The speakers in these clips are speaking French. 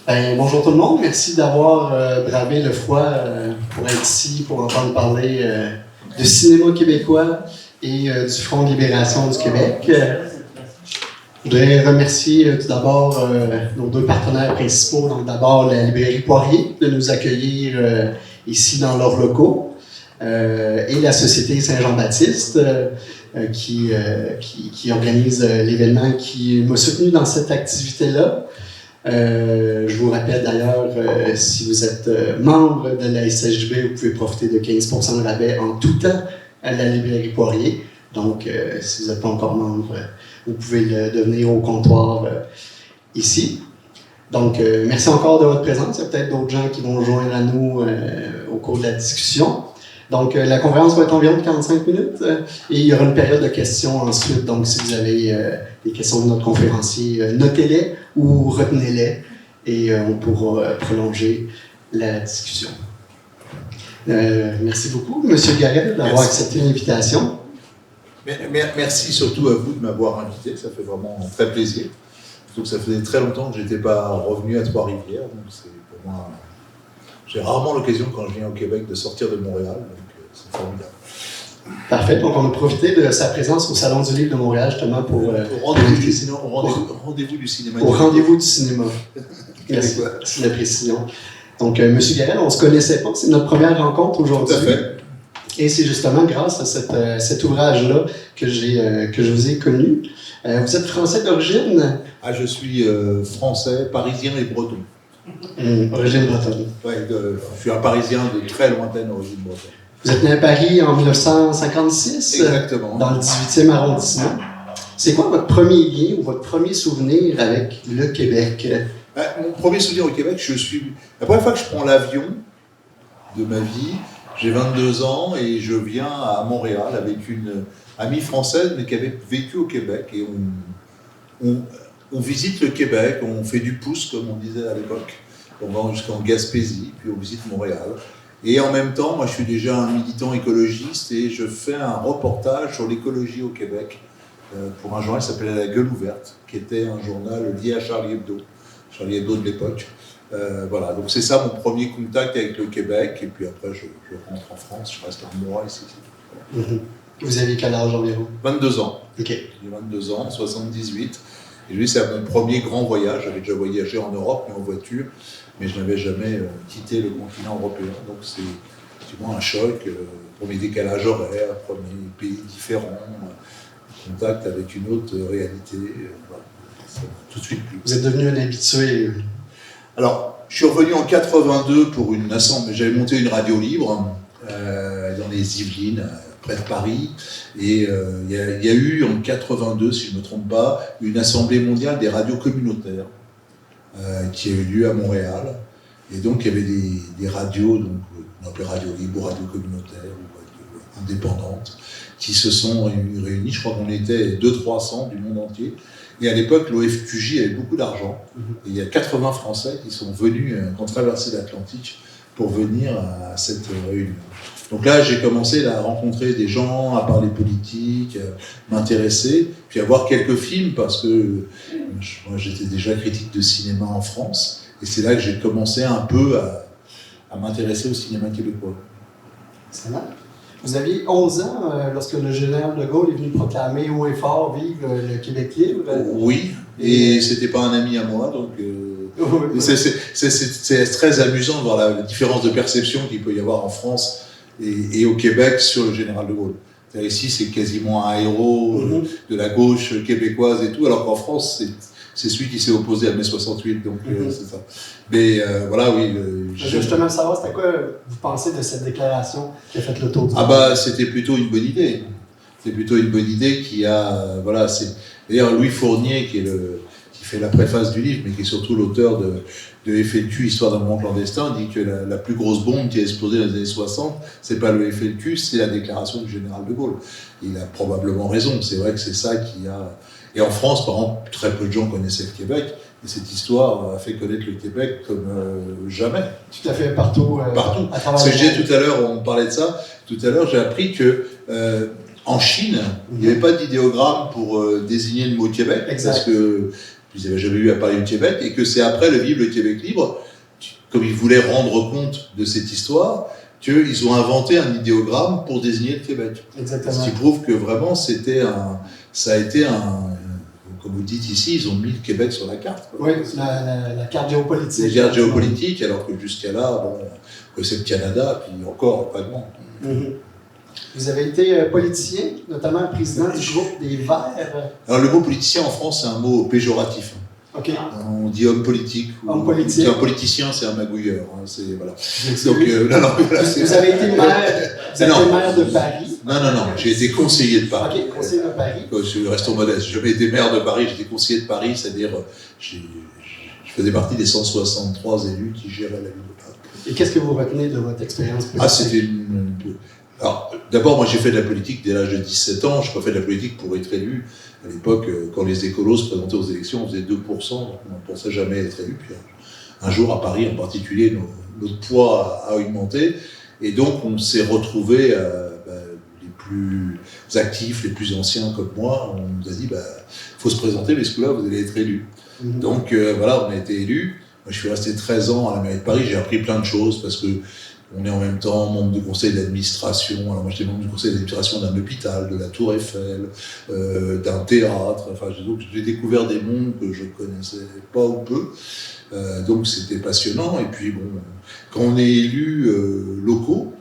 Bonjour tout le monde, merci d'avoir bravé le froid pour être ici, pour entendre parler de cinéma québécois et du Front de libération du Québec. Je voudrais remercier tout d'abord nos deux partenaires principaux, donc d'abord la librairie Poirier de nous accueillir ici dans leurs locaux et la Société Saint-Jean-Baptiste qui organise l'événement, qui m'a soutenu dans cette activité-là. Je vous rappelle d'ailleurs, si vous êtes membre de la SHB, vous pouvez profiter de 15% de rabais en tout temps à la librairie Poirier. Donc, si vous n'êtes pas encore membre, vous pouvez le devenir au comptoir ici. Donc, merci encore de votre présence. Il y a peut-être d'autres gens qui vont joindre à nous au cours de la discussion. Donc, la conférence va être environ de 45 minutes et il y aura une période de questions ensuite. Donc, si vous avez des questions de notre conférencier, notez-les ou retenez-les et on pourra prolonger la discussion. Merci beaucoup, M. Garel, d'avoir accepté l'invitation. Merci surtout à vous de m'avoir invité, ça fait vraiment très plaisir. Surtout que ça faisait très longtemps que je n'étais pas revenu à Trois-Rivières, donc c'est pour moi... J'ai rarement l'occasion, quand je viens au Québec, de sortir de Montréal, donc c'est formidable. Parfait, donc on a profité de sa présence au Salon du Livre de Montréal, justement pour... Au rendez-vous du cinéma. Au rendez-vous du cinéma. Merci, c'est la précision. Donc, M. Garel, on ne se connaissait pas, c'est notre première rencontre aujourd'hui. Tout à fait. Et c'est justement grâce à cet ouvrage-là que je vous ai connu. Vous êtes français d'origine? Ah, je suis français, parisien et breton. Origine bretonne. Oui, je suis un Parisien de très lointaine origine bretonne. Vous êtes né à Paris en 1956? Exactement. Dans le 18e arrondissement. C'est quoi votre premier lien ou votre premier souvenir avec le Québec? Mon premier souvenir au Québec, la première fois que je prends l'avion de ma vie, j'ai 22 ans et je viens à Montréal avec une amie française mais qui avait vécu au Québec et on visite le Québec, on fait du pouce comme on disait à l'époque, on va jusqu'en Gaspésie, puis on visite Montréal. Et en même temps, moi je suis déjà un militant écologiste et je fais un reportage sur l'écologie au Québec pour un journal qui s'appelait La Gueule Ouverte, qui était un journal lié à Charlie Hebdo de l'époque. Voilà, donc c'est ça mon premier contact avec le Québec, et puis après je rentre en France, je reste un mois ici. Voilà. Vous aviez quel âge environ? 22 ans. Ok. J'ai 22 ans, 78. Et lui, c'est mon premier grand voyage. J'avais déjà voyagé en Europe, mais en voiture, mais je n'avais jamais quitté le continent européen. Donc c'est effectivement un choc, premier décalage horaire, premier pays différent, contact avec une autre réalité. Voilà. Ça m'a tout de suite plu. Vous êtes devenu un habitué? Alors, je suis revenu en 82 pour une assemblée. J'avais monté une radio libre dans les Yvelines, près de Paris. Et il y a eu en 82, si je ne me trompe pas, une assemblée mondiale des radios communautaires qui a eu lieu à Montréal. Et donc il y avait des radios, donc on appelait radio libre, radio communautaire ou radio indépendante, qui se sont réunis. Je crois qu'on était 200-300 du monde entier. Et à l'époque, l'OFQJ avait beaucoup d'argent. Et il y a 80 Français qui sont venus, qui ont traversé l'Atlantique pour venir à cette réunion. Donc là, j'ai commencé à rencontrer des gens, à parler politique, m'intéresser, puis à voir quelques films, parce que moi, j'étais déjà critique de cinéma en France, et c'est là que j'ai commencé un peu à m'intéresser au cinéma québécois. C'est mal. Vous aviez 11 ans lorsque le général de Gaulle est venu proclamer haut et fort « Vive le Québec libre ». Oui, et c'était pas un ami à moi, donc c'est très amusant de voir la différence de perception qu'il peut y avoir en France et au Québec sur le général de Gaulle. Ici, c'est quasiment un héros de la gauche québécoise et tout, alors qu'en France, c'est celui qui s'est opposé à mai 68, donc c'est ça. Mais voilà, oui. Justement, savoir, c'était quoi vous pensez de cette déclaration qui a fait le tour du monde? C'était plutôt une bonne idée. C'est plutôt une bonne idée qui a... Voilà, c'est... D'ailleurs, Louis Fournier, qui fait la préface du livre, mais qui est surtout l'auteur de FLQ, Histoire d'un moment clandestin, dit que la plus grosse bombe qui a explosé dans les années 60, c'est pas le FLQ, c'est la déclaration du général de Gaulle. Il a probablement raison, c'est vrai que c'est ça qui a... Et en France, par exemple, très peu de gens connaissaient le Québec, et cette histoire a fait connaître le Québec comme jamais. Tout à fait, partout. Partout. Ce que je disais tout à l'heure, on parlait de ça, tout à l'heure, j'ai appris que en Chine, il n'y avait pas d'idéogramme pour désigner le mot Québec, exact. parce que qu'ils n'avaient jamais eu à parler du Québec, et que c'est après le Vive le Québec libre, comme ils voulaient rendre compte de cette histoire, qu'ils ont inventé un idéogramme pour désigner le Québec. Exactement. Ce qui prouve que vraiment, ça a été comme vous dites ici, ils ont mis le Québec sur la carte. Oui, la carte géopolitique. La carte géopolitique, alors que jusqu'à là, bon, c'est le Canada, puis encore, pas grand. Vous avez été politicien, notamment président du groupe des Verts. Alors le mot politicien en France, c'est un mot péjoratif. OK. On dit homme politique. Homme politique. Un politicien, c'est un magouilleur. Voilà. Donc, vous avez été maire de Paris. Non, j'ai été conseiller de Paris. OK, conseiller de Paris. Restons modestes. Je n'ai jamais été maire de Paris, j'étais conseiller de Paris, c'est-à-dire je faisais partie des 163 élus qui géraient la ville de Paris. Et qu'est-ce que vous retenez de votre expérience politique? Alors, d'abord, moi j'ai fait de la politique dès l'âge de 17 ans, je n'ai pas fait de la politique pour être élu. À l'époque, quand les écolos se présentaient aux élections, on faisait 2%, donc on ne pensait jamais être élu. Puis un jour, à Paris en particulier, notre poids a augmenté, et donc on s'est retrouvés, les plus actifs, les plus anciens comme moi, on nous a dit, faut se présenter, mais ce coup-là, vous allez être élu. Donc voilà, on a été élus. Moi, je suis resté 13 ans à la mairie de Paris, j'ai appris plein de choses, parce que on est en même temps membre du conseil d'administration. Alors moi j'étais membre du conseil d'administration d'un hôpital, de la Tour Eiffel, d'un théâtre. Enfin, donc j'ai découvert des mondes que je connaissais pas ou peu. Donc c'était passionnant. Et puis bon, quand on est élu locaux,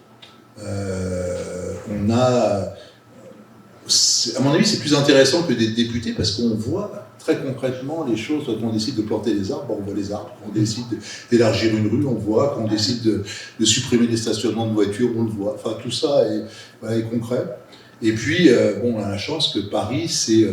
on a, à mon avis, c'est plus intéressant que d'être député parce qu'on voit très concrètement les choses. Quand on décide de planter des arbres, on voit les arbres. Quand on décide d'élargir une rue, on voit. Quand on décide de supprimer des stationnements de voitures, on le voit. Enfin, tout ça est concret. Et puis, on a la chance que Paris, c'est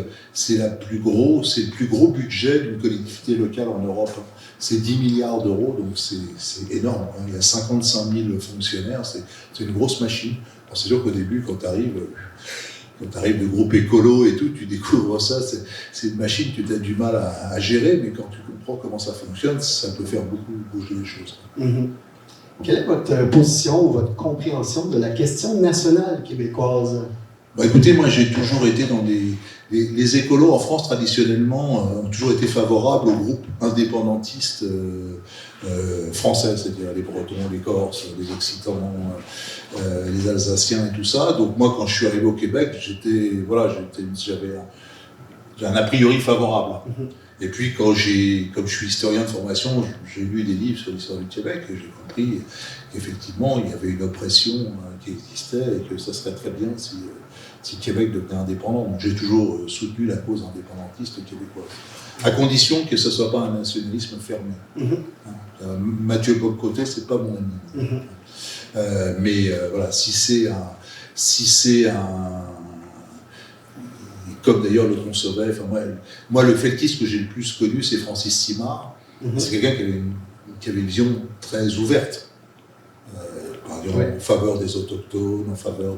le plus gros budget d'une collectivité locale en Europe. C'est 10 milliards d'euros, donc c'est énorme. Il y a 55 000 fonctionnaires, c'est une grosse machine. Alors, c'est sûr qu'au début, quand tu arrives de groupe écolo et tout, tu découvres ça, c'est une machine que tu as du mal à gérer, mais quand tu comprends comment ça fonctionne, ça peut faire beaucoup bouger les choses. Quelle est votre position ou votre compréhension de la question nationale québécoise? Écoutez, moi j'ai toujours été dans les écolos en France traditionnellement ont toujours été favorables aux groupes indépendantistes français, c'est-à-dire les Bretons, les Corses, les Occitans, les Alsaciens et tout ça. Donc moi quand je suis arrivé au Québec, j'avais un a priori favorable. Et puis comme je suis historien de formation, j'ai lu des livres sur l'histoire du Québec et j'ai compris qu'effectivement il y avait une oppression qui existait et que ça serait très bien si le Québec devenait indépendant. Donc j'ai toujours soutenu la cause indépendantiste québécoise, à condition que ce ne soit pas un nationalisme fermé. Mathieu Bock-Côté, c'est pas mon ami. Mais voilà, si c'est un comme d'ailleurs le concevait, moi le feltiste que j'ai le plus connu, c'est Francis Simard. C'est quelqu'un qui avait une vision très ouverte. Par exemple, en faveur des autochtones, en faveur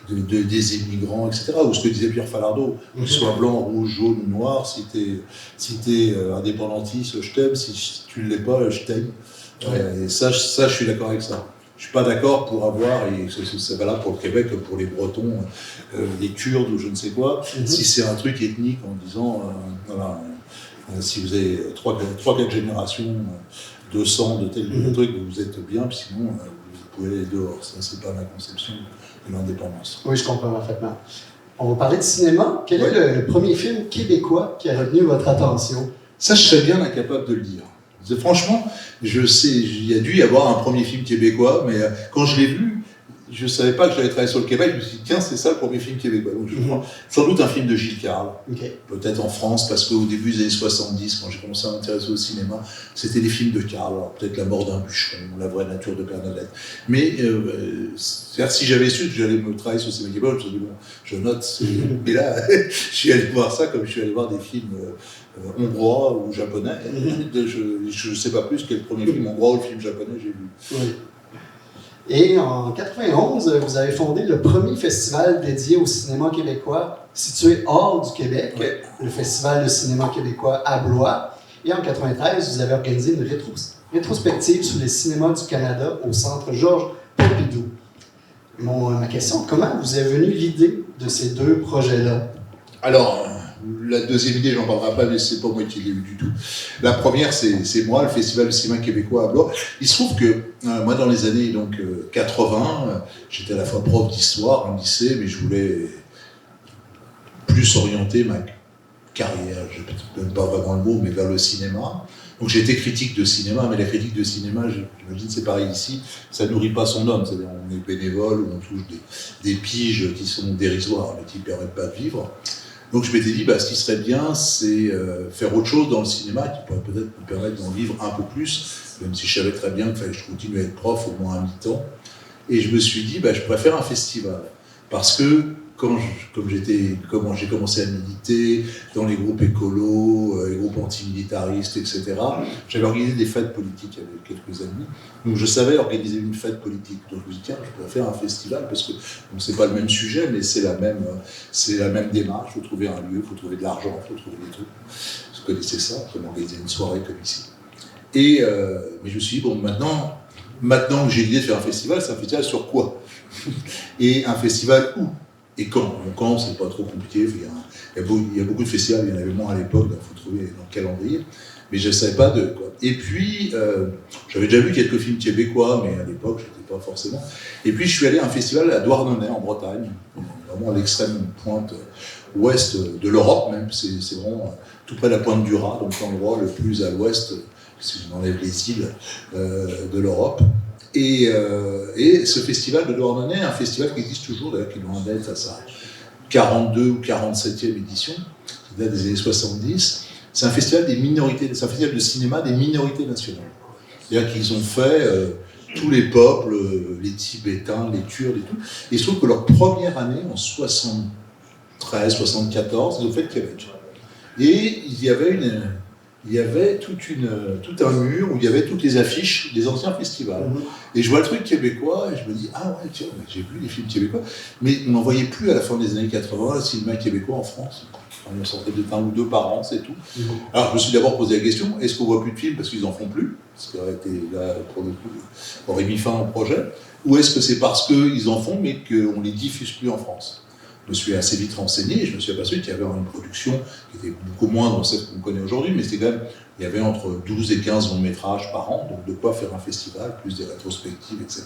des immigrants, etc. Ou ce que disait Pierre Falardeau, que ce soit blanc, rouge, jaune ou noir, si t'es indépendantiste, je t'aime, si tu ne l'es pas, je t'aime. Et ça, je suis d'accord avec ça. Je ne suis pas d'accord pour avoir, et c'est valable pour le Québec, pour les Bretons, les Kurdes ou je ne sais quoi, si c'est un truc ethnique en disant, si vous avez 3-4 générations de sang, de tel truc, vous êtes bien, puis sinon vous pouvez aller dehors. Ça, c'est pas ma conception de l'indépendance. Oui, je comprends parfaitement. On va parler de cinéma. Quel est le premier film québécois qui a retenu votre attention? Ça, je serais bien incapable de le dire. Franchement, je sais, il y a dû y avoir un premier film québécois, mais quand je l'ai vu, je ne savais pas que j'allais travailler sur le Québec. Je me suis dit, tiens, c'est ça le premier film québécois. Donc, sans doute un film de Gilles Carle. Peut-être en France, parce qu'au début des années 70, quand j'ai commencé à m'intéresser au cinéma, c'était des films de Carle. Alors, peut-être La mort d'un bûcheron, La vraie nature de Bernadette. Mais si j'avais su que j'allais me travailler sur le cinéma québécois, je me suis dit, bon, je note. Mais là, je suis allé voir ça comme je suis allé voir des films hongrois ou japonais. Je ne sais pas plus quel premier film hongrois ou le film japonais j'ai vu. Et en 91, vous avez fondé le premier festival dédié au cinéma québécois situé hors du Québec, le Festival de cinéma québécois à Blois. Et en 93, vous avez organisé une rétrospective sur les cinémas du Canada au Centre Georges Pompidou. Ma question, comment vous est venue l'idée de ces deux projets-là? Alors, La deuxième idée, j'en parlerai pas, mais c'est pas moi qui l'ai eu du tout. La première, c'est moi, le Festival du cinéma québécois à Blois. Il se trouve que moi, dans les années 80, j'étais à la fois prof d'histoire en lycée, mais je voulais plus orienter ma carrière, je ne donne pas vraiment le mot, mais vers le cinéma. Donc j'ai été critique de cinéma, mais la critique de cinéma, j'imagine c'est pareil ici, ça ne nourrit pas son homme, c'est-à-dire on est bénévole, on touche des piges qui sont dérisoires, mais qui ne permettent pas de vivre. Donc je m'étais dit, ce qui serait bien, c'est faire autre chose dans le cinéma, qui pourrait peut-être me permettre d'en vivre un peu plus, même si je savais très bien qu'il fallait que je continue à être prof au moins à mi-temps. Et je me suis dit, je pourrais faire un festival. Parce que comme j'ai commencé à militer dans les groupes écolos, les groupes antimilitaristes, etc., j'avais organisé des fêtes politiques avec quelques amis. Donc je savais organiser une fête politique. Donc je me suis dit, tiens, je pourrais faire un festival, parce que c'est pas le même sujet, mais c'est la même démarche. Il faut trouver un lieu, il faut trouver de l'argent, il faut trouver des trucs. Vous connaissez ça, comment organiser une soirée comme ici. Et mais je me suis dit, maintenant que j'ai l'idée de faire un festival, c'est un festival sur quoi? Et un festival où? Et quand? Donc quand, c'est pas trop compliqué, il y a beaucoup de festivals, il y en avait moins à l'époque, il faut trouver dans le calendrier, mais je ne savais pas de quoi. Et puis, j'avais déjà vu quelques films québécois, mais à l'époque, je n'étais pas forcément. Et puis, je suis allé à un festival à Douarnenez, en Bretagne, vraiment à l'extrême pointe ouest de l'Europe même, c'est vraiment tout près de la pointe du Raz, donc l'endroit le plus à l'ouest, si on enlève les îles de l'Europe. Et ce festival de Douarnenez, un festival qui existe toujours, d'ailleurs, qui doit être à sa 42 ou 47e édition, qui date des années 70, c'est un festival des minorités, c'est un festival de cinéma des minorités nationales. C'est-à-dire qu'ils ont fait tous les peuples, les Tibétains, les Kurdes et tout. Et il se trouve que leur première année, en 73, 74, ils ont fait le Québec. Et il y avait tout un mur où il y avait toutes les affiches des anciens festivals. Et je vois le truc québécois et je me dis, ah ouais, tiens, j'ai vu les films québécois, mais on n'en voyait plus à la fin des années 80, le cinéma québécois en France. On en sortait peut-être un ou deux par an, c'est tout. Alors je me suis d'abord posé la question, est-ce qu'on voit plus de films parce qu'ils n'en font plus? Ce qui aurait été, là, pour le coup, aurait mis fin au projet. Ou est-ce que c'est parce qu'ils en font, mais qu'on ne les diffuse plus en France? Je me suis assez vite renseigné et je me suis aperçu qu'il y avait une production qui était beaucoup moins dans celle qu'on connaît aujourd'hui, mais c'était quand même, il y avait entre 12 et 15 longs métrages par an, donc de quoi faire un festival, plus des rétrospectives, etc.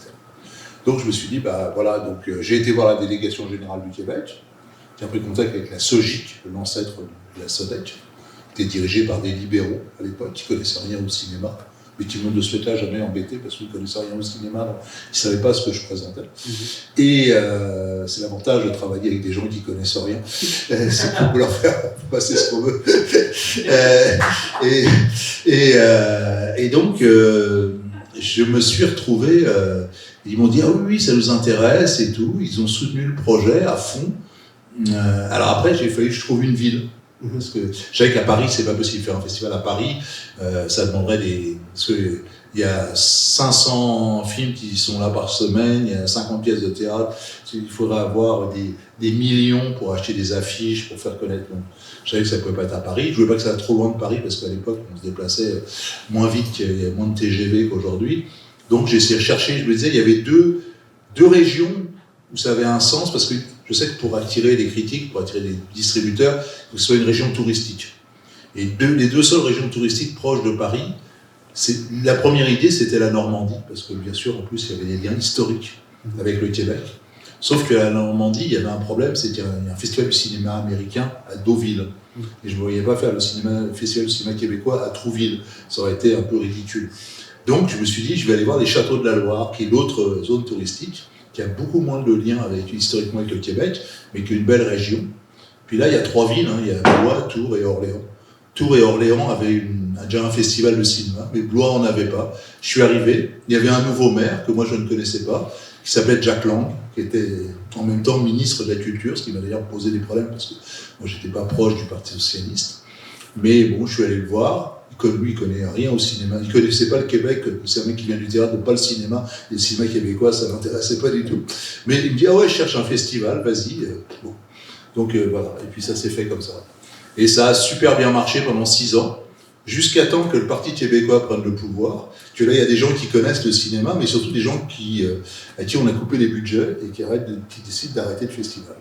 Donc je me suis dit, voilà, donc j'ai été voir la délégation générale du Québec, qui a pris contact avec la SOGIC, l'ancêtre de la SODEC, qui était dirigée par des libéraux à l'époque, qui ne connaissaient rien au cinéma, mais qui m'ont de ce fait jamais embêté parce qu'ils ne connaissaient rien au cinéma, donc ils ne savaient pas ce que je présentais. Et c'est l'avantage de travailler avec des gens qui ne connaissent rien, c'est qu'on peut leur faire passer ce qu'on veut. Et donc, je me suis retrouvé, ils m'ont dit, ah oui, ça nous intéresse et tout, ils ont soutenu le projet à fond. Alors après, il fallait que je trouve une ville. Parce que je savais qu'à Paris, c'est pas possible de faire un festival à Paris. Ça demanderait parce qu'il y a 500 films qui sont là par semaine, il y a 50 pièces de théâtre. Il faudrait avoir des millions pour acheter des affiches, pour faire connaître. Donc, je savais que ça ne pouvait pas être à Paris. Je ne voulais pas que ça soit trop loin de Paris, parce qu'à l'époque, on se déplaçait moins vite, il y a moins de TGV qu'aujourd'hui. Donc j'ai essayé de chercher. Je me disais, il y avait deux régions où ça avait un sens, parce que je sais que pour attirer des critiques, pour attirer des distributeurs, il faut que ce soit une région touristique. Et les deux seules régions touristiques proches de Paris, la première idée, c'était la Normandie, parce que bien sûr, en plus, il y avait des liens historiques avec le Québec. Sauf qu'à la Normandie, il y avait un problème, c'était un festival du cinéma américain à Deauville. Et je ne voyais pas faire le festival du cinéma québécois à Trouville. Ça aurait été un peu ridicule. Donc, je me suis dit, je vais aller voir les Châteaux de la Loire, qui est l'autre zone touristique, qui a beaucoup moins de liens historiquement avec le Québec, mais qui est une belle région. Puis là, il y a trois villes, il y a Blois, Tours et Orléans. Tours et Orléans avaient déjà un festival de cinéma, mais Blois n'en avait pas. Je suis arrivé, il y avait un nouveau maire que moi je ne connaissais pas, qui s'appelait Jack Lang, qui était en même temps ministre de la Culture, ce qui m'a d'ailleurs posé des problèmes, parce que moi je n'étais pas proche du Parti Socialiste. Mais bon, je suis allé le voir. Lui, il ne connaît rien au cinéma. Il ne connaissait pas le Québec. C'est un mec qui vient du théâtre, pas le cinéma. Et le cinéma québécois, ça ne l'intéressait pas du tout. Mais il me dit, ah ouais, je cherche un festival, vas-y. Bon. Donc voilà. Et puis ça s'est fait comme ça. Et ça a super bien marché pendant 6 ans, jusqu'à temps que le Parti québécois prenne le pouvoir. Que là, il y a des gens qui connaissent le cinéma, mais surtout des gens à qui on a coupé les budgets et qui décident d'arrêter le festival.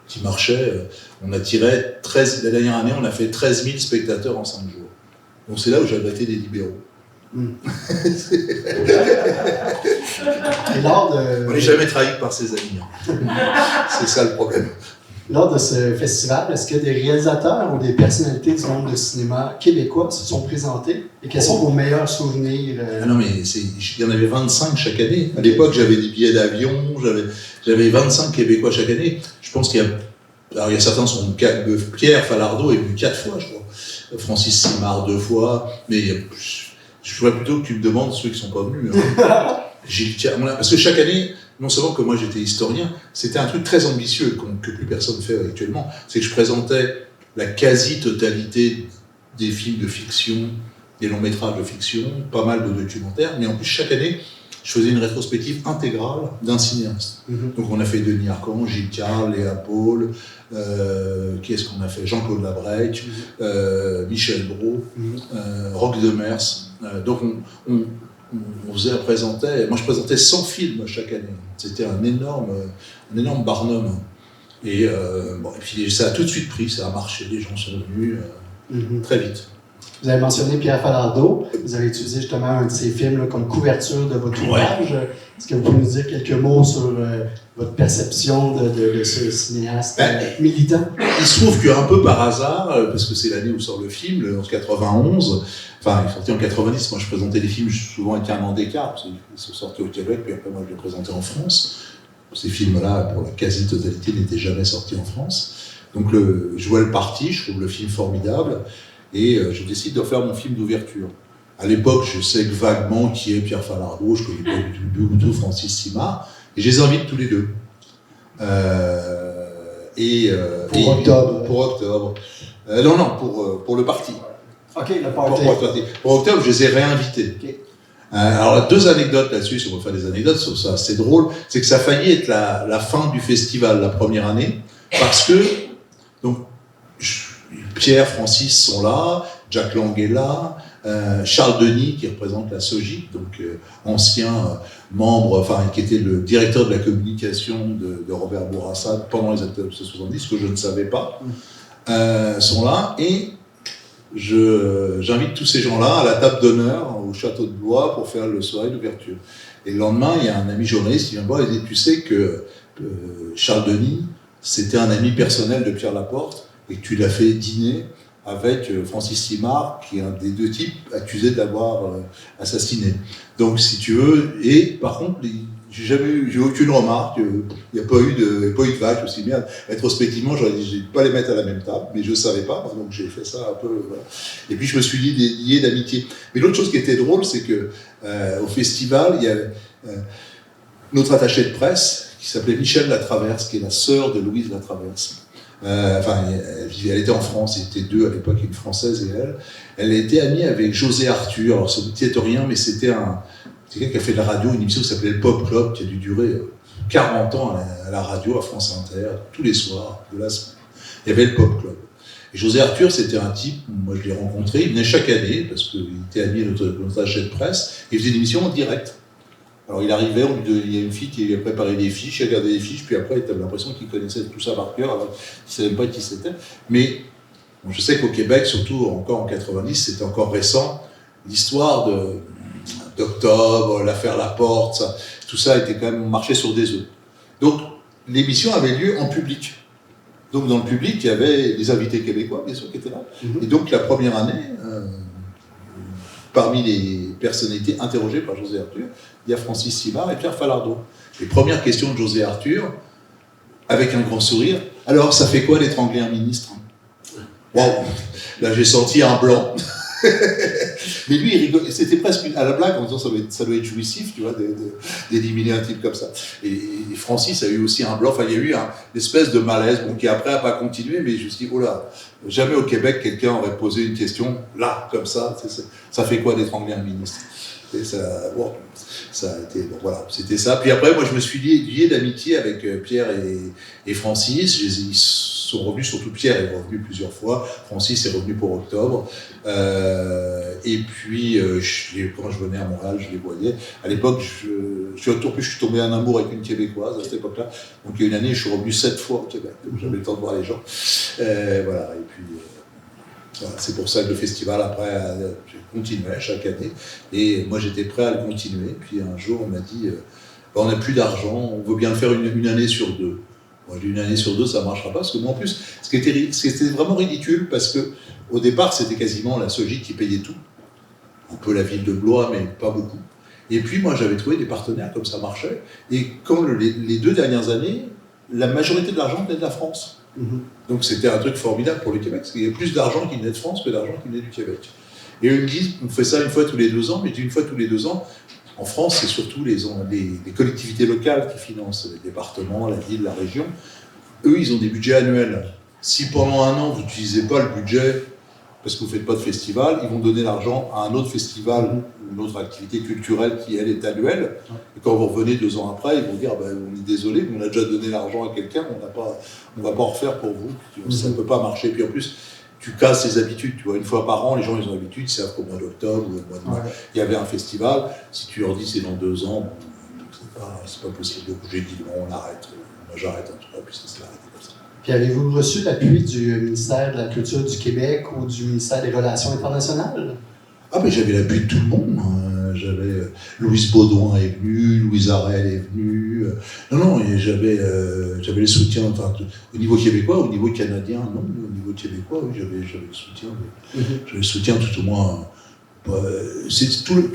qui marchait. On attirait 13, la dernière année, on a fait 13 000 spectateurs en 5 jours. Donc c'est là où j'ai abrité des libéraux. Et lors On n'est jamais trahi par ses amis. C'est ça le problème. Lors de ce festival, est-ce que des réalisateurs ou des personnalités du monde de cinéma québécois se sont présentés? Et quels sont vos meilleurs souvenirs? Ah non, mais il y en avait 25 chaque année. À l'époque, j'avais des billets d'avion, j'avais 25 Québécois chaque année. Je pense qu'il y a... Alors, il y a certains qui sont... Pierre Falardeau est venu 4 fois, je crois. Francis Simard 2 fois. Mais je voudrais plutôt que tu me demandes ceux qui ne sont pas venus. Hein. Gilles Thiard, parce que chaque année, non seulement que moi j'étais historien, c'était un truc très ambitieux que plus personne fait actuellement. C'est que je présentais la quasi-totalité des films de fiction, des longs métrages de fiction, pas mal de documentaires, mais en plus chaque année, je faisais une rétrospective intégrale d'un cinéaste. Donc on a fait Denis Arcand, Gilles Thiard, Léa Paul, qui est-ce qu'on a fait? Jean-Claude Labrec, Michel Brault, Roch Demers. Donc on présentait, moi je présentais 100 films chaque année. C'était un énorme barnum. Et puis ça a tout de suite pris, ça a marché, les gens sont venus très vite. Vous avez mentionné Pierre Falardeau, vous avez utilisé justement un de ses films là, comme couverture de votre ouvrage. Ouais. Est-ce que vous pouvez nous dire quelques mots sur votre perception de ce cinéaste militant? Il se trouve qu'un peu par hasard, parce que c'est l'année où sort le film, en 91, enfin il est sorti en 90, moi je présentais les films souvent avec un an d'écart, parce qu'ils sont sortis au Québec, puis après moi je les présentais en France. Ces films-là, pour la quasi-totalité, n'étaient jamais sortis en France. Donc je vois le parti, je trouve le film formidable, et je décide de faire mon film d'ouverture. À l'époque, je sais vaguement qui est Pierre Falardeau, je connais pas du tout Francis Simard, et je les invite tous les deux. Pour octobre. Pour octobre. Non, pour le parti. Ok, le parti. Pour octobre, je les ai réinvités. Okay. Alors, 2 anecdotes là-dessus, si on va faire des anecdotes, c'est assez drôle, c'est que ça a failli être la fin du festival la première année, parce que donc, Pierre, Francis sont là, Jack Lang est là, Charles Denis qui représente la SOGIC, donc ancien membre, enfin qui était le directeur de la communication de Robert Bourassa pendant les années 70, que je ne savais pas, sont là, et j'invite tous ces gens-là à la table d'honneur au château de Blois pour faire le soirée d'ouverture. Et le lendemain, il y a un ami journaliste qui vient me voir et dit: tu sais que Charles Denis, c'était un ami personnel de Pierre Laporte, et que tu l'as fait dîner avec Francis Simard, qui est un des 2 types accusés d'avoir assassiné. Donc, si tu veux, et par contre, j'ai aucune remarque, il n'y a pas eu de vague aussi bien. Rétrospectivement, j'aurais dit, je ne vais pas les mettre à la même table, mais je ne savais pas, donc j'ai fait ça un peu. Voilà. Et puis, je me suis lié d'amitié. Mais l'autre chose qui était drôle, c'est que au festival, il y avait notre attachée de presse, qui s'appelait Michel Latraverse, qui est la sœur de Louise Latraverse. Elle était en France, ils étaient 2 à l'époque, une Française et elle. Elle était amie avec José Arthur, alors ça ne vous dit rien, mais c'était quelqu'un qui a fait de la radio, une émission qui s'appelait le Pop Club, qui a dû durer 40 ans à la radio, à France Inter, tous les soirs de la semaine. Il y avait le Pop Club. Et José Arthur, c'était un type, moi je l'ai rencontré, il venait chaque année, parce qu'il était ami à notre attaché de presse, et il faisait une émission en direct. Alors il arrivait, il y a une fille qui lui a préparé des fiches, il regardait les fiches, puis après il avait l'impression qu'il connaissait tout ça par cœur, alors il ne savait même pas qui c'était. Mais bon, je sais qu'au Québec, surtout encore en 90, c'était encore récent, l'histoire d'Octobre, l'affaire Laporte, tout ça était quand même marché sur des œufs. Donc l'émission avait lieu en public. Donc dans le public, il y avait des invités québécois, bien sûr, qui étaient là. Et donc la première année, parmi les personnalités interrogées par José Arthur, il y a Francis Simard et Pierre Falardeau. Les premières questions de José Arthur, avec un grand sourire: alors, ça fait quoi d'étrangler un ministre? Waouh! Là, j'ai senti un blanc. Mais lui, il rigolait. C'était presque à la blague, en disant ça doit être jouissif, tu vois, d'éliminer un type comme ça. Et Francis a eu aussi un blanc. Enfin, il y a eu une espèce de malaise, bon, qui après n'a pas continué, mais je me suis dit, oh là, jamais au Québec, quelqu'un aurait posé une question, là, comme ça. Ça fait quoi d'étrangler un ministre? Et ça a été, bon, voilà, c'était ça. Puis après, moi, je me suis lié d'amitié avec Pierre et Francis. Ils sont revenus, surtout Pierre est revenu plusieurs fois, Francis est revenu pour octobre, et puis quand je venais à Montréal, je les voyais. À l'époque, je suis tombé en amour avec une Québécoise à cette époque-là, donc il y a une année, je suis revenu 7 fois au Québec, donc j'avais le temps de voir les gens. Voilà, et puis voilà, c'est pour ça que le festival, après, j'ai continué chaque année, et moi j'étais prêt à le continuer, puis un jour on m'a dit, on n'a plus d'argent, on veut bien le faire une année sur 2. Moi, une année sur 2, ça ne marchera pas, parce que moi, en plus, ce qui était vraiment ridicule, parce qu'au départ, c'était quasiment la SOGIC qui payait tout. Un peu la ville de Blois, mais pas beaucoup. Et puis, moi, j'avais trouvé des partenaires comme ça marchait. Et quand les 2 dernières années, la majorité de l'argent venait de la France. Donc, c'était un truc formidable pour le Québec, parce qu'il y avait plus d'argent qui venait de France que d'argent qui venait du Québec. Et eux me disent, on fait ça une fois tous les 2 ans, mais je dis une fois tous les 2 ans, en France, c'est surtout les collectivités locales qui financent, les départements, la ville, la région. Eux, ils ont des budgets annuels. Si pendant un an, vous n'utilisez pas le budget parce que vous ne faites pas de festival, ils vont donner l'argent à un autre festival ou une autre activité culturelle qui, elle, est annuelle. Et quand vous revenez 2 ans après, ils vont dire on est désolé, on a déjà donné l'argent à quelqu'un, on ne va pas en refaire pour vous. Ça ne peut pas marcher. Puis en plus, tu casses les habitudes, tu vois, une fois par an, les gens ils ont l'habitude, ils savent qu'au mois d'octobre ou au mois de mai, il y avait un festival, si tu leur dis c'est dans 2 ans, c'est pas possible, donc j'ai dit non, on arrête, moi j'arrête en tout cas, puis ça s'est arrêté comme ça. Puis avez-vous reçu l'appui du ministère de la Culture du Québec ou du ministère des Relations internationales? Ah mais j'avais l'appui de tout le monde, j'avais Louise Baudouin est venue, Louise Arel est venue, non, et j'avais le soutien, enfin, au niveau québécois, au niveau canadien, non, au niveau québécois, oui, j'avais le soutien, j'avais le soutien tout au moins, c'est-à-dire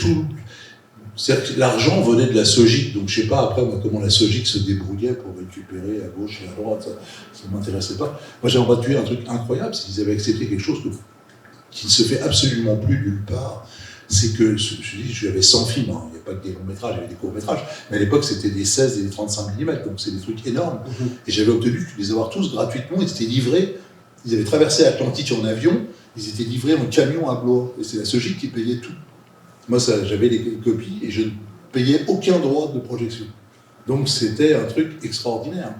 que l'argent venait de la SOGIC, donc je sais pas après comment la SOGIC se débrouillait pour récupérer à gauche et à droite, ça ne m'intéressait pas. Moi j'ai entendu un truc incroyable, c'est qu'ils avaient accepté quelque chose qui ne se fait absolument plus nulle part. C'est que, j'avais 100 films, hein. Il n'y a pas que des longs métrages, il y avait des courts métrages, mais à l'époque c'était des 16 et des 35 mm, donc c'est des trucs énormes. Et j'avais obtenu de les avoir tous gratuitement, ils étaient livrés, ils avaient traversé l'Atlantique en avion, ils étaient livrés en camion à Blois, et c'est la SOGIC qui payait tout. Moi j'avais les copies et je ne payais aucun droit de projection. Donc c'était un truc extraordinaire.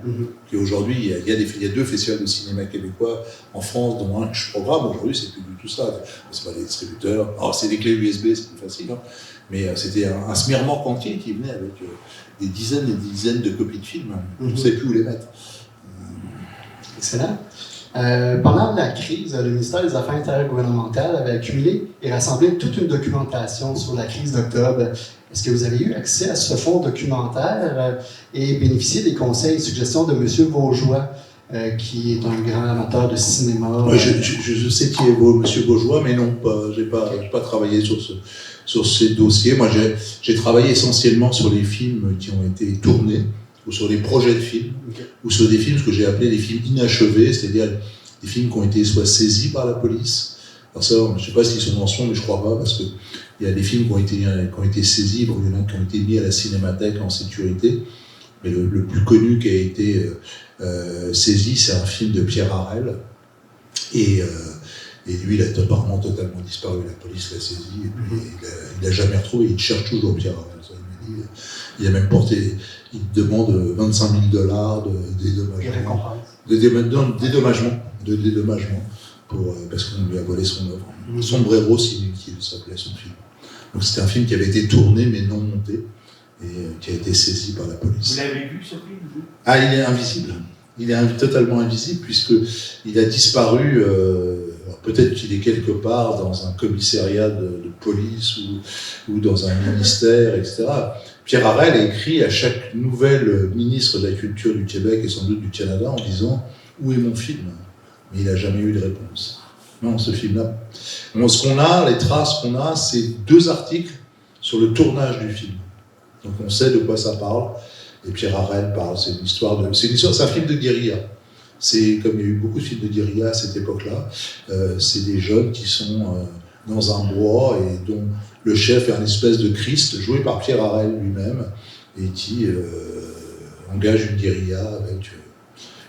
Et aujourd'hui, il y a 2 festivals de cinéma québécois en France, dont un que je programme. Aujourd'hui, c'est plus du tout ça. C'est pas des distributeurs. Alors, c'est des clés USB, c'est plus facile. Hein. Mais c'était un smirmorque entier qui venait avec des dizaines et des dizaines de copies de films. On ne savait plus où les mettre. Excellent. Pendant la crise, le ministère des Affaires intergouvernementales avait accumulé et rassemblé toute une documentation sur la crise d'octobre. Est-ce que vous avez eu accès à ce fonds documentaire et bénéficié des conseils et suggestions de M. Beaujois, qui est un grand amateur de cinéma? Ouais, je sais qui est M. Beaujois, mais non, je n'ai pas travaillé sur ces dossiers. Moi, j'ai travaillé essentiellement sur les films qui ont été tournés, ou sur des projets de films, ou sur des films, ce que j'ai appelé des films inachevés, c'est-à-dire des films qui ont été soit saisis par la police. Alors ça, je ne sais pas s'ils sont mentionnés, mais je ne crois pas, parce qu'il y a des films qui ont été saisis, bon, il y en a qui ont été mis à la Cinémathèque en sécurité, mais le plus connu qui a été saisi, c'est un film de Pierre Harel, et lui, il a apparemment totalement disparu, la police l'a saisi, et puis il l'a jamais retrouvé, il cherche toujours Pierre Harel, ça, il m'a dit, il a même porté, il demande $25 000 de dédommagement, parce qu'on lui a volé son œuvre. Sombrero Inutile s'appelait son film. Donc c'était un film qui avait été tourné mais non monté et qui a été saisi par la police. Vous l'avez vu ce film? Ah, il est invisible. Il est totalement invisible puisqu'il a disparu, peut-être qu'il est quelque part dans un commissariat de police ou dans un ministère, etc. Pierre Harel a écrit à chaque nouvelle ministre de la Culture du Québec et sans doute du Canada en disant « Où est mon film ?» Mais il n'a jamais eu de réponse. Non, ce film-là. Ce qu'on a, les traces qu'on a, c'est 2 articles sur le tournage du film. Donc on sait de quoi ça parle. Et Pierre Harel parle, c'est un film de guérilla. C'est comme il y a eu beaucoup de films de guérilla à cette époque-là. C'est des jeunes qui sont dans un bois et dont le chef est un espèce de Christ joué par Pierre Harel lui-même et qui engage une guérilla avec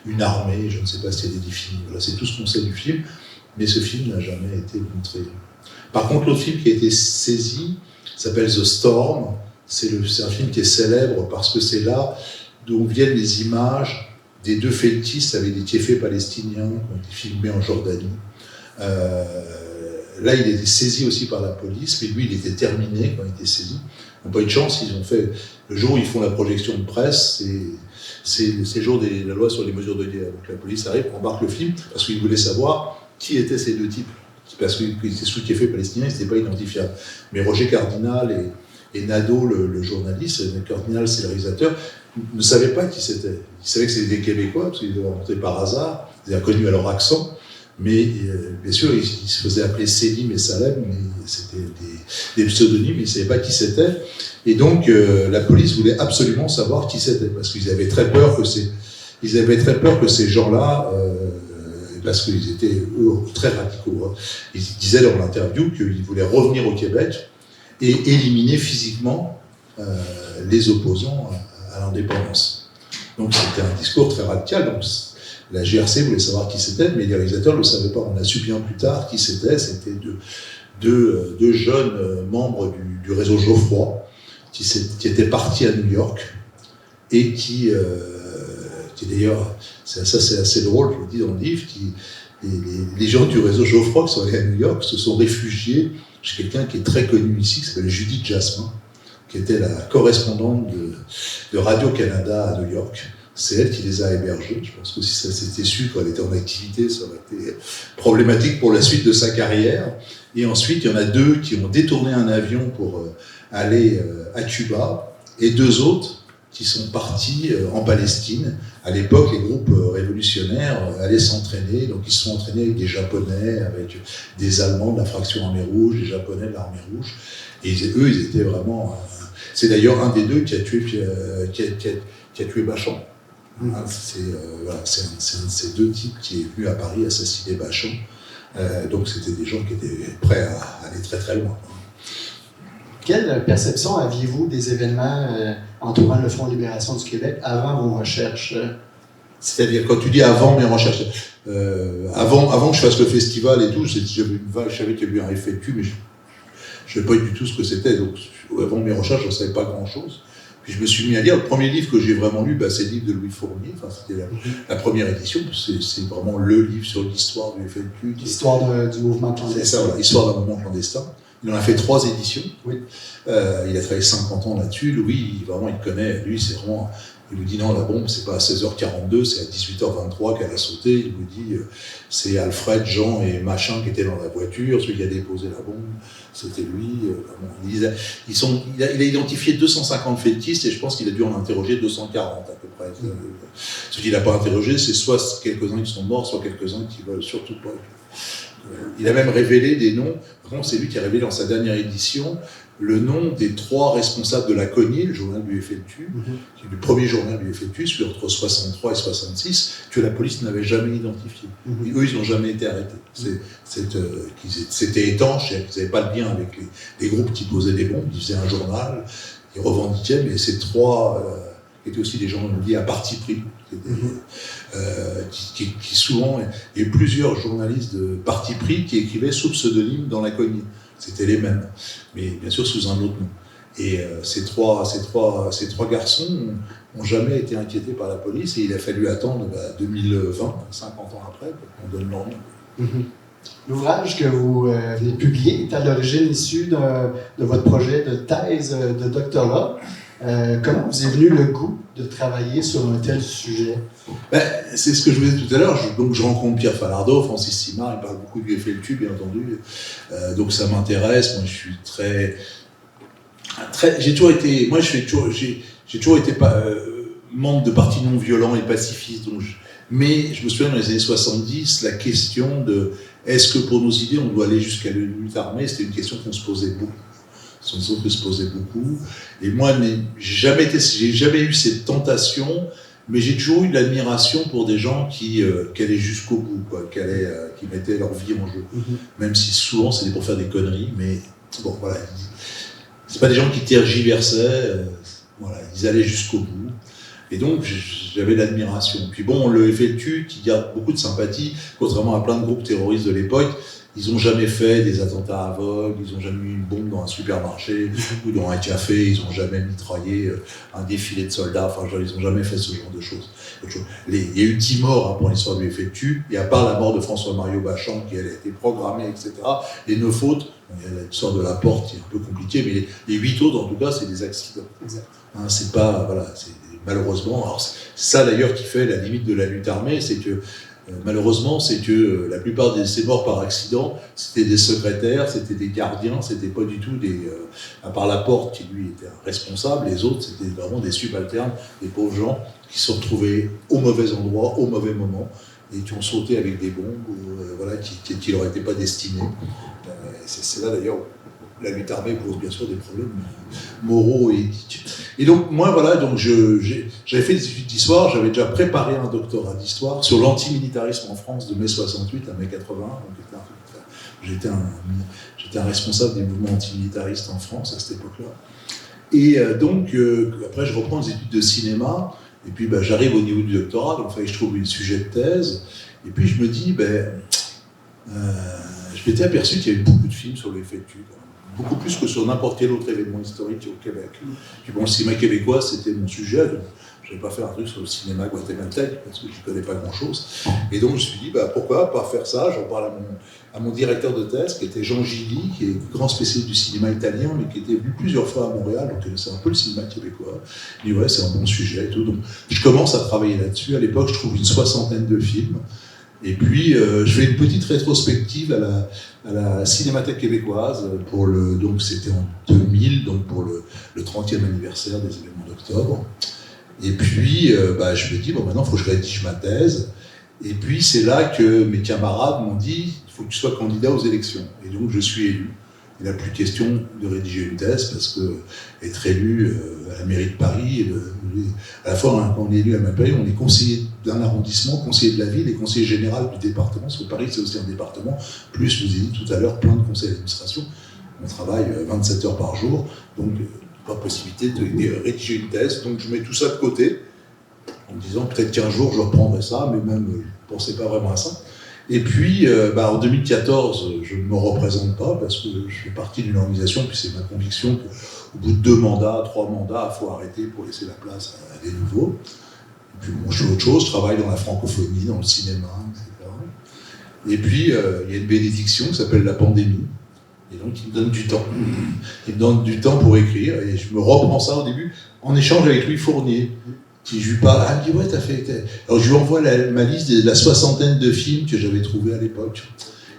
une armée. Je ne sais pas si elle est définie. Voilà, c'est tout ce qu'on sait du film. Mais ce film n'a jamais été montré. Par contre, l'autre film qui a été saisi s'appelle The Storm. C'est un film qui est célèbre parce que c'est là d'où viennent les images des 2 feltistes avec des tiéfés palestiniens qui ont été filmés en Jordanie. Là, il a été saisi aussi par la police, mais lui, il était terminé quand il était saisi. Ils n'ont pas eu de chance, ils ont fait... Le jour où ils font la projection de presse, c'est le jour de la loi sur les mesures de guerre. Donc la police arrive, embarque le film, parce qu'ils voulaient savoir qui étaient ces 2 types. Parce qu'ils étaient sous tiéfés palestiniens, ils n'étaient pas identifiables. Mais Roger Cardinal et Nadeau, le journaliste, Cardinal, c'est le réalisateur, ne savaient pas qui c'était. Ils savaient que c'était des Québécois, parce qu'ils étaient rencontrés par hasard, ils avaient reconnu à leur accent. Mais bien sûr, ils se faisaient appeler Selim et Salem, mais c'était des pseudonymes, ils ne savaient pas qui c'était. Et donc, la police voulait absolument savoir qui c'était, parce qu'ils avaient très peur que ces gens-là, parce qu'ils étaient eux, très radicaux, hein. Ils disaient dans l'interview qu'ils voulaient revenir au Québec et éliminer physiquement les opposants à l'indépendance. Donc c'était un discours très radical. Donc, la GRC voulait savoir qui c'était, mais les réalisateurs ne le savaient pas. On a su bien plus tard qui c'était. C'était deux jeunes membres du réseau Geoffroy qui étaient partis à New York et qui d'ailleurs, c'est assez drôle, je le dis dans le livre, les gens du réseau Geoffroy qui sont allés à New York se sont réfugiés chez quelqu'un qui est très connu ici, qui s'appelle Judith Jasmin, qui était la correspondante de Radio-Canada à New York. C'est elle qui les a hébergés. Je pense que si ça s'était su quand elle était en activité, ça aurait été problématique pour la suite de sa carrière. Et ensuite, il y en a 2 qui ont détourné un avion pour aller à Cuba, et 2 autres qui sont partis en Palestine. À l'époque, les groupes révolutionnaires allaient s'entraîner, donc ils se sont entraînés avec des Japonais, avec des Allemands de la fraction Armée Rouge, des Japonais de l'Armée Rouge. Et eux, ils étaient vraiment... C'est d'ailleurs un des 2 qui a tué Bachand. C'est un de ces 2 types qui est venu à Paris assassiner Bachand. Donc c'était des gens qui étaient prêts à aller très très loin. Quelle perception aviez-vous des événements entourant le Front de libération du Québec avant vos recherches? C'est-à-dire, quand tu dis avant mes recherches, avant que je fasse le festival et tout, je savais qu'il y avait eu un FLQ, mais je ne savais pas du tout ce que c'était. Donc avant mes recherches, je ne savais pas grand-chose. Puis je me suis mis à lire. Le premier livre que j'ai vraiment lu, c'est le livre de Louis Fournier. Enfin, c'était la première édition. C'est vraiment le livre sur l'histoire du FLQ. L'histoire du mouvement clandestin. C'est ça, voilà, l'histoire d'un mouvement clandestin. Il en a fait 3 éditions. Oui. Il a travaillé 50 ans là-dessus. Louis, vraiment, il connaît. Lui, c'est vraiment... Il vous dit non, la bombe, c'est pas à 16h42, c'est à 18h23 qu'elle a sauté. Il vous dit c'est Alfred, Jean et machin qui étaient dans la voiture, celui qui a déposé la bombe, c'était lui. Il a identifié 250 feltistes et je pense qu'il a dû en interroger 240 à peu près. Ce qu'il n'a pas interrogé, c'est soit quelques-uns qui sont morts, soit quelques-uns qui ne veulent surtout pas. Il a même révélé des noms. Par contre, c'est lui qui a révélé dans sa dernière édition le nom des 3 responsables de la CONI, le journal du FLQ, qui est le premier journal du FLQ, celui entre 63 et 66, que la police n'avait jamais identifié. Et eux, ils n'ont jamais été arrêtés. C'était étanche, ils n'avaient pas le lien avec les groupes qui posaient des bombes, ils faisaient un journal, ils revendiquaient, mais ces 3 étaient aussi des gens liés à parti pris. Qui souvent, il y a eu plusieurs journalistes de parti pris qui écrivaient sous pseudonyme dans la CONI. C'était les mêmes, mais bien sûr sous un autre nom. Et ces trois garçons n'ont jamais été inquiétés par la police et il a fallu attendre 2020, 50 ans après, pour qu'on donne leur nom. L'ouvrage que vous venez de publier est à l'origine issu de votre projet de thèse de doctorat. Comment vous est venu le goût de travailler sur un tel sujet? C'est ce que je vous disais tout à l'heure. Je rencontre Pierre Falardeau, Francis Simard, il parle beaucoup du FLQ, bien entendu. Donc ça m'intéresse. Moi, je suis très j'ai toujours été membre de partis non violents et pacifistes. Mais je me souviens dans les années 70, la question de est-ce que pour nos idées on doit aller jusqu'à la lutte armée, c'était une question qu'on se posait beaucoup. C'est une question que se posait beaucoup. Et moi, j'ai jamais eu cette tentation, mais j'ai toujours eu de l'admiration pour des gens qui allaient jusqu'au bout, qui mettaient leur vie en jeu. Même si souvent c'était pour faire des conneries, mais bon, voilà. C'est pas des gens qui tergiversaient, ils allaient jusqu'au bout. Et donc, j'avais de l'admiration. Puis bon, le FLQ, qui garde beaucoup de sympathie, contrairement à plein de groupes terroristes de l'époque, ils n'ont jamais fait des attentats à vogue, ils n'ont jamais mis une bombe dans un supermarché ou dans un café, ils n'ont jamais mitraillé un défilé de soldats, enfin, ils n'ont jamais fait ce genre de choses. Il y a eu 10 morts pour l'histoire du FFTU, et à part la mort de François-Mario Bachand, qui elle, a été programmée, etc., les 9 autres, il y a l'histoire de la porte qui est un peu compliquée, mais les 8 autres, en tout cas, c'est des accidents. Hein, c'est pas, voilà, c'est malheureusement, alors c'est ça d'ailleurs qui fait la limite de la lutte armée, c'est que malheureusement, c'est que la plupart de ces morts par accident, c'était des secrétaires, c'était des gardiens, c'était pas du tout des... à part la porte qui lui était responsable, les autres c'était vraiment des subalternes, des pauvres gens qui se sont retrouvés au mauvais endroit, au mauvais moment, et qui ont sauté avec des bombes, voilà, qui leur étaient pas destinées. C'est là d'ailleurs la lutte armée pose bien sûr des problèmes moraux et éthiques. Et donc moi voilà, donc j'avais fait des études d'histoire, j'avais déjà préparé un doctorat d'histoire sur l'antimilitarisme en France de mai 68 à mai 81. J'étais un responsable des mouvements antimilitaristes en France à cette époque-là. Et donc après je reprends des études de cinéma, et puis j'arrive au niveau du doctorat, donc il fallait que je trouve un sujet de thèse, et puis je me dis, je m'étais aperçu qu'il y avait beaucoup de films sur le FFTU, beaucoup plus que sur n'importe quel autre événement historique au Québec. Puis bon, le cinéma québécois, c'était mon sujet, donc je n'avais pas fait un truc sur le cinéma guatémaltèque, parce que je ne connais pas grand-chose. Et donc je me suis dit, pourquoi pas faire ça? J'en parle à mon directeur de thèse, qui était Jean Gilly, qui est grand spécialiste du cinéma italien, mais qui était venu plusieurs fois à Montréal, donc connaissait un peu le cinéma québécois. Il dit, ouais, c'est un bon sujet et tout. Donc je commence à travailler là-dessus. À l'époque, je trouve une 60aine de films. Et puis, je fais une petite rétrospective à la Cinémathèque québécoise, donc c'était en 2000, donc pour le 30e anniversaire des événements d'octobre. Et puis, je me dis, maintenant, il faut que je rédige ma thèse. Et puis, c'est là que mes camarades m'ont dit, il faut que tu sois candidat aux élections. Et donc, je suis élu. Il n'y a plus question de rédiger une thèse, parce que être élu à la mairie de Paris, à la fois quand on est élu à la mairie, on est conseiller d'un arrondissement, conseiller de la ville et conseiller général du département, parce que Paris c'est aussi un département, plus, je vous ai dit tout à l'heure, plein de conseils d'administration. On travaille 27 heures par jour, donc pas possibilité de rédiger une thèse, donc je mets tout ça de côté, en me disant peut-être qu'un jour je reprendrai ça, mais même je ne pensais pas vraiment à ça. Et puis, en 2014, je ne me représente pas parce que je fais partie d'une organisation, puis c'est ma conviction qu'au bout de 2 mandats, 3 mandats, il faut arrêter pour laisser la place à des nouveaux. Et puis, je fais autre chose, je travaille dans la francophonie, dans le cinéma, etc. Et puis, il y a une bénédiction qui s'appelle la pandémie. Et donc, il me donne du temps. Il me donne du temps pour écrire, et je me reprends ça au début, en échange avec Louis Fournier. Si je lui parle, elle me dit, ouais, t'as fait. Alors je lui envoie ma liste de la 60aine de films que j'avais trouvés à l'époque.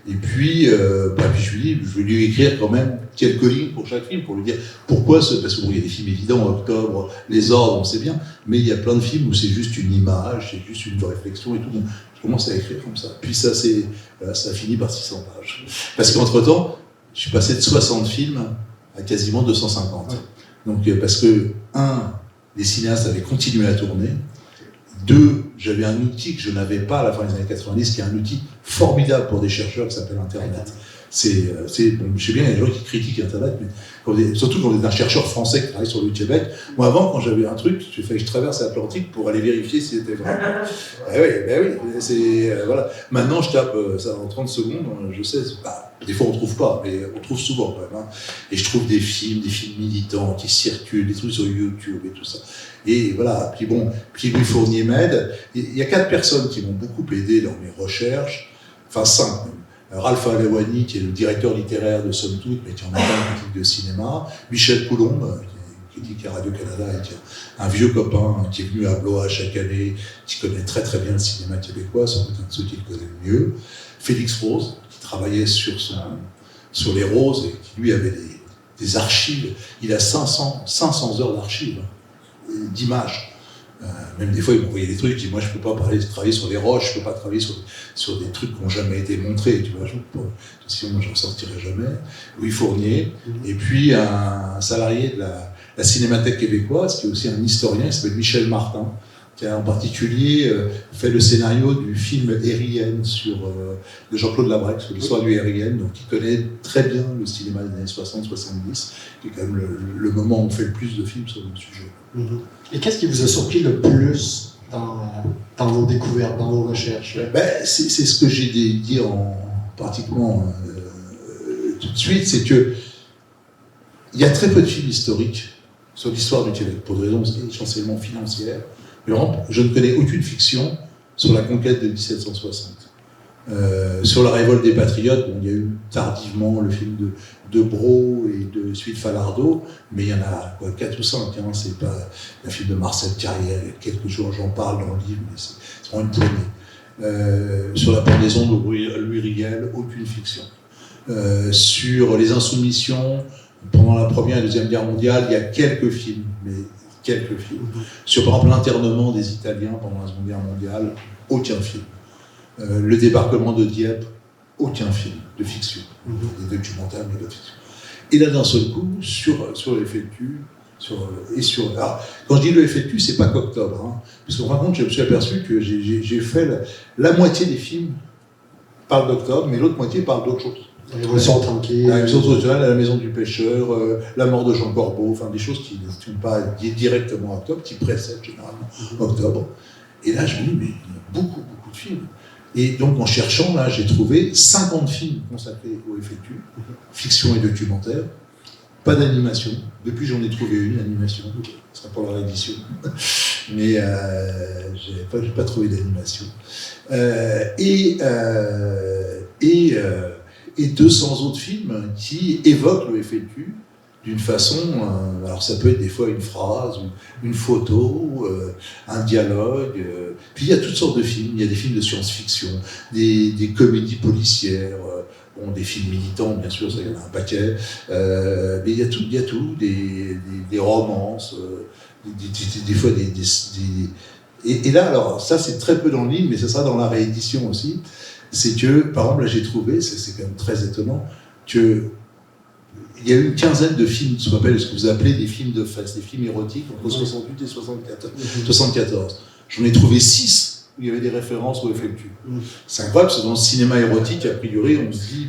Et puis, puis je lui dis, je vais lui écrire quand même quelques lignes pour chaque film, pour lui dire pourquoi parce que bon, il y a des films évidents, Octobre, Les Ordres, on sait bien, mais il y a plein de films où c'est juste une image, c'est juste une réflexion et tout. Donc, je commence à écrire comme ça. Puis ça a fini par 600 pages. Parce qu'entre-temps, je suis passé de 60 films à quasiment 250. Donc, parce que, les cinéastes avaient continué à tourner. 2, j'avais un outil que je n'avais pas à la fin des années 90, qui est un outil formidable pour des chercheurs qui s'appelle Internet. Bon, je sais bien, il y a des gens qui critiquent Internet, mais surtout quand on est un chercheur français qui travaille sur le Québec. Moi, avant, quand j'avais un truc, il fallait que je traverse l'Atlantique pour aller vérifier si c'était vrai. Voilà. Maintenant, je tape ça en 30 secondes, je sais. Des fois, on ne trouve pas, mais on trouve souvent quand même. Et je trouve des films militants qui circulent, des trucs sur YouTube et tout ça. Et voilà, puis Louis Fournier m'aide. Il y a 4 personnes qui m'ont beaucoup aidé dans mes recherches, enfin 5 même. Ralph Alawani, qui est le directeur littéraire de Somme Toute, mais qui en a pas une critique de cinéma. Michel Coulombe, qui est critique à Radio-Canada, et qui est un vieux copain qui est venu à Blois chaque année, qui connaît très très bien le cinéma québécois, sans doute un de ceux qui le connaît le mieux. Félix Rose, qui travaillait sur les roses, et qui lui avait des archives. Il a 500 heures d'archives, d'images. Même des fois, il m'envoyait des trucs, il dit, moi je ne peux pas travailler sur les roches, je ne peux pas travailler sur des trucs qui n'ont jamais été montrés, tu vois, sinon j'en sortirai jamais. Louis Fournier, et puis un salarié de la Cinémathèque québécoise, qui est aussi un historien, il s'appelle Michel Martin, qui a en particulier fait le scénario du filmÉrienne de Jean-Claude Labrec, sur l'histoire duÉrienne, donc qui connaît très bien le cinéma des années 60-70, qui est quand même le moment où on fait le plus de films sur le sujet. Et qu'est-ce qui vous a surpris le plus dans vos découvertes, dans vos recherches? C'est ce que j'ai dit pratiquement tout de suite, c'est que il y a très peu de films historiques sur l'histoire du Québec, pour des raisons essentiellement financières. Par exemple, je ne connais aucune fiction sur la conquête de 1760. Sur la révolte des Patriotes, il y a eu tardivement le film de Brault et de Suite Falardeau, mais il y en a 4 ou 5, hein, c'est pas un film de Marcel Carrière, quelques jours j'en parle dans le livre, mais c'est vraiment une poignée. Sur la pendaison de Louis Riel, aucune fiction. Sur les insoumissions, pendant la Première et Deuxième Guerre mondiale, il y a quelques films, mais quelques films. Sur par exemple l'internement des Italiens pendant la Seconde Guerre mondiale, aucun film. Le débarquement de Dieppe, aucun film de fiction, des documentaires, mais de fiction. Et là, d'un seul coup, sur le FLQ, alors, quand je dis le FLQ, c'est pas qu'octobre, hein, parce qu'en fin de compte, je me suis aperçu que j'ai fait la moitié des films parlent d'octobre, mais l'autre moitié parle d'autre chose. La Révolution tranquille. La Révolution sociale, la maison du pêcheur, la mort de Jean Corbeau, enfin des choses qui ne sont pas liées directement à octobre, qui précèdent généralement octobre. Et là, je me dis, mais il y a beaucoup de films. Et donc, en cherchant, là, j'ai trouvé 50 films consacrés au FLQ, fiction et documentaire, pas d'animation. Depuis, j'en ai trouvé une animation, ce sera pour la réédition. Mais j'ai pas trouvé d'animation. Et 200 autres films qui évoquent le FLQ d'une façon, alors ça peut être des fois une phrase, ou une photo, un dialogue, puis il y a toutes sortes de films, il y a des films de science-fiction, des comédies policières, des films militants bien sûr, ça il y en a un paquet, mais il y a tout, des romances, des fois et là alors ça c'est très peu dans le livre, mais ça sera dans la réédition aussi, c'est que par exemple là j'ai trouvé, c'est quand même très étonnant, que il y a eu une quinzaine de films, ce que vous appelez des films de face, des films érotiques entre 68 et 74. J'en ai trouvé 6 où il y avait des références au FLQ. C'est incroyable, parce que dans le cinéma érotique, a priori, on se dit,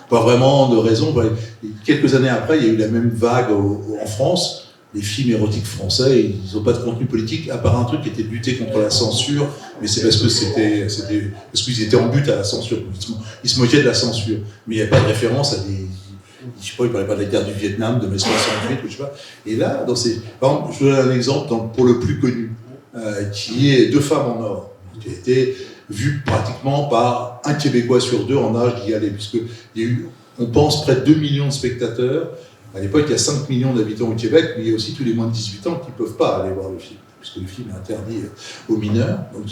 pas vraiment de raison. Quelques années après, il y a eu la même vague en France. Les films érotiques français, ils n'ont pas de contenu politique, à part un truc qui était de lutter contre la censure, mais c'est parce qu'ils étaient en but à la censure. Ils se moquaient de la censure. Mais il n'y a pas de référence à des... Je sais pas, il ne parlait pas de la guerre du Vietnam, de mai 68, ou je sais pas. Et là, par exemple, je donne un exemple pour le plus connu, qui est Deux femmes en or, qui a été vu pratiquement par un Québécois sur 2 en âge d'y aller, puisque il y a eu, on pense, près de 2 millions de spectateurs. À l'époque, il y a 5 millions d'habitants au Québec, mais il y a aussi tous les moins de 18 ans qui ne peuvent pas aller voir le film, puisque le film est interdit aux mineurs. Donc,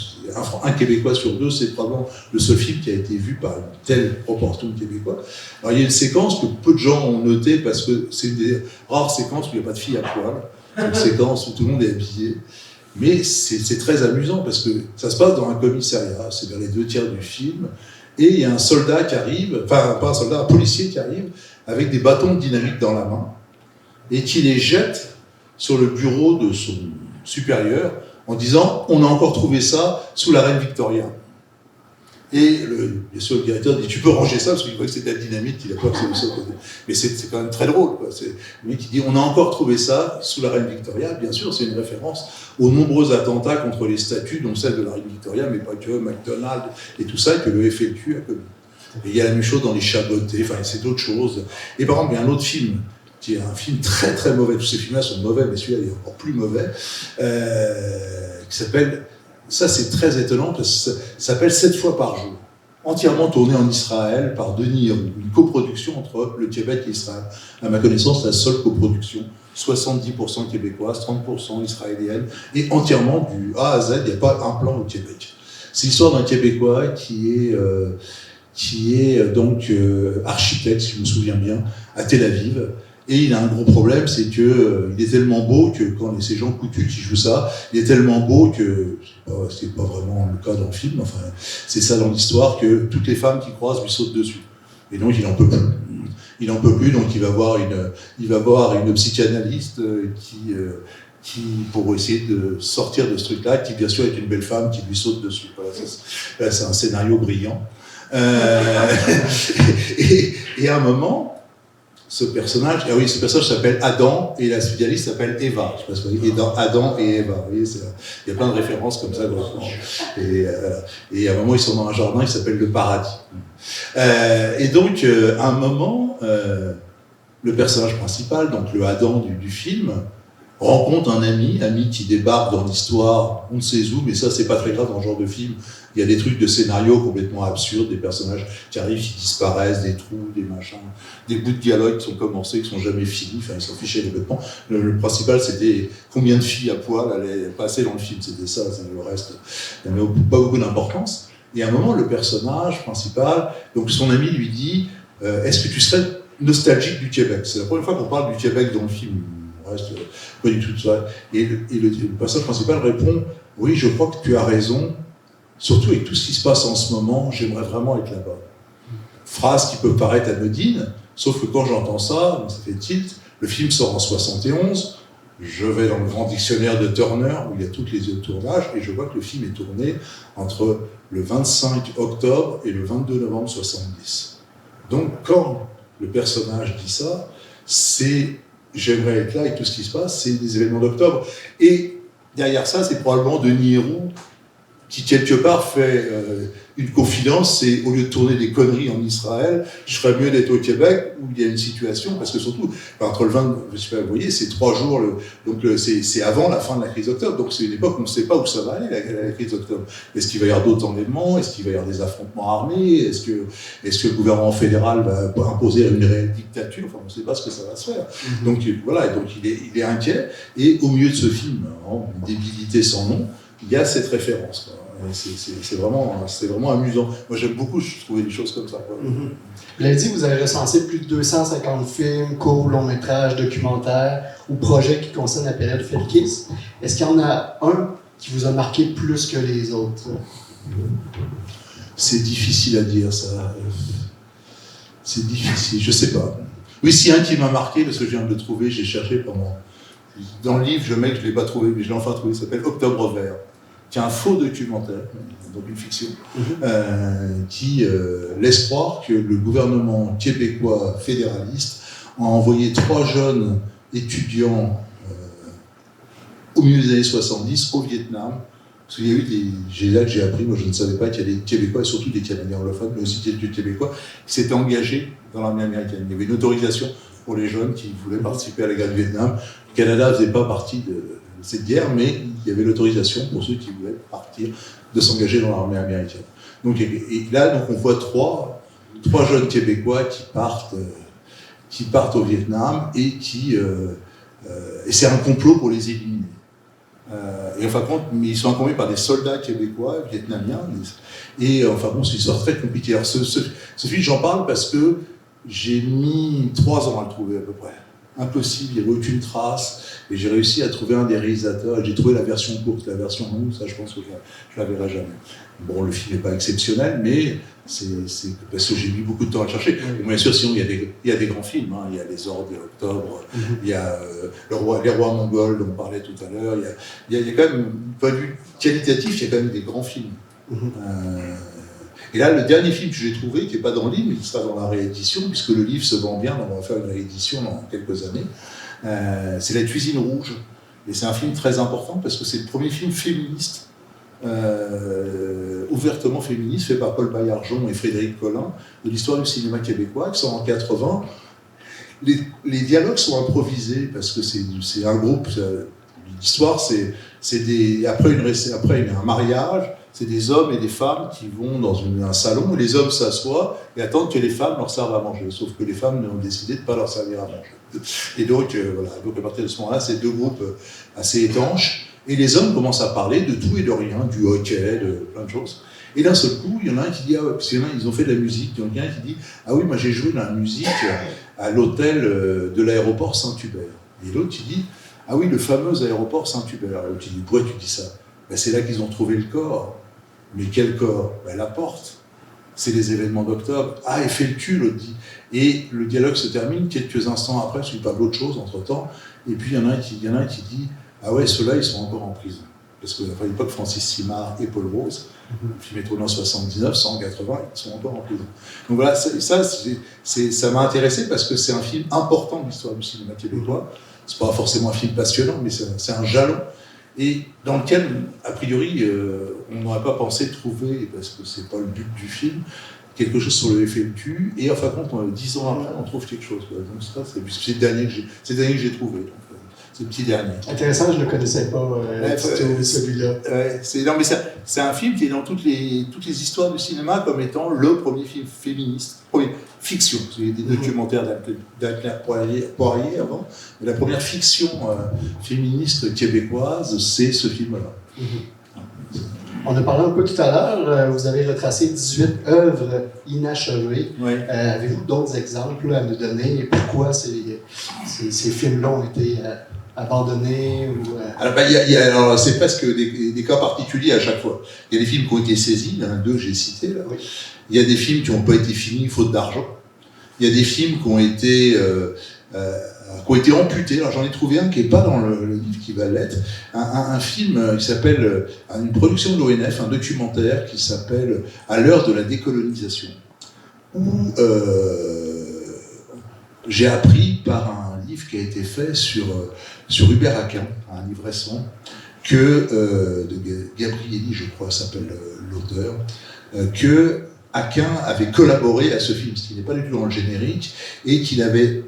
un Québécois sur 2, c'est probablement le seul film qui a été vu par une telle proportion de Québécois. Alors, il y a une séquence que peu de gens ont notée, parce que c'est une des rares séquences où il n'y a pas de filles à poil. C'est une séquence où tout le monde est habillé. Mais c'est très amusant, parce que ça se passe dans un commissariat, c'est vers les 2 tiers du film, et il y a un soldat qui arrive, enfin, pas un soldat, un policier qui arrive, avec des bâtons de dynamite dans la main, et qui les jette sur le bureau de son supérieur, en disant « On a encore trouvé ça sous la reine Victoria ». Et bien sûr, le directeur dit « Tu peux ranger ça » parce qu'il voit que c'est de la dynamite, il a peur que c'est de ça. Mais c'est quand même très drôle, quoi. Le mec qui dit « On a encore trouvé ça sous la reine Victoria ». Bien sûr, c'est une référence aux nombreux attentats contre les statues, dont celle de la reine Victoria, mais pas que, McDonald's et tout ça, que le FLQ a commis. Et il y a la même chose dans Les Chabotés, enfin, c'est d'autres choses. Et par exemple, il y a un autre film, qui est un film très très mauvais, tous ces films-là sont mauvais, mais celui-là est encore plus mauvais, qui s'appelle, ça c'est très étonnant, parce que ça s'appelle 7 fois par jour, entièrement tourné en Israël par Denis Héroux, une coproduction entre le Québec et Israël. À ma connaissance, la seule coproduction, 70% québécoise, 30% israélienne, et entièrement du A à Z, il n'y a pas un plan au Québec. C'est l'histoire d'un Québécois qui est donc architecte, si je me souviens bien, à Tel Aviv. Et il a un gros problème, c'est que il est tellement beau que quand c'est Jean Coutu qui joue ça, il est tellement beau que, c'est pas vraiment le cas dans le film, enfin, c'est ça dans l'histoire, que toutes les femmes qui croisent lui sautent dessus. Et donc il en peut plus. Il en peut plus, donc il va voir une psychanalyste qui, pour essayer de sortir de ce truc-là, qui bien sûr est une belle femme qui lui saute dessus. Voilà, là, c'est un scénario brillant. Et à un moment, ce personnage, ah oui, ce personnage s'appelle Adam et la spécialiste s'appelle Eva. Je sais pas si vous voyez, Adam et Eva. Vous voyez, il y a plein de références comme ça. Et à un moment, ils sont dans un jardin qui s'appelle le paradis. Et donc, à un moment, le personnage principal, donc le Adam du film, rencontre un ami qui débarque dans l'histoire, on ne sait où, mais ça, c'est pas très grave dans ce genre de film. Il y a des trucs de scénario complètement absurdes, des personnages qui arrivent, qui disparaissent, des trous, des machins, des bouts de dialogue qui sont commencés, qui sont jamais finis, enfin, ils s'en fichaient complètement. Le principal, c'était combien de filles à poil allaient passer dans le film, c'était ça, le reste, il n'y avait pas beaucoup d'importance. Et à un moment, le personnage principal, donc son ami lui dit, est-ce que tu serais nostalgique du Québec? C'est la première fois qu'on parle du Québec dans le film. Reste pas du tout ça. Et le personnage principal répond, oui, je crois que tu as raison, surtout avec tout ce qui se passe en ce moment, j'aimerais vraiment être là-bas. Phrase qui peut paraître anodine, sauf que quand j'entends ça, ça fait tilt, le film sort en 71, je vais dans le grand dictionnaire de Turner, où il y a toutes les heures de tournage, et je vois que le film est tourné entre le 25 octobre et le 22 novembre 70. Donc quand le personnage dit ça, c'est j'aimerais être là avec tout ce qui se passe, c'est des événements d'octobre. Et derrière ça, c'est probablement Denis Héroux qui, quelque part, fait une confidence, c'est au lieu de tourner des conneries en Israël, je ferais mieux d'être au Québec, où il y a une situation, parce que surtout, entre le 20, je sais pas, vous voyez, c'est 3 jours, c'est avant la fin de la crise d'octobre, donc c'est une époque où on ne sait pas où ça va aller, la crise d'octobre. Est-ce qu'il va y avoir d'autres enlèvements? Est-ce qu'il va y avoir des affrontements armés? Est-ce que le gouvernement fédéral va imposer une réelle dictature? Enfin, on ne sait pas ce que ça va se faire. Donc voilà, donc il est inquiet, et au milieu de ce film, une débilité sans nom, il y a cette référence, quoi. C'est vraiment amusant. Moi, j'aime beaucoup trouver des choses comme ça, quoi. Vous l'avez dit, vous avez recensé plus de 250 films, courts, longs métrages, documentaires ou projets qui concernent la période Felkis. Est-ce qu'il y en a un qui vous a marqué plus que les autres? C'est difficile à dire, ça. C'est difficile, je sais pas. Oui, si, un qui m'a marqué, parce que je viens de le trouver, j'ai cherché pendant... Dans le livre, je ne l'ai pas trouvé, mais je l'ai enfin trouvé, il s'appelle Octobre Vert, qui est un faux documentaire, donc une fiction, qui laisse croire que le gouvernement québécois fédéraliste a envoyé 3 jeunes étudiants au milieu des années 70 au Vietnam. Parce qu'il y a eu là que j'ai appris, moi je ne savais pas qu'il y a des Québécois, et surtout des Canadiens anglophones, mais aussi des Québécois, qui s'étaient engagés dans l'armée américaine. Il y avait une autorisation pour les jeunes qui voulaient participer à la guerre du Vietnam. Le Canada ne faisait pas partie de cette guerre, mais il y avait l'autorisation pour ceux qui voulaient partir de s'engager dans l'armée américaine. Donc, et là, donc, on voit trois jeunes Québécois qui partent au Vietnam et et c'est un complot pour les éliminer. Et en fin de compte, ils sont accompagnés par des soldats québécois, vietnamiens, et enfin bon, c'est une histoire très compliquée. Alors, ce film, j'en parle parce que j'ai mis 3 ans à le trouver à peu près. Impossible, il n'y avait aucune trace, et j'ai réussi à trouver un des réalisateurs, et j'ai trouvé la version courte, la version longue, ça je pense que je ne la verrai jamais. Bon, le film n'est pas exceptionnel, mais c'est parce que j'ai mis beaucoup de temps à le chercher. Et bien sûr, sinon, il y a des grands films, hein. Il y a Les Ordres de l'Octobre, il y a Les Rois Mongols, dont on parlait tout à l'heure, il y a quand même, du point de vue qualitatif, il y a quand même des grands films. Et là, le dernier film que j'ai trouvé, qui n'est pas dans le livre, mais qui sera dans la réédition, puisque le livre se vend bien, donc on va faire une réédition dans quelques années, c'est La Cuisine Rouge. Et c'est un film très important parce que c'est le premier film féministe, ouvertement féministe, fait par Paul Baillargeon et Frédéric Collin, de l'histoire du cinéma québécois, qui sort en 80. Les dialogues sont improvisés parce que c'est un groupe. L'histoire, après un mariage, c'est des hommes et des femmes qui vont dans un salon où les hommes s'assoient et attendent que les femmes leur servent à manger. Sauf que les femmes ont décidé de ne pas leur servir à manger. Et donc, voilà. Donc à partir de ce moment-là, c'est 2 groupes assez étanches. Et les hommes commencent à parler de tout et de rien, du hockey, de plein de choses. Et d'un seul coup, il y en a un qui dit, ah ouais, parce qu'il y en a, ils ont fait de la musique, il y en a un qui dit, ah oui, moi j'ai joué de la musique à l'hôtel de l'aéroport Saint-Hubert. Et l'autre qui dit, ah oui, le fameux aéroport Saint-Hubert. Et l'autre qui dit, pourquoi tu dis ça? Ben, c'est là qu'ils ont trouvé le corps. Mais quel corps? Ben, la porte. C'est les événements d'octobre. Ah, et fait le cul, l'autre dit. Et le dialogue se termine quelques instants après, parce qu'il parle d'autre chose entre-temps. Et puis il y en a un qui dit, ah ouais, ceux-là, ils sont encore en prison. parce qu'à l'époque, Francis Simard et Paul Rose, le film est tourné en 79, 180, ils sont encore en prison. Donc voilà, ça m'a intéressé parce que c'est un film important de l'histoire du cinéma québécois. C'est pas forcément un film passionnant, mais c'est un jalon, et dans lequel, a priori, on n'aurait pas pensé trouver, parce que c'est pas le but du film, quelque chose sur le FLQ, et en fin de compte, 10 ans après, on trouve quelque chose. Donc ça, c'est le dernier que j'ai trouvé. Donc, c'est le petit dernier. Intéressant, je ne le connaissais pas, celui-là. Non, mais c'est un film qui est dans toutes les histoires du cinéma comme étant le premier film féministe, fiction. Il y a des documentaires d'Anne-Claire Poirier avant, mais la première fiction féministe québécoise, c'est ce film-là. On a parlé un peu tout à l'heure, vous avez retracé 18 œuvres inachevées. Oui. Avez-vous d'autres exemples à nous donner et pourquoi ces films-là ont été abandonnés Alors, c'est presque des cas particuliers à chaque fois. Il y a des films qui ont été saisis, il y en a deux que j'ai cités là. Oui. Il y a des films qui n'ont pas été finis faute d'argent. Il y a des films qui ont été amputés. Alors j'en ai trouvé un qui n'est pas dans le livre qui va l'être. Un film qui s'appelle, une production de l'ONF, un documentaire qui s'appelle À l'heure de la décolonisation, où j'ai appris par un livre qui a été fait sur Hubert Aquin, un livre récent, de Gabrielli, je crois, s'appelle l'auteur, que Aquin avait collaboré à ce film, ce qui n'est pas du tout dans le générique, et qu'il avait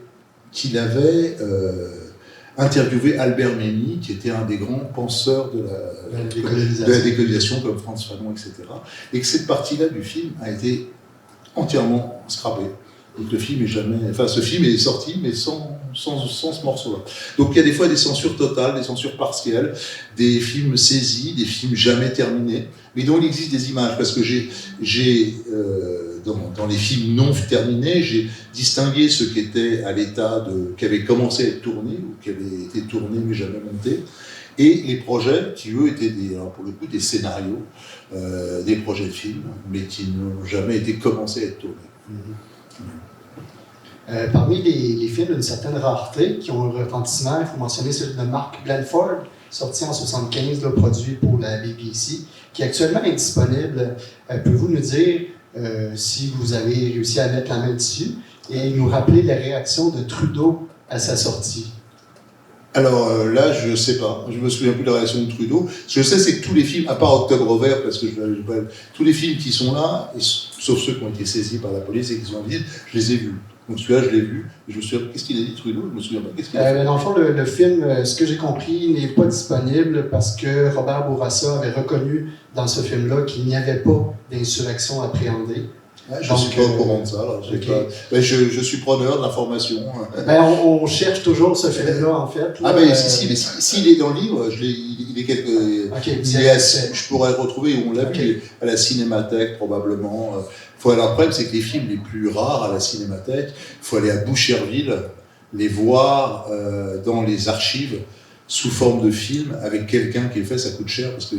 interviewé Albert Memmi, qui était un des grands penseurs de la décolonisation, comme Frantz Fanon, etc. Et que cette partie-là du film a été entièrement scrappée. Donc le film est ce film est sorti, mais sans ce morceau-là. Donc il y a des fois des censures totales, des censures partielles, des films saisis, des films jamais terminés, mais dont il existe des images, parce que dans les films non terminés, j'ai distingué ceux qui étaient à l'état qui avaient commencé à être tournés, ou qui avaient été tournés mais jamais montés, et les projets qui, eux, étaient pour le coup des scénarios, des projets de films, mais qui n'ont jamais été commencés à être tournés. Parmi les films d'une certaine rareté qui ont un retentissement, il faut mentionner celui de Mark Blandford, sorti en 1975, produit pour la BBC, qui actuellement est disponible. Pouvez-vous nous dire si vous avez réussi à mettre la main dessus et nous rappeler la réaction de Trudeau à sa sortie? Alors là, je ne sais pas. Je me souviens plus de la réaction de Trudeau. Ce que je sais, c'est que tous les films, à part Octobre Vert, parce que tous les films qui sont là, sauf ceux qui ont été saisis par la police et qui sont en visite, je les ai vus. Donc celui-là, je l'ai vu. Je me souviens, qu'est-ce qu'il a dit, Trudeau? Je me souviens pas. Qu'est-ce qu'il a fait? Dans le fond, le film, ce que j'ai compris, n'est pas disponible parce que Robert Bourassa avait reconnu dans ce film-là qu'il n'y avait pas d'insurrection appréhendée. Je ne suis pas au courant de ça. Là. Je suis preneur de l'information. On cherche toujours ce film-là, en fait. Là, mais s'il est dans le livre, il est je pourrais le retrouver, on l'a vu à la Cinémathèque, probablement. Alors, le problème, c'est que les films les plus rares à la Cinémathèque, il faut aller à Boucherville, les voir dans les archives, sous forme de film, avec quelqu'un qui est fait, ça coûte cher, parce que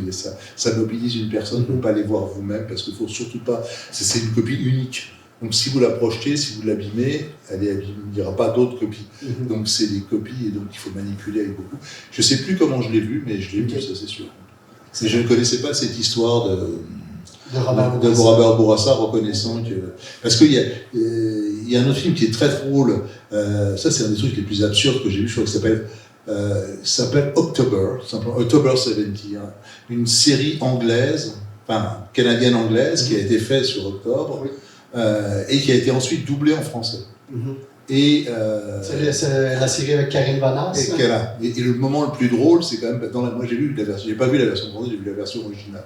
ça mobilise une personne, vous ne pouvez pas les voir vous-même, parce qu'il ne faut surtout pas... C'est une copie unique. Donc si vous la projetez, si vous l'abîmez, il n'y aura pas d'autres copies. Donc c'est des copies, et donc il faut manipuler avec beaucoup. Je ne sais plus comment je l'ai vu, mais je l'ai vu, ça c'est sûr. Mais je ne connaissais pas cette histoire de Robert Bourassa, reconnaissant que... Parce qu'il y a un autre film qui est très drôle, ça c'est un des trucs les plus absurdes que j'ai vu, je crois que s'appelle October, simplement October 70, hein, une série anglaise, canadienne-anglaise, qui a été faite sur Octobre, et qui a été ensuite doublée en français. Et c'est la série avec Karine Vanasse. Et le moment le plus drôle, c'est quand même, moi j'ai vu la version, j'ai pas vu la version française, j'ai vu la version originale.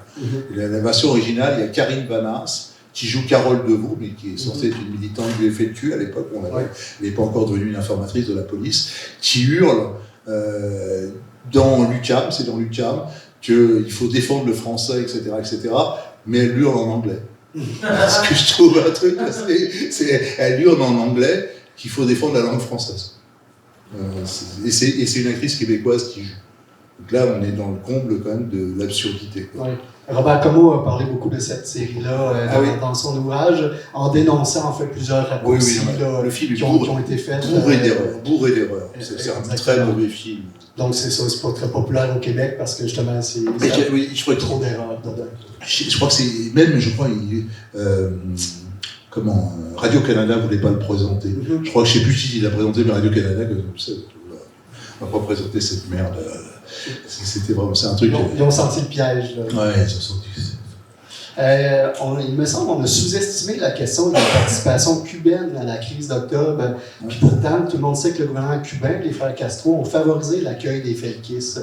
La version originale, il y a Karine Vanasse, qui joue Carole Devaux, mais qui est censée être une militante du FLQ à l'époque, elle n'est pas encore devenue une informatrice de la police, qui hurle dans l'UQAM, c'est dans l'UQAM, qu'il faut défendre le français, etc., mais elle hurle en anglais. Ce que je trouve un truc, elle hurle en anglais qu'il faut défendre la langue française. Et c'est une actrice québécoise qui joue. Donc là, on est dans le comble quand même de l'absurdité. Oui. Robert Comeau a parlé beaucoup de cette série-là dans son ouvrage, en dénonçant en fait plusieurs raccourcis le film qui ont été faits. Bourré d'erreurs. C'est un très mauvais film. Donc c'est ça, c'est pas très populaire au Québec parce que justement c'est je crois trop d'erreurs dedans. Je crois que c'est même, Radio-Canada ne voulait pas le présenter. Je crois que je ne sais plus s'il l'a présenté, mais Radio-Canada, on va pas présenter cette merde. C'était vraiment, c'est un truc. Ils ont senti le piège. Là. Ouais, ils ont senti. Il me semble qu'on a sous-estimé la question de la participation cubaine à la crise d'octobre. Puis pourtant, tout le monde sait que le gouvernement cubain, les frères Castro, ont favorisé l'accueil des Felkis.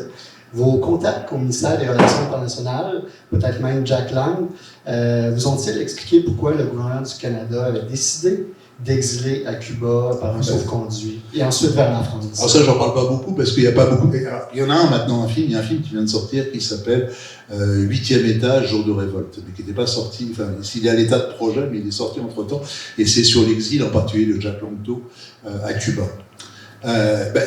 Vos contacts au ministère des Relations internationales, peut-être même Jack Lang, vous ont-ils expliqué pourquoi le gouvernement du Canada avait décidé d'exiler à Cuba par un sauf-conduit et ensuite vers la France? Alors ça, j'en parle pas beaucoup parce qu'il n'y a pas beaucoup. Il y en a un maintenant, il y a un film qui vient de sortir qui s'appelle 8e étage, jour de révolte, mais qui n'était pas sorti, enfin, il est à l'état de projet, mais il est sorti entre-temps, et c'est sur l'exil, en particulier de Jack Langto à Cuba.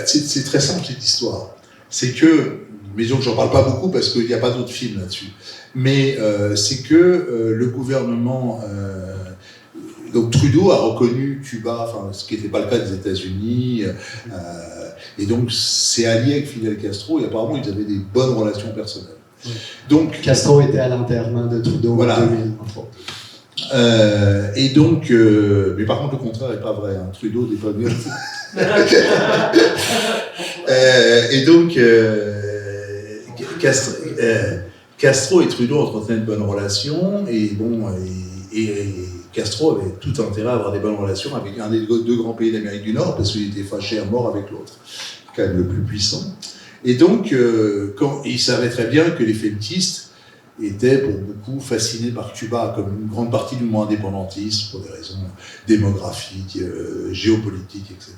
C'est très simple cette histoire. C'est que, mais donc j'en parle pas beaucoup parce qu'il n'y a pas d'autres films là-dessus, mais c'est que le gouvernement... Donc Trudeau a reconnu Cuba, enfin, ce qui n'était pas le cas des États-Unis, et donc c'est allié avec Fidel Castro, et apparemment ils avaient des bonnes relations personnelles. Donc, Castro était à l'enterrement de Trudeau en 2000. Et donc, mais par contre le contraire n'est pas vrai, hein. Trudeau n'est pas bien. Et donc, Castro et Trudeau entretenaient de bonnes relations, et bon, et Castro avait tout intérêt à avoir des bonnes relations avec un des deux grands pays d'Amérique du Nord, parce qu'il était fâché à mort avec l'autre, quand même le plus puissant. Et donc, il savait très bien que les feltistes étaient pour beaucoup fascinés par Cuba, comme une grande partie du mouvement indépendantiste, pour des raisons démographiques, géopolitiques, etc.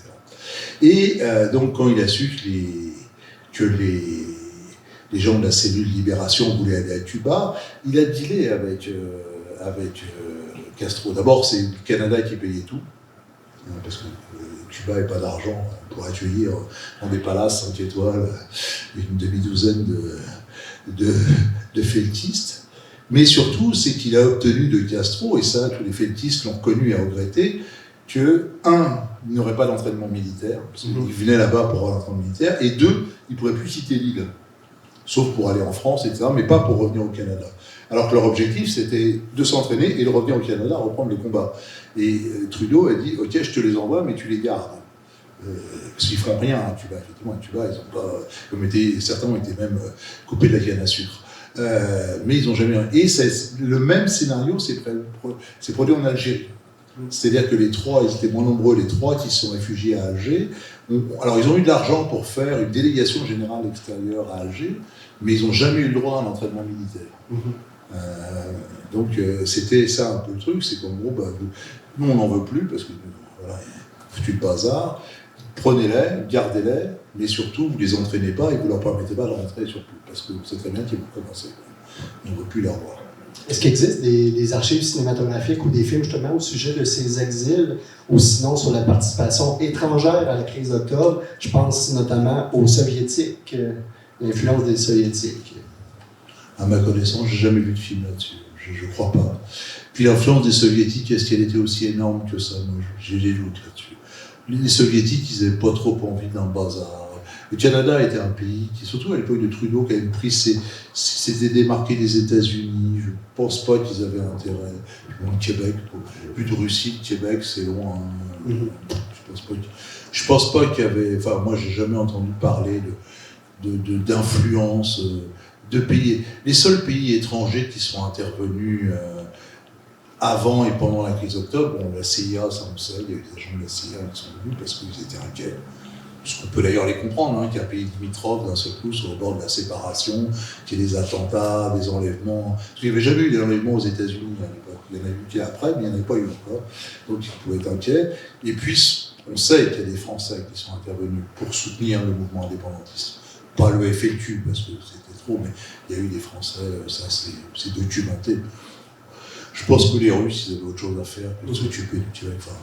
Et donc, quand il a su que les gens de la cellule Libération voulaient aller à Cuba, il a dealé avec Castro. D'abord, c'est le Canada qui payait tout, parce que Cuba n'avait pas d'argent pour accueillir dans des palaces 5 étoiles une demi-douzaine de feltistes. Mais surtout, c'est qu'il a obtenu de Castro, et ça, tous les feltistes l'ont reconnu et regretté, que, il n'aurait pas d'entraînement militaire, parce qu'il venait là-bas pour avoir l'entraînement militaire, et 2, il ne pourrait plus quitter l'île, sauf pour aller en France, etc., mais pas pour revenir au Canada. Alors que leur objectif, c'était de s'entraîner et de revenir au Canada, reprendre les combats. Et Trudeau a dit, ok, je te les envoie, mais tu les gardes. Parce qu'ils ne feront rien à Cuba. Effectivement, à Cuba, ils ont pas... certains ont été même coupés de la canne à sucre. Mais ils n'ont jamais rien. Et le même scénario s'est produit en Algérie. C'est-à-dire que les trois, ils étaient moins nombreux, les trois qui se sont réfugiés à Alger. Alors, ils ont eu de l'argent pour faire une délégation générale extérieure à Alger, mais ils n'ont jamais eu le droit à un entraînement militaire. Donc c'était ça un peu le truc, c'est qu'en gros, nous on n'en veut plus parce que voilà, foutu le bazar, prenez-les, gardez-les, mais surtout vous les entraînez pas et vous leur permettez pas de rentrer surtout, parce que c'est très bien qu'ils vont commencer. On ne veut plus les revoir. Est-ce qu'il existe des archives cinématographiques ou des films justement au sujet de ces exils, ou sinon sur la participation étrangère à la crise d'octobre? Je pense notamment aux soviétiques, l'influence des soviétiques. À ma connaissance, j'ai jamais vu de film là-dessus. Je crois pas. Puis l'influence des soviétiques, est-ce qu'elle était aussi énorme que ça? Moi, j'ai des doutes là-dessus. Les soviétiques, ils n'avaient pas trop envie d'un bazar. Le Canada était un pays qui, surtout à l'époque de Trudeau, qui avait pris s'était démarqué des États-Unis. Je ne pense pas qu'ils avaient intérêt. Bon, le Québec, plus de Russie, le Québec, c'est loin. Je pense pas qu'il y avait. Enfin, moi, j'ai jamais entendu parler d'influence. De pays. Les seuls pays étrangers qui sont intervenus avant et pendant la crise d'octobre, bon, la CIA, ça on le sait, il y a eu des agents de la CIA qui sont venus parce qu'ils étaient inquiets. Parce qu'on peut d'ailleurs les comprendre, hein, qu'un pays limitrophe d'un seul coup soit au bord de la séparation, qu'il y ait des attentats, des enlèvements. Parce qu'il n'y avait jamais eu d'enlèvements aux États-Unis à l'époque. Il y en a eu après, mais il n'y en avait pas eu encore. Donc ils pouvaient être inquiets. Et puis, on sait qu'il y a des Français qui sont intervenus pour soutenir le mouvement indépendantiste. Pas le FLQ, parce que c'était trop, mais il y a eu des Français, ça c'est documenté. Je pense que les Russes, ils avaient autre chose à faire que de s'occuper du Québec. Enfin,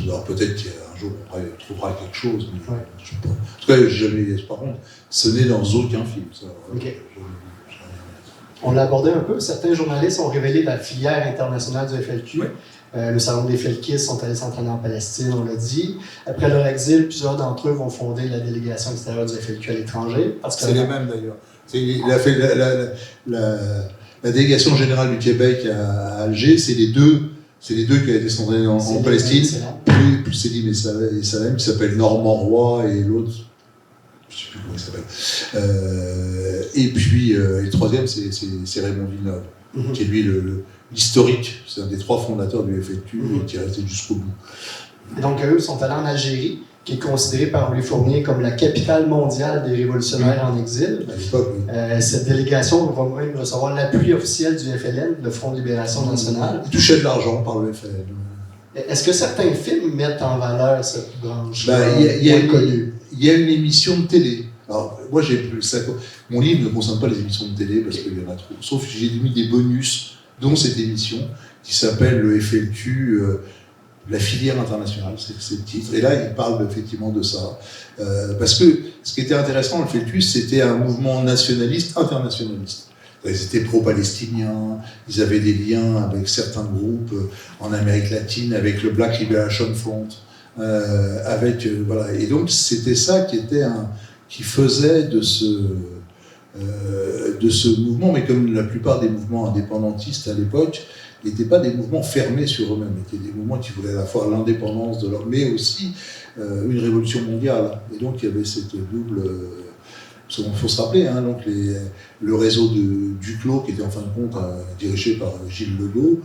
Alors peut-être qu'un jour on trouvera quelque chose, mais Ouais. je sais pas. En tout cas, jamais, par contre, ce n'est dans aucun film. Ça, Ok. On l'a abordé un peu. Certains journalistes ont révélé la filière internationale du FLQ. Ouais. Le salon des Felkistes sont allés s'entraîner en Palestine, on l'a dit. Après leur exil, plusieurs d'entre eux vont fonder la délégation extérieure du FLQ à l'étranger. C'est les mêmes d'ailleurs. Il a fait la délégation générale du Québec à Alger, c'est les deux qui ont été s'entraîner en Palestine. Plus Selim et Salem, qui s'appelle Normand Roy et l'autre, je ne sais plus comment il s'appelle. Et puis le troisième, c'est Raymond Villeneuve, qui est lui l'historique. C'est un des 3 fondateurs du FLQ et qui est resté jusqu'au bout. Et donc eux sont allés en Algérie, qui est considérée par Louis Fournier comme la capitale mondiale des révolutionnaires en exil. À l'époque, oui. Cette délégation va même recevoir l'appui officiel du FLN, le Front de Libération Nationale. Il touchait de l'argent par le FLN. Est-ce que certains films mettent en valeur cette branche moins connue? Il y a une émission de télé. Alors, moi, mon livre ne concerne pas les émissions de télé parce qu'il y en a trop. Sauf que j'ai mis des bonus, dont cette émission, qui s'appelle le FLQ, la filière internationale, c'est le titre. Et là, il parle effectivement de ça. Parce que ce qui était intéressant, le FLQ, c'était un mouvement nationaliste, internationaliste. Ils étaient pro-palestiniens, ils avaient des liens avec certains groupes en Amérique latine, avec le Black Liberation Front, voilà. Et donc c'était ça qui faisait de ce mouvement, mais comme la plupart des mouvements indépendantistes à l'époque, n'étaient pas des mouvements fermés sur eux-mêmes, étaient des mouvements qui voulaient à la fois l'indépendance de leur, mais aussi une révolution mondiale. Et donc il y avait cette double. Il faut se rappeler, hein, donc le réseau de Duclos, qui était en fin de compte dirigé par Gilles Legault,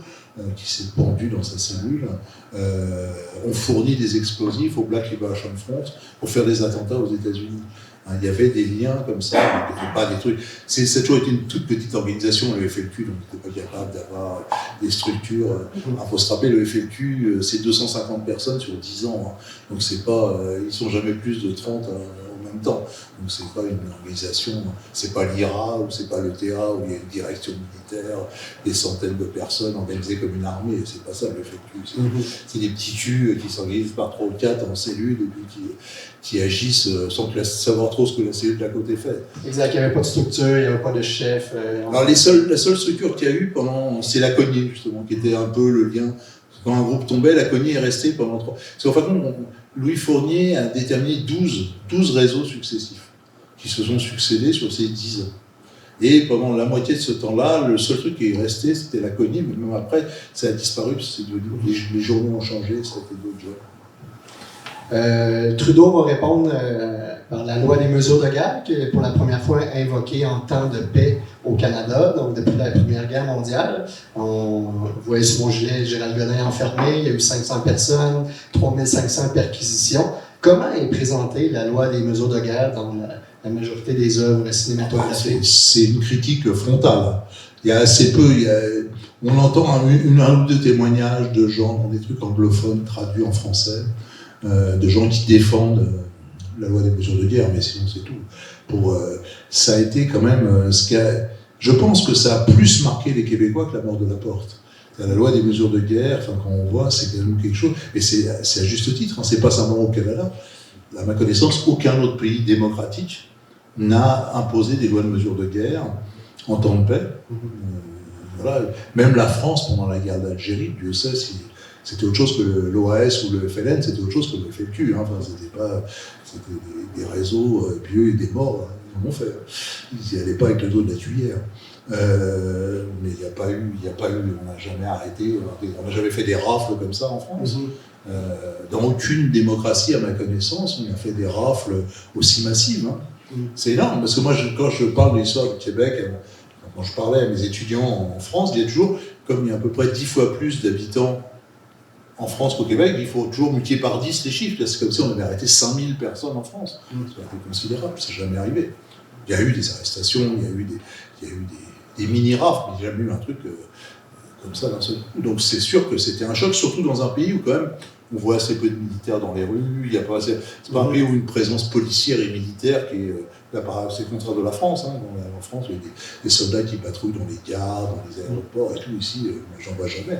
qui s'est pendu dans sa cellule, ont fourni des explosifs au Black Liberation Front pour faire des attentats aux États-Unis. Hein, il y avait des liens comme ça, donc il pas des trucs. Ça a toujours été une toute petite organisation, le FLQ, donc on n'était pas capable d'avoir des structures. Il faut se rappeler, le FLQ, c'est 250 personnes sur 10 ans, hein, donc c'est pas, ils sont jamais plus de 30 en même temps. Donc c'est pas une organisation, c'est pas l'IRA ou c'est pas le TA où il y a une direction militaire, des centaines de personnes organisées comme une armée. C'est pas ça le FLQ. C'est des petits culs qui s'organisent par 3 ou 4 en cellules et puis qui agissent sans savoir trop ce que la cellule d'à côté fait. Exact, il n'y avait pas de structure, il n'y avait pas de chef. Alors la seule structure qu'il y a eu c'est la cognée justement, qui était un peu le lien. Quand un groupe tombait, la cognée est restée pendant 3. Parce qu'en fait, Louis Fournier a déterminé 12 réseaux successifs qui se sont succédés sur ces 10 ans. Et pendant la moitié de ce temps-là, le seul truc qui est resté, c'était la cognée, mais même après, ça a disparu, parce que les journaux ont changé, ça a été d'autres jobs. Trudeau va répondre par la loi des mesures de guerre, qui est pour la première fois invoquée en temps de paix au Canada, donc depuis la Première Guerre mondiale. Vous voyez sur mon gilet Gérald Godin enfermé, il y a eu 500 personnes, 3500 perquisitions. Comment est présentée la loi des mesures de guerre dans la majorité des œuvres cinématographiques? C'est une critique frontale. Il y a assez peu, on entend un ou deux témoignages de gens dans des trucs anglophones traduits en français, de gens qui défendent la loi des mesures de guerre, mais sinon c'est tout. Ça a été quand même je pense que ça a plus marqué les Québécois que la mort de Laporte. La loi des mesures de guerre, quand on voit, c'est quand même quelque chose, et c'est à juste titre, hein, c'est pas simplement au Canada. À ma connaissance, aucun autre pays démocratique n'a imposé des lois de mesures de guerre en temps de paix. Voilà. Même la France, pendant la guerre d'Algérie, Dieu sait si c'était autre chose que l'OAS ou le FLN, c'était autre chose que le FLQ. Hein. Enfin, c'était des réseaux pieux et des morts, hein. Ils en ont fait. Ils n'y allaient pas avec le dos de la tuyère. Mais il n'y a pas eu, on n'a jamais arrêté, on n'a jamais fait des rafles comme ça en France. Dans aucune démocratie, à ma connaissance, on a fait des rafles aussi massives. Hein. C'est énorme, parce que moi, quand je parle de l'histoire du Québec, quand je parlais à mes étudiants en France, il y a toujours, comme il y a à peu près 10 fois plus d'habitants en France qu'au Québec, il faut toujours multiplier par 10 les chiffres. C'est comme si on avait arrêté 5000 personnes en France. C'est considérable, ça n'est jamais arrivé. Il y a eu des arrestations, il y a eu des mini-rafles, mais il n'y a jamais eu un truc comme ça d'un seul coup. Donc c'est sûr que c'était un choc, surtout dans un pays où quand même on voit assez peu de militaires dans les rues, c'est pas un pays où une présence policière et militaire qui est, c'est le contraire de la France. Hein. En France, il y a des soldats qui patrouillent dans les gares, dans les aéroports et tout. Ici, j'en vois jamais.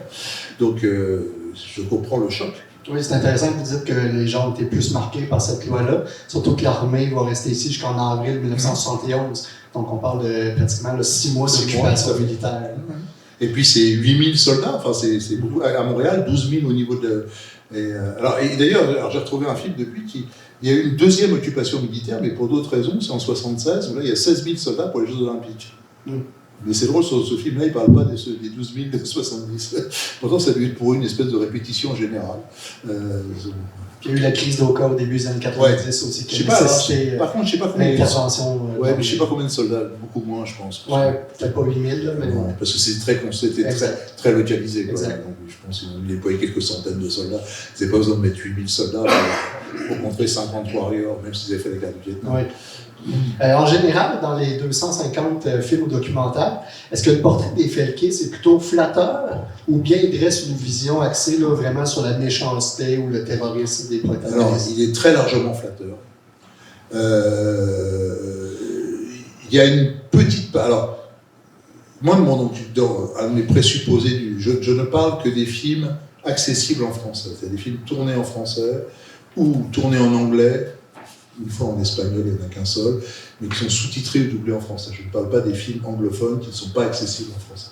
Donc je comprends le choc. Oui, c'est intéressant que vous dites que les gens ont été plus marqués par cette loi-là, surtout que l'armée va rester ici jusqu'en avril 1971. Donc on parle de pratiquement 6 mois d'occupation militaire. Et puis c'est 8000 soldats, enfin c'est beaucoup. À Montréal, 12 000 au niveau de... Et d'ailleurs, j'ai retrouvé un film depuis il y a eu une deuxième occupation militaire, mais pour d'autres raisons, c'est en 76, où là il y a 16 000 soldats pour les Jeux Olympiques. Mais c'est drôle, ce film-là, il ne parle pas des 12 000 de 70. Pourtant, ça a dû être pour eux une espèce de répétition générale. Il y a eu la crise d'Oka au début des années 90 aussi. Je sais pas, par contre, je ne sais pas combien mais je sais pas combien de soldats, beaucoup moins, je pense. Ouais, peut-être pas 8000, mais... Non, parce que c'était très localisé. Quoi. Donc, je pense qu'ils ont déployé quelques centaines de soldats. Ils n'avaient pas besoin de mettre 8000 soldats pour contrer 50 warriors, même s'ils avaient fait la guerre du Vietnam. Ouais. En général, dans les 250 films ou documentaires, est-ce que le portrait des Felkés, c'est plutôt flatteur ou bien il dresse une vision axée là, vraiment sur la méchanceté ou le terrorisme des protagonistes? Alors, il est très largement flatteur. Il y a une petite... Alors, moi, dans un de mes présupposés, je ne parle que des films accessibles en français. C'est-à-dire des films tournés en français ou tournés en anglais. Une fois en espagnol, il n'y en a qu'un seul, mais qui sont sous-titrés ou doublés en français. Je ne parle pas des films anglophones qui ne sont pas accessibles en français.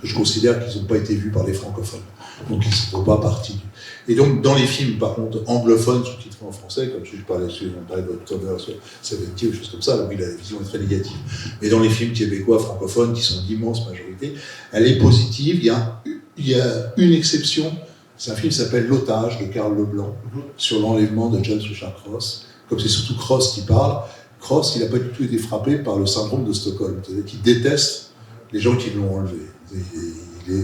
Je considère qu'ils n'ont pas été vus par les francophones, donc ils ne font pas partie. Et donc, dans les films, par contre, anglophones sous-titrés en français, comme je parlais d'October 70 ou des choses comme ça, oui, la vision est très négative. Mais dans les films québécois francophones, qui sont d'immense majorité, elle est positive. Il y a une exception, c'est un film qui s'appelle L'Otage de Karl Leblanc, sur l'enlèvement de James Richard Cross. Comme c'est surtout Cross qui parle, Cross, il n'a pas du tout été frappé par le syndrome de Stockholm, c'est-à-dire qu'il déteste les gens qui l'ont enlevé. Il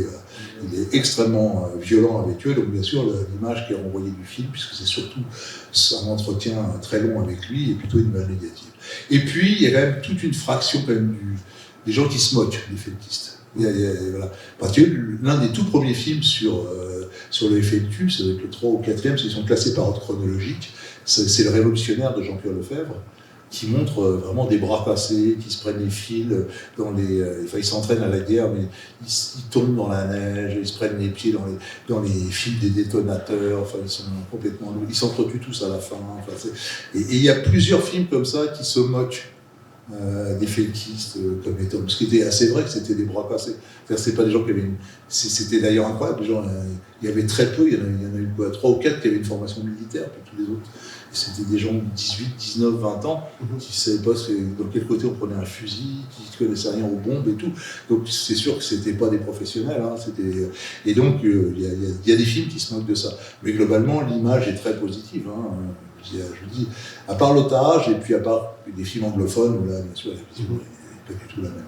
est extrêmement violent avec eux, donc bien sûr l'image qui est renvoyée du film, puisque c'est surtout un entretien très long avec lui, est plutôt une image négative. Et puis il y a quand même toute une fraction quand même des gens qui se moquent des felkistes. Voilà. Parce que l'un des tout premiers films sur le FLQ, ça doit être le 3 ou 4e, parce qu'ils sont classés par ordre chronologique, c'est Le Révolutionnaire de Jean-Pierre Lefebvre, qui montre vraiment des bras cassés, qui se prennent les fils ils s'entraînent à la guerre, mais ils tombent dans la neige, ils se prennent les pieds dans les fils des détonateurs, enfin, ils sont complètement lourds, ils s'entretuent tous à la fin. Et il y a plusieurs films comme ça qui se moquent des felkistes comme étant... Ce qui était assez vrai que c'était des bras cassés. C'est pas des gens qui avaient C'était d'ailleurs incroyable, il y avait très peu, il y en a eu 3 ou 4 qui avaient une formation militaire, puis tous les autres. C'était des gens de 18, 19, 20 ans qui ne savaient pas dans quel côté on prenait un fusil, qui ne connaissaient rien aux bombes et tout. Donc c'est sûr que ce n'étaient pas des professionnels. Et donc il y a des films qui se moquent de ça. Mais globalement, l'image est très positive. Je vous dis, à part L'Otage et puis à part des films anglophones, où là, bien sûr, la vision n'est pas du tout la même.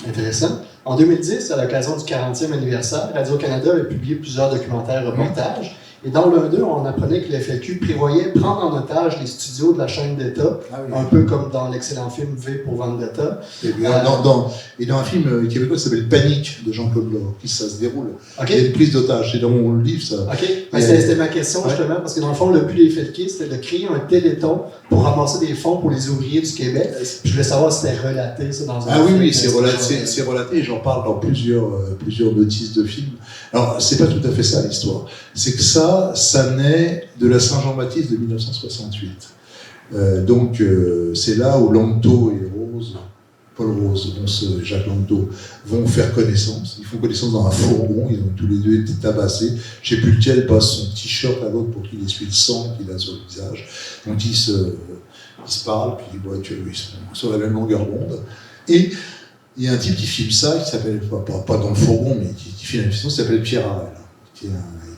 Intéressant. En 2010, à l'occasion du 40e anniversaire, Radio-Canada avait publié plusieurs documentaires reportages. Et dans l'un d'eux, on apprenait que le FLQ prévoyait prendre en otage les studios de la chaîne d'État, un peu comme dans l'excellent film V pour Vendetta. Et dans un film québécois qui s'appelle Panique de Jean-Claude Laure, ça se déroule. Okay. Il y a une prise d'otage, c'est dans mon livre ça. OK. C'était ma question justement, parce que dans le fond, le but des FLQ, c'était de créer un téléthon pour ramasser des fonds pour les ouvriers du Québec. Je voulais savoir si c'était relaté ça dans un film. Oui, c'est relaté, j'en parle dans plusieurs notices de films. Alors, c'est pas tout à fait ça l'histoire. C'est que ça naît de la Saint-Jean-Baptiste de 1968. C'est là où Langto et Paul Rose, Jacques Langto, vont faire connaissance. Ils font connaissance dans un fourgon, ils ont tous les deux été tabassés. Je ne sais plus lequel passe son t-shirt à l'autre pour qu'il essuie le sang qu'il a sur le visage. Donc ils se parlent, puis ils sont sur la même longueur d'onde. Et il y a un type qui filme ça, qui s'appelle, pas dans le fourgon, mais qui filme une fiction, qui s'appelle Pierre Harel,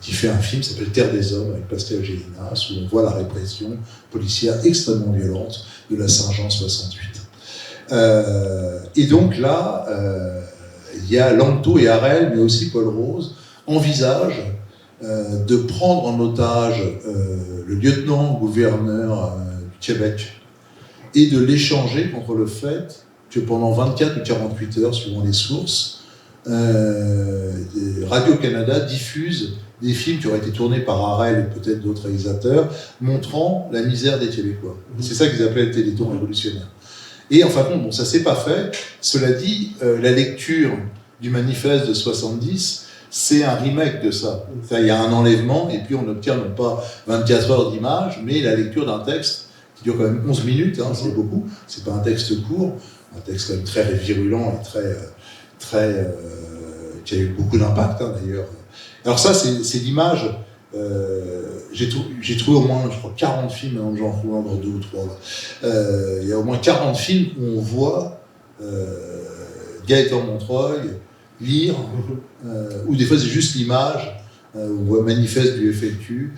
qui fait un film qui s'appelle Terre des Hommes, avec Pascal Gélinas, où on voit la répression policière extrêmement violente de la Saint-Jean 68. Et donc là, il y a Langto et Harel, mais aussi Paul Rose, envisagent de prendre en otage le lieutenant-gouverneur du Québec et de l'échanger contre le fait que pendant 24 ou 48 heures, suivant les sources, Radio-Canada diffuse des films qui auraient été tournés par Harel et peut-être d'autres réalisateurs, montrant la misère des Québécois. C'est ça qu'ils appelaient le Téléthon révolutionnaire. Et en fin de compte, ça s'est pas fait. Cela dit, la lecture du manifeste de 70 c'est un remake de ça. Il y a un enlèvement, et puis on obtient non pas 24 heures d'image, mais la lecture d'un texte qui dure quand même 11 minutes, hein, c'est beaucoup, c'est pas un texte court, un texte quand même très virulent et qui a eu beaucoup d'impact hein, d'ailleurs. Alors ça, c'est l'image. J'ai trouvé au moins, je crois, 40 films, maintenant j'en trouve encore 2 ou 3. Il y a au moins 40 films où on voit Gaëtan Montreuil lire, ou des fois c'est juste l'image, on voit manifeste du FLQ.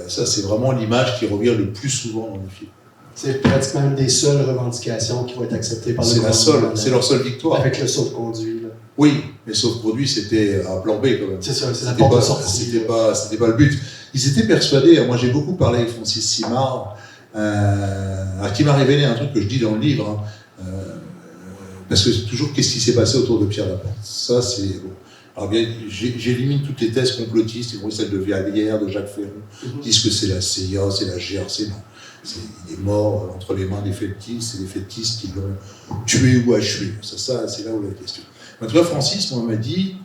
Ça, c'est vraiment l'image qui revient le plus souvent dans le film. C'est pratiquement une des seules revendications qui vont être acceptées par le gouvernement. C'est leur seule victoire. Avec le sauf-conduit. Oui, mais sauf-conduit, c'était un plan B quand même. C'est ça, c'est la porte de sortie. C'était pas le but. Ils étaient persuadés, moi j'ai beaucoup parlé avec Francis Simard, qui m'a révélé un truc que je dis dans le livre, hein, parce que c'est toujours qu'est-ce qui s'est passé autour de Pierre Laporte. Ça, c'est bon. Alors bien, j'élimine toutes les thèses complotistes, y compris celles de Verrières, de Jacques Ferron, qui disent que c'est la CIA, c'est la GRC, non. Il est mort entre les mains des feltistes, c'est les feltistes qui l'ont tué ou achevé. Ça c'est là où la question. En tout cas, Francis, moi, m'a dit,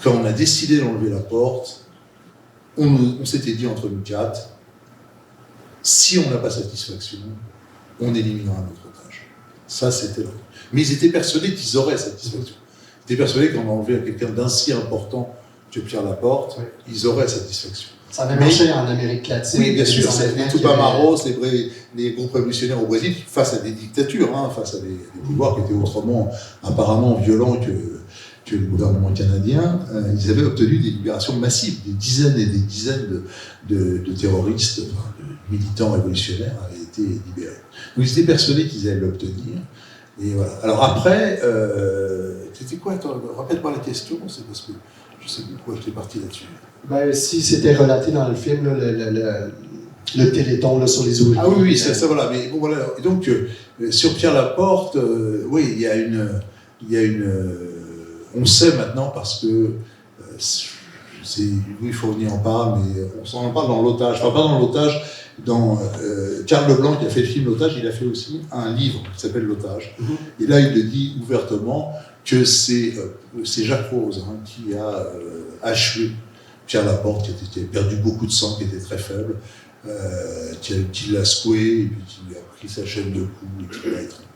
quand on a décidé d'enlever Laporte, on s'était dit entre nous quatre, si on n'a pas satisfaction, on éliminera notre otage. Ça, c'était là. Mais ils étaient persuadés qu'ils auraient satisfaction. Ils étaient persuadés qu'on enlevait quelqu'un d'aussi important que Pierre Laporte, ils auraient satisfaction. Ça avait marché en Amérique latine. Oui, bien sûr, les Tupamaros, les groupes révolutionnaires au Brésil, face à des dictatures, hein, face à des pouvoirs qui étaient autrement apparemment violents que le gouvernement canadien, ils avaient obtenu des libérations massives. Des dizaines et des dizaines de terroristes, de militants révolutionnaires avaient été libérés. Donc ils étaient persuadés qu'ils allaient l'obtenir. Et voilà. Alors après, c'était quoi? Attends, rappelle-moi la question, c'est parce que je sais plus pourquoi j'étais parti là-dessus. Ben, si c'était relaté dans le film, là, le téléthon là, sur les ouvriers. Ah oui, ça voilà. Mais bon, voilà. Et donc, sur Pierre Laporte, oui, il y a une on sait maintenant parce que Louis Fournier en parle, mais on s'en parle dans l'otage. Enfin, pas dans l'otage, dans Karl Leblanc qui a fait le film L'otage, il a fait aussi un livre qui s'appelle L'otage. Et là, il le dit ouvertement que c'est Jacques Rose hein, qui a achevé Pierre Laporte, qui avait perdu beaucoup de sang, qui était très faible, qui l'a secoué, et puis qui a pris sa chaîne de cou, et qui l'a étranglé.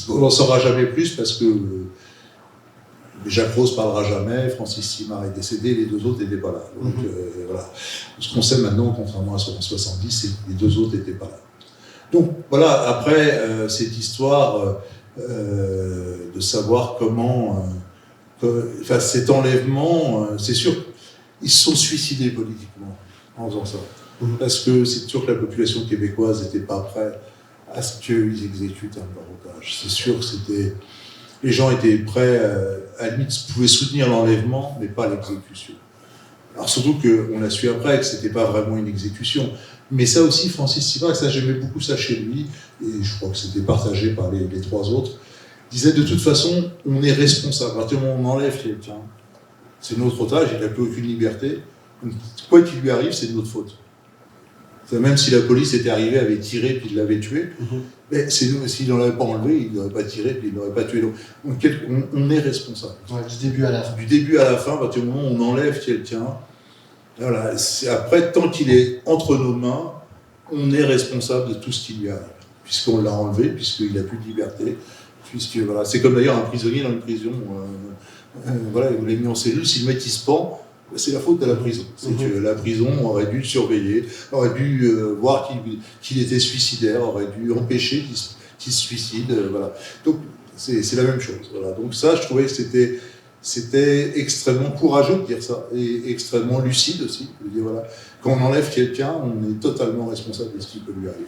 On n'en saura jamais plus parce que Jacques Rose parlera jamais, Francis Simard est décédé, les deux autres n'étaient pas là. Donc voilà. Ce qu'on sait maintenant, contrairement à ce qu'en 70, c'est que les deux autres n'étaient pas là. Donc voilà, après cette histoire de savoir comment, enfin cet enlèvement, c'est sûr, ils se sont suicidés politiquement en faisant ça. Parce que c'est sûr que la population québécoise n'était pas prête à ce qu'ils exécutent un otage. C'est sûr que les gens étaient prêts, à la limite, pouvaient soutenir l'enlèvement, mais pas l'exécution. Alors surtout qu'on a su après que c'était pas vraiment une exécution. Mais ça aussi, Francis Simard, ça j'aimais beaucoup ça chez lui, et je crois que c'était partagé par les trois autres, disait de toute façon, on est responsable. À partir du moment où on enlève quelqu'un, c'est notre otage, il n'a plus aucune liberté. Donc, quoi qu'il lui arrive, c'est de notre faute. Même si la police était arrivée, avait tiré, puis il l'avait tué, mais s'il n'en avait pas enlevé, il n'aurait pas tiré, puis il n'aurait pas tué. Donc, on est responsable. Ouais, du début à la fin. Du début à la fin, à partir du moment où on enlève quelqu'un, voilà, après, tant qu'il est entre nos mains, on est responsable de tout ce qui lui arrive, puisqu'on l'a enlevé, puisqu'il n'a plus de liberté, puisque voilà, c'est comme d'ailleurs un prisonnier dans une prison, voilà, vous l'avez mis en cellule, si le mec il se pend, c'est la faute de la prison. C'est que la prison aurait dû le surveiller, aurait dû voir qu'il était suicidaire, aurait dû empêcher qu'il se suicide, voilà. Donc c'est la même chose. Voilà. Donc ça, je trouvais que c'était extrêmement courageux de dire ça, et extrêmement lucide aussi, de dire voilà, quand on enlève quelqu'un, on est totalement responsable de ce qui peut lui arriver.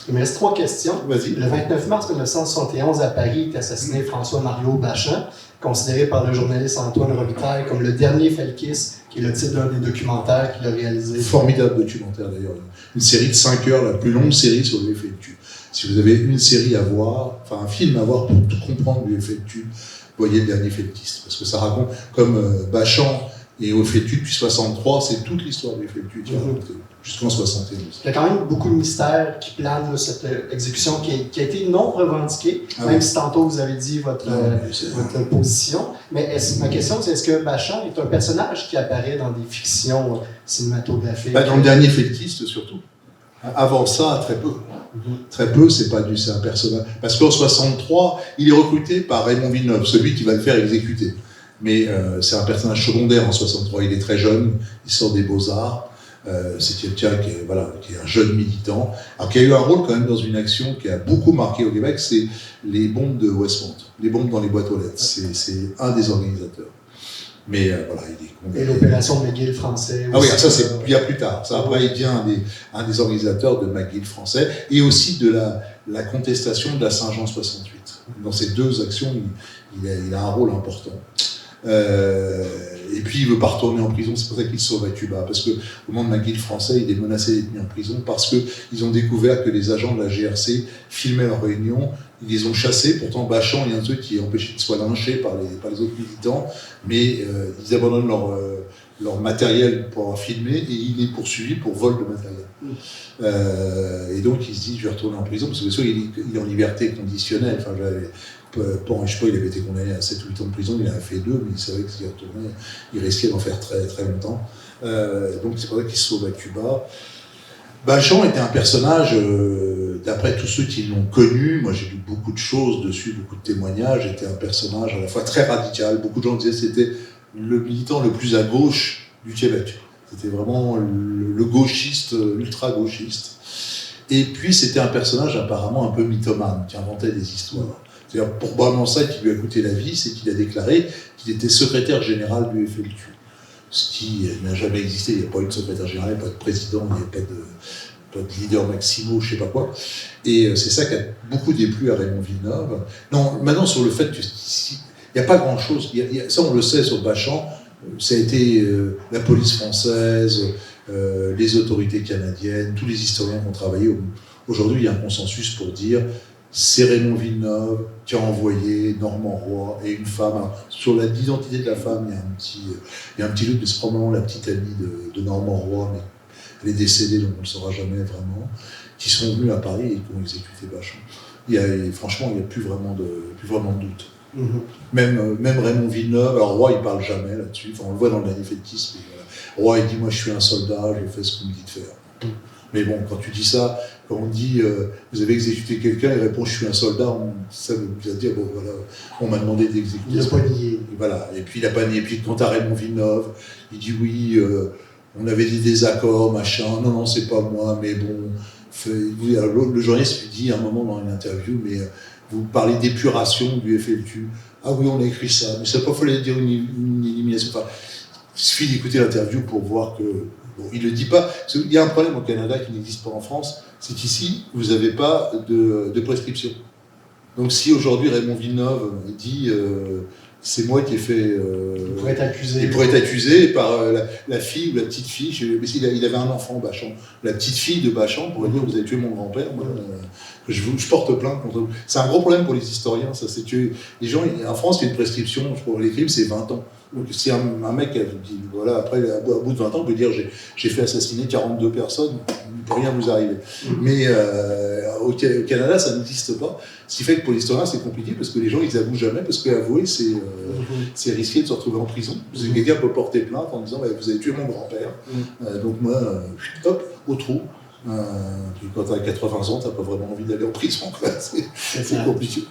Il me reste 3 questions. Vas-y. Le 29 mars 1971, à Paris, est assassiné François-Mario Bachan, considéré par le journaliste Antoine Robitaille comme le dernier Felkis, qui est le titre d'un des documentaires qu'il a réalisé. Formidable documentaire d'ailleurs. Une série de 5 heures, la plus longue série sur le FLQ. Si vous avez une série à voir, enfin un film à voir pour tout comprendre du FLQ, voyez le dernier Felkiste. Parce que ça raconte, comme Bachan et au FLQ depuis 63, c'est toute l'histoire du FLQ qui est racontée. jusqu'en 71. Il y a quand même beaucoup de mystères qui planent cette exécution qui a été non revendiquée, même si tantôt vous avez dit votre position. Mais ma question, c'est est-ce que Bachand est un personnage qui apparaît dans des fictions cinématographiques? Dans le dernier Feltiste, surtout. Avant ça, très peu. Très peu, c'est un personnage. Parce qu'en 63, il est recruté par Raymond Villeneuve, celui qui va le faire exécuter. Mais c'est un personnage secondaire en 63. Il est très jeune, il sort des Beaux-Arts. C'est quelqu'un qui est un jeune militant, alors qui a eu un rôle quand même dans une action qui a beaucoup marqué au Québec, c'est les bombes de Westmont, les bombes dans les boîtes aux lettres. C'est un des organisateurs. Mais voilà, il est condamné. Et l'opération McGill français. Ah oui, ça c'est bien plus tard. Ça, après, il devient un des organisateurs de McGill français et aussi de la contestation de la Saint-Jean 68. Dans ces deux actions, il a un rôle important. Et puis il veut pas retourner en prison, c'est pour ça qu'il se sauve à Cuba, parce que au moment de McGill français, il est menacé d'être mis en prison parce qu'ils ont découvert que les agents de la GRC filmaient leurs réunions, ils les ont chassés. Pourtant Bachand, il y a un truc qui est empêché de soit lynché par les autres militants, mais ils abandonnent leur matériel pour avoir filmé et il est poursuivi pour vol de matériel. Et donc il se dit je vais retourner en prison, parce que bien sûr il est en liberté conditionnelle. Enfin, je sais pas, il avait été condamné à 7 ou 8 ans de prison, il en a fait 2, mais il savait que s'il retournait, il risquait d'en faire très, très longtemps. Donc c'est pour ça qu'il se sauve à Cuba. Bachand était un personnage, d'après tous ceux qui l'ont connu, moi j'ai lu beaucoup de choses dessus, beaucoup de témoignages, était un personnage à la fois très radical. Beaucoup de gens disaient que c'était le militant le plus à gauche du Québec. C'était vraiment le gauchiste, ultra-gauchiste. Et puis c'était un personnage apparemment un peu mythomane, qui inventait des histoires. C'est-à-dire, pour Bernard Saint, qui lui a coûté la vie, c'est qu'il a déclaré qu'il était secrétaire général du FLQ. Ce qui n'a jamais existé. Il n'y a pas eu de secrétaire général, pas de président, il n'y a pas de leader maximo, je ne sais pas quoi. Et c'est ça qui a beaucoup déplu à Raymond Villeneuve. Non, maintenant, sur le fait qu'il n'y a pas grand-chose, ça on le sait sur Bachand, ça a été la police française, les autorités canadiennes, tous les historiens qui ont travaillé. Aujourd'hui, il y a un consensus pour dire c'est Raymond Villeneuve qui a envoyé Normand Roy et une femme. Alors, sur l'identité de la femme, il y a un petit doute, mais c'est probablement la petite amie de Normand Roy, mais elle est décédée, donc on ne le saura jamais vraiment, qui sont venus à Paris et qui ont exécuté Bachand. Franchement, il n'y a plus vraiment de doute. Même Raymond Villeneuve, alors Roy, il ne parle jamais là-dessus, on le voit dans le dernier Feltiste, Roy, il dit « moi je suis un soldat, je fais ce qu'on me dit de faire ». Mais bon, quand tu dis ça, quand on dit vous avez exécuté quelqu'un, il répond je suis un soldat, ça veut dire bon voilà, on m'a demandé d'exécuter. Il n'a pas nié. Voilà, et puis il n'a pas nié. Et puis quand à Raymond Villeneuve, il dit oui, on avait des désaccords, machin, non, c'est pas moi, mais bon. Le journaliste lui dit à un moment dans une interview, mais vous parlez d'épuration du FLQ. Ah oui, on a écrit ça, mais ça n'a pas fallu dire une élimination. Enfin, il suffit d'écouter l'interview pour voir que. Bon, il ne le dit pas. Il y a un problème au Canada qui n'existe pas en France, c'est qu'ici, vous n'avez pas de prescription. Donc si aujourd'hui Raymond Villeneuve dit c'est moi qui ai fait... il pourrait être accusé. Il pourrait être accusé par la fille ou la petite fille. Mais il avait un enfant, Bachand. La petite fille de Bachand pourrait dire vous avez tué mon grand-père, moi, je porte plainte contre vous. C'est un gros problème pour les historiens, ça. C'est que les gens, en France, il y a une prescription pour les crimes, c'est 20 ans. Donc si un mec dit, voilà, après, au bout de 20 ans, on peut dire j'ai fait assassiner 42 personnes, il ne peut rien vous arriver. Mais au Canada, ça n'existe pas. Ce qui fait que pour l'historien, c'est compliqué parce que les gens, ils avouent jamais, parce qu'avouer, c'est risqué de se retrouver en prison. Parce que quelqu'un peut porter plainte en disant vous avez tué mon grand-père. Donc moi, hop, au trou. Puis quand tu as 80 ans, tu n'as pas vraiment envie d'aller en prison. C'est compliqué.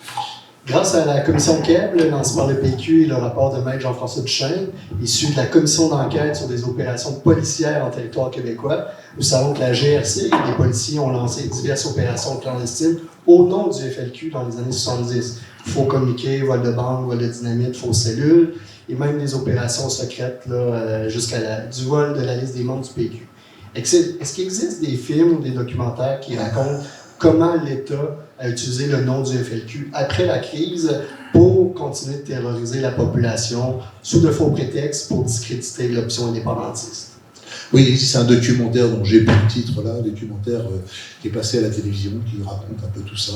Grâce à la commission KEB, lancée par le PQ et le rapport de maître Jean-François Duchesne, issu de la commission d'enquête sur des opérations policières en territoire québécois, nous savons que la GRC et les policiers ont lancé diverses opérations clandestines au nom du FLQ dans les années 70. Faux communiqués, vol de banque, vol de dynamite, fausses cellules, et même des opérations secrètes jusqu'à du vol de la liste des membres du PQ. Est-ce qu'il existe des films ou des documentaires qui racontent comment l'État a utilisé le nom du FLQ après la crise pour continuer de terroriser la population sous de faux prétextes pour discréditer l'option indépendantiste? Oui, c'est un documentaire dont j'ai plus le titre là, un documentaire qui est passé à la télévision, qui raconte un peu tout ça.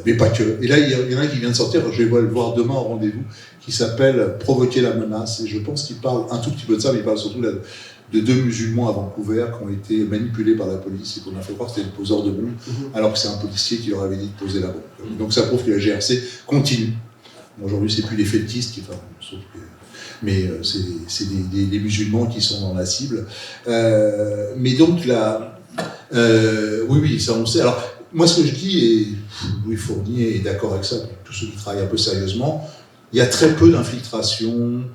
Mais pas que. Et là, il y en a un qui vient de sortir, je vais le voir demain au rendez-vous, qui s'appelle « Provoquer la menace ». Et je pense qu'il parle un tout petit peu de ça, mais il parle surtout de de 2 musulmans à Vancouver qui ont été manipulés par la police et qu'on a fait croire que c'était le poseur de bombes, alors que c'est un policier qui leur avait dit de poser la bombe. Donc ça prouve que la GRC continue. Bon, aujourd'hui, c'est plus les fétistes qui font, sauf que, mais c'est des musulmans qui sont dans la cible. Mais donc là, oui, ça on sait. Alors moi, ce que je dis, et Louis Fournier est d'accord avec ça, tous ceux qui travaillent un peu sérieusement, il y a très peu d'infiltration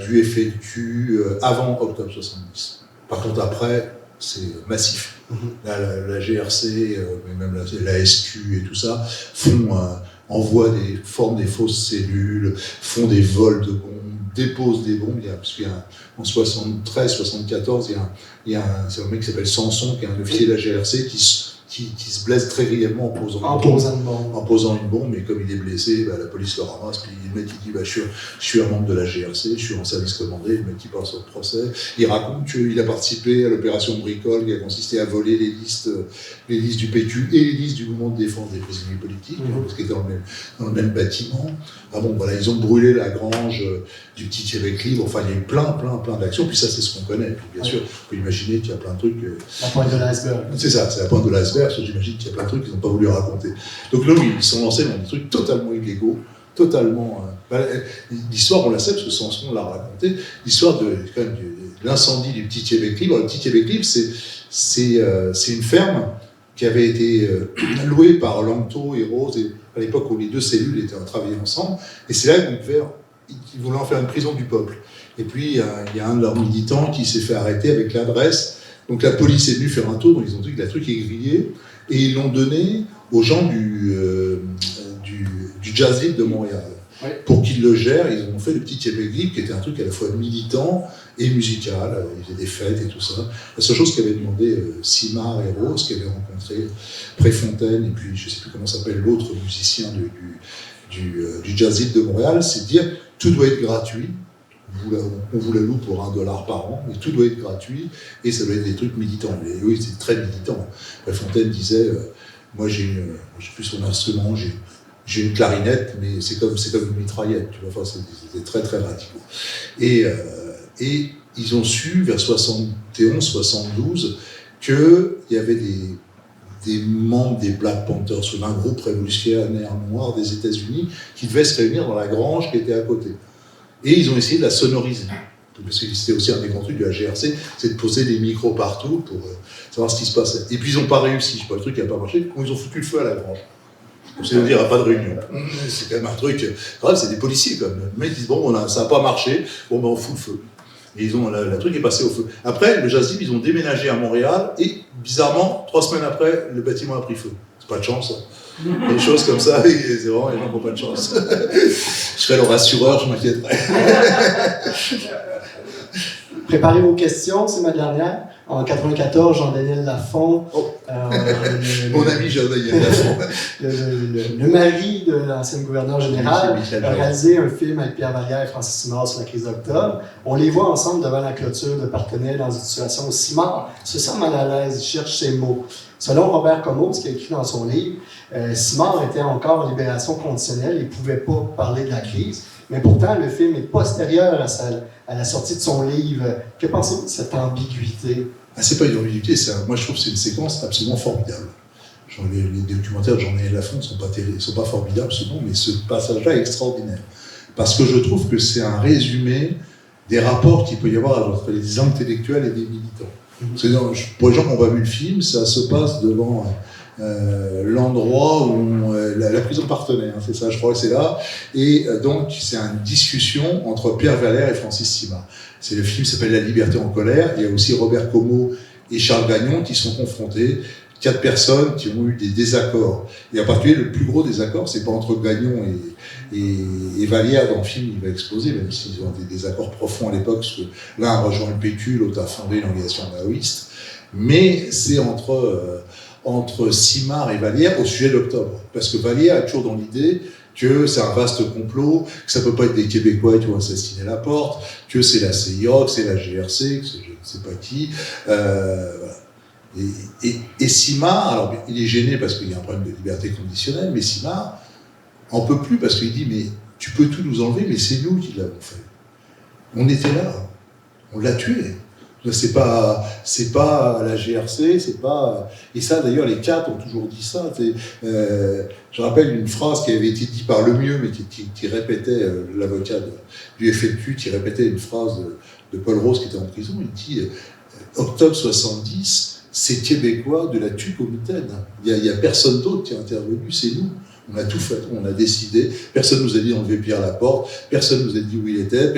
du FLQ avant octobre 70. Par contre, après, c'est massif. La GRC, mais même la SQ et tout ça, forment des fausses cellules, font des vols de bombes, déposent des bombes. En 73-74, c'est un mec qui s'appelle Sanson, qui est un officier de la GRC, qui se blesse très grièvement en posant une bombe, et comme il est blessé, la police le ramasse, puis le mec il dit je suis un membre de la GRC, je suis en service commandé, le mec il part sur le procès, il raconte qu'il a participé à l'opération Bricole qui a consisté à voler les listes du PQ et les listes du mouvement de défense des prisonniers politiques, parce qu'ils étaient dans le même bâtiment. Ils ont brûlé la grange du petit Québec libre, enfin il y a eu plein d'actions, puis ça c'est ce qu'on connaît, puis bien sûr, on peut imaginer qu'il y a plein de trucs... La pointe de l'iceberg. C'est ça, c'est la pointe de l'iceberg, j'imagine qu'il y a plein de trucs qu'ils n'ont pas voulu raconter. Donc là, oui, ils sont lancés dans des trucs totalement illégaux, totalement... l'histoire, on la sait, parce que Sanson l'a raconté, l'histoire de l'incendie du petit Québec libre. Le petit Québec libre, c'est une ferme qui avait été louée par Langto et Rose, à l'époque où les deux cellules étaient travaillées ensemble, et c'est là qu'ils voulaient en faire une prison du peuple. Et puis, il y a un de leurs militants qui s'est fait arrêter avec l'adresse. Donc la police est venue faire un tour, donc ils ont dit que le truc est grillé, et ils l'ont donné aux gens du Jazz Libre de Montréal. Ouais. Pour qu'ils le gèrent, ils ont fait le petit Québec libre, qui était un truc à la fois militant et musical, il y avait des fêtes et tout ça. La seule chose qu'avaient demandé Simard et Rose, qui avaient rencontré Préfontaine, et puis je ne sais plus comment s'appelle l'autre musicien du Jazz Libre de Montréal, c'est de dire tout doit être gratuit. On vous la loue pour $1 par an, mais tout doit être gratuit, et ça doit être des trucs militants. Et oui, c'est très militant. Fontaine disait, moi je ne sais plus son instrument, j'ai une clarinette, mais c'est comme une mitraillette, tu vois, enfin, c'était très très radicaux. Et ils ont su, vers 71-72, qu'il y avait des membres des Black Panthers, d'un groupe révolutionnaire noir des États-Unis, qui devaient se réunir dans la grange qui était à côté. Et ils ont essayé de la sonoriser. Parce que c'était aussi un des grands trucs de la GRC, c'est de poser des micros partout pour savoir ce qui se passait. Et puis ils n'ont pas réussi, le truc n'a pas marché, ils ont foutu le feu à la grange. C'est-à-dire, il n'y a pas de réunion. C'est quand même un truc. C'est des policiers, quand même. Les mecs disent ça n'a pas marché, on fout le feu. Et le truc est passé au feu. Après, le Jazz Libre, ils ont déménagé à Montréal, et bizarrement, 3 semaines après, le bâtiment a pris feu. C'est pas de chance, ça. Des choses comme ça, c'est vraiment les gens qui n'ont pas de chance. Je serais le rassureur, je m'inquiéterais. Préparez vos questions, c'est ma dernière. En 94, Jean-Daniel Lafont, mon ami Jean-Daniel Lafont, le mari de l'ancien gouverneur général, a réalisé un film avec Pierre Vallière et Francis Simard sur la crise d'octobre. On les voit ensemble devant la clôture de Partenay dans une situation où Simard se sent mal à l'aise, il cherche ses mots. Selon Robert Comeau, ce qu'il a écrit dans son livre, Simard était encore en libération conditionnelle et ne pouvait pas parler de la crise. Mais pourtant, le film est postérieur à la sortie de son livre. Que pensez-vous de cette ambiguïté? C'est pas une ambiguïté, moi je trouve que c'est une séquence absolument formidable. Les documentaires de Jean-Daniel Lafont ne sont pas formidables, mais ce passage-là est extraordinaire. Parce que je trouve que c'est un résumé des rapports qu'il peut y avoir entre les intellectuels et des militants. Pour les gens qui n'ont pas vu le film, ça se passe devant l'endroit où la prison Partenay, c'est ça, je crois que c'est là. Et donc, c'est une discussion entre Pierre Vallière et Francis Simard. Le film s'appelle La liberté en colère. Il y a aussi Robert Comeau et Charles Gagnon qui sont confrontés. 4 personnes qui ont eu des désaccords. Et en particulier, le plus gros désaccord, c'est pas entre Gagnon et Vallière dans le film, il va exploser, même s'ils ont des désaccords profonds à l'époque, parce que l'un a rejoint le PQ, l'autre a fondé l'organisation maoïste. Mais c'est entre Simard et Vallière au sujet d'Octobre. Parce que Vallière est toujours dans l'idée que c'est un vaste complot, que ça peut pas être des Québécois qui ont assassiné Laporte, que c'est la CIA, que c'est la GRC, que c'est je ne sais pas qui. Voilà. Et Simard, alors il est gêné parce qu'il y a un problème de liberté conditionnelle, mais Simard en peut plus parce qu'il dit mais tu peux tout nous enlever, mais c'est nous qui l'avons fait. On était là, on l'a tué. C'est pas la GRC, c'est pas... Et ça, d'ailleurs, les quatre ont toujours dit ça. Je rappelle une phrase qui avait été dite par Lemieux, mais qui répétait, l'avocat du FLQ, qui répétait une phrase de Paul Rose qui était en prison. Il dit octobre 70, c'est québécois de la tuque au mitaine. Il y a personne d'autre qui est intervenu, c'est nous. On a tout fait, on a décidé. Personne nous a dit d'enlever Pierre Laporte, personne nous a dit où il était,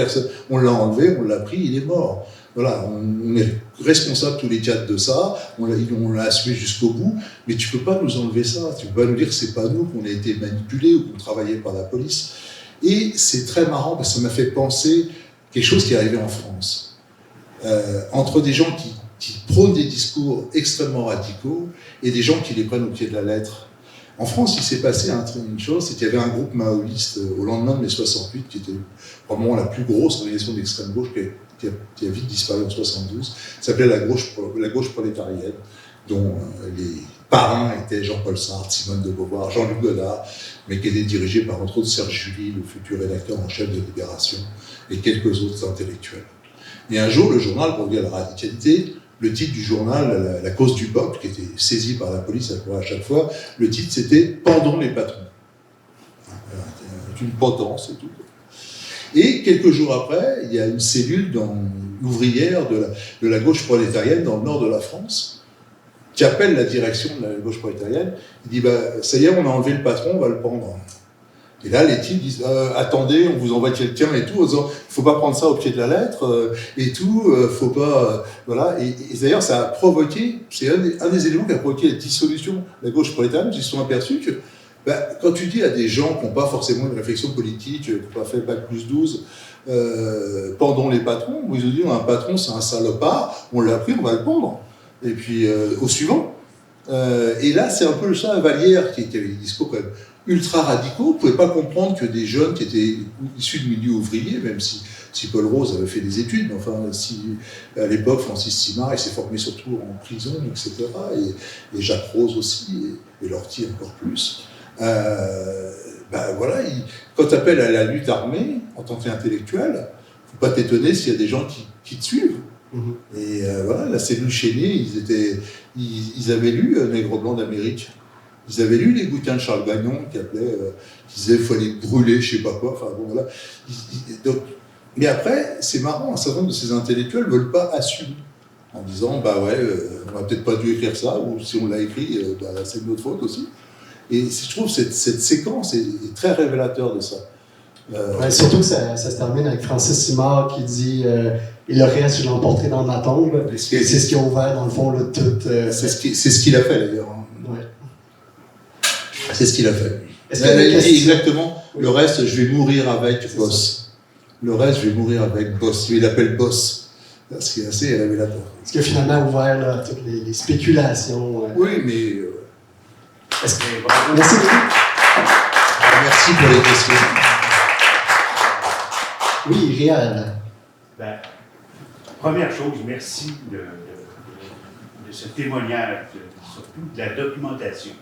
on l'a enlevé, on l'a pris, il est mort. Voilà, on est responsables tous les quatre de ça, on l'a assumé jusqu'au bout, mais tu peux pas nous enlever ça, tu peux pas nous dire que c'est pas nous, qu'on a été manipulés ou qu'on travaillait par la police. Et c'est très marrant parce que ça m'a fait penser quelque chose qui est arrivé en France. Entre des gens qui prônent des discours extrêmement radicaux et des gens qui les prennent au pied de la lettre. En France, il s'est passé une chose, c'est qu'il y avait un groupe maoïste au lendemain de mai 68 qui était probablement la plus grosse organisation d'extrême gauche qui a vite disparu en 72, s'appelait la gauche prolétarienne, dont les parrains étaient Jean-Paul Sartre, Simone de Beauvoir, Jean-Luc Godard, mais qui était dirigé par entre autres Serge July, le futur rédacteur en chef de Libération, et quelques autres intellectuels. Et un jour, le journal, pour dire la radicalité, le titre du journal, la cause du peuple, qui était saisi par la police à chaque fois, le titre c'était « Pendons les patrons ». Une potence et tout. Et quelques jours après, il y a une cellule ouvrière de la gauche prolétarienne dans le nord de la France qui appelle la direction de la gauche prolétarienne. Il dit ça y est, on a enlevé le patron, on va le pendre. Et là, les types disent attendez, on vous envoie quelqu'un et tout, en disant il faut pas prendre ça au pied de la lettre et tout, faut pas. Voilà. Et d'ailleurs, ça a provoqué, c'est un des éléments qui a provoqué la dissolution de la gauche prolétarienne, ils se sont aperçus que quand tu dis à des gens qui n'ont pas forcément une réflexion politique, qui n'ont pas fait bac plus 12, pendons les patrons, ils ont dit un patron c'est un salopard, on l'a pris, on va le pendre. Et puis au suivant. Et là, c'est un peu le chat à Vallière qui avait des discours quand même ultra radicaux. On ne pouvait pas comprendre que des jeunes qui étaient issus de milieux ouvriers, même si Paul Rose avait fait des études, mais enfin, à l'époque, Francis Simard, il s'est formé surtout en prison, etc. Et Jacques Rose aussi, et Lortie encore plus. Voilà, quand tu appelles à la lutte armée, en tant qu'intellectuel, il ne faut pas t'étonner s'il y a des gens qui te suivent. Et voilà, la cellule Chénier, ils avaient lu Nègre blanc d'Amérique. Ils avaient lu les bouquins de Charles Bagnon qui disaient qu'il fallait brûler, je sais pas quoi. Enfin bon, voilà. Mais après, c'est marrant, un certain nombre de ces intellectuels ne veulent pas assumer. En disant, on n'a peut-être pas dû écrire ça, ou si on l'a écrit, c'est de notre faute aussi. Et je trouve que cette séquence est très révélateur de ça. Surtout que ça se termine avec Francis Simard qui dit et le reste, je l'ai emporté dans ma tombe. C'est ce qui a ouvert, dans le fond, tout. C'est ce qu'il a fait, d'ailleurs. Ouais. C'est ce qu'il a fait. Il a dit exactement, le reste, je vais mourir avec Boss. Le reste, je vais mourir avec Boss. Il l'appelle Boss. Ce qui est assez révélateur. Ce qui a finalement ouvert là, toutes les spéculations. Oui, mais... Merci beaucoup. Merci pour les questions. Oui, Réal. Première chose, merci de ce témoignage, surtout de la documentation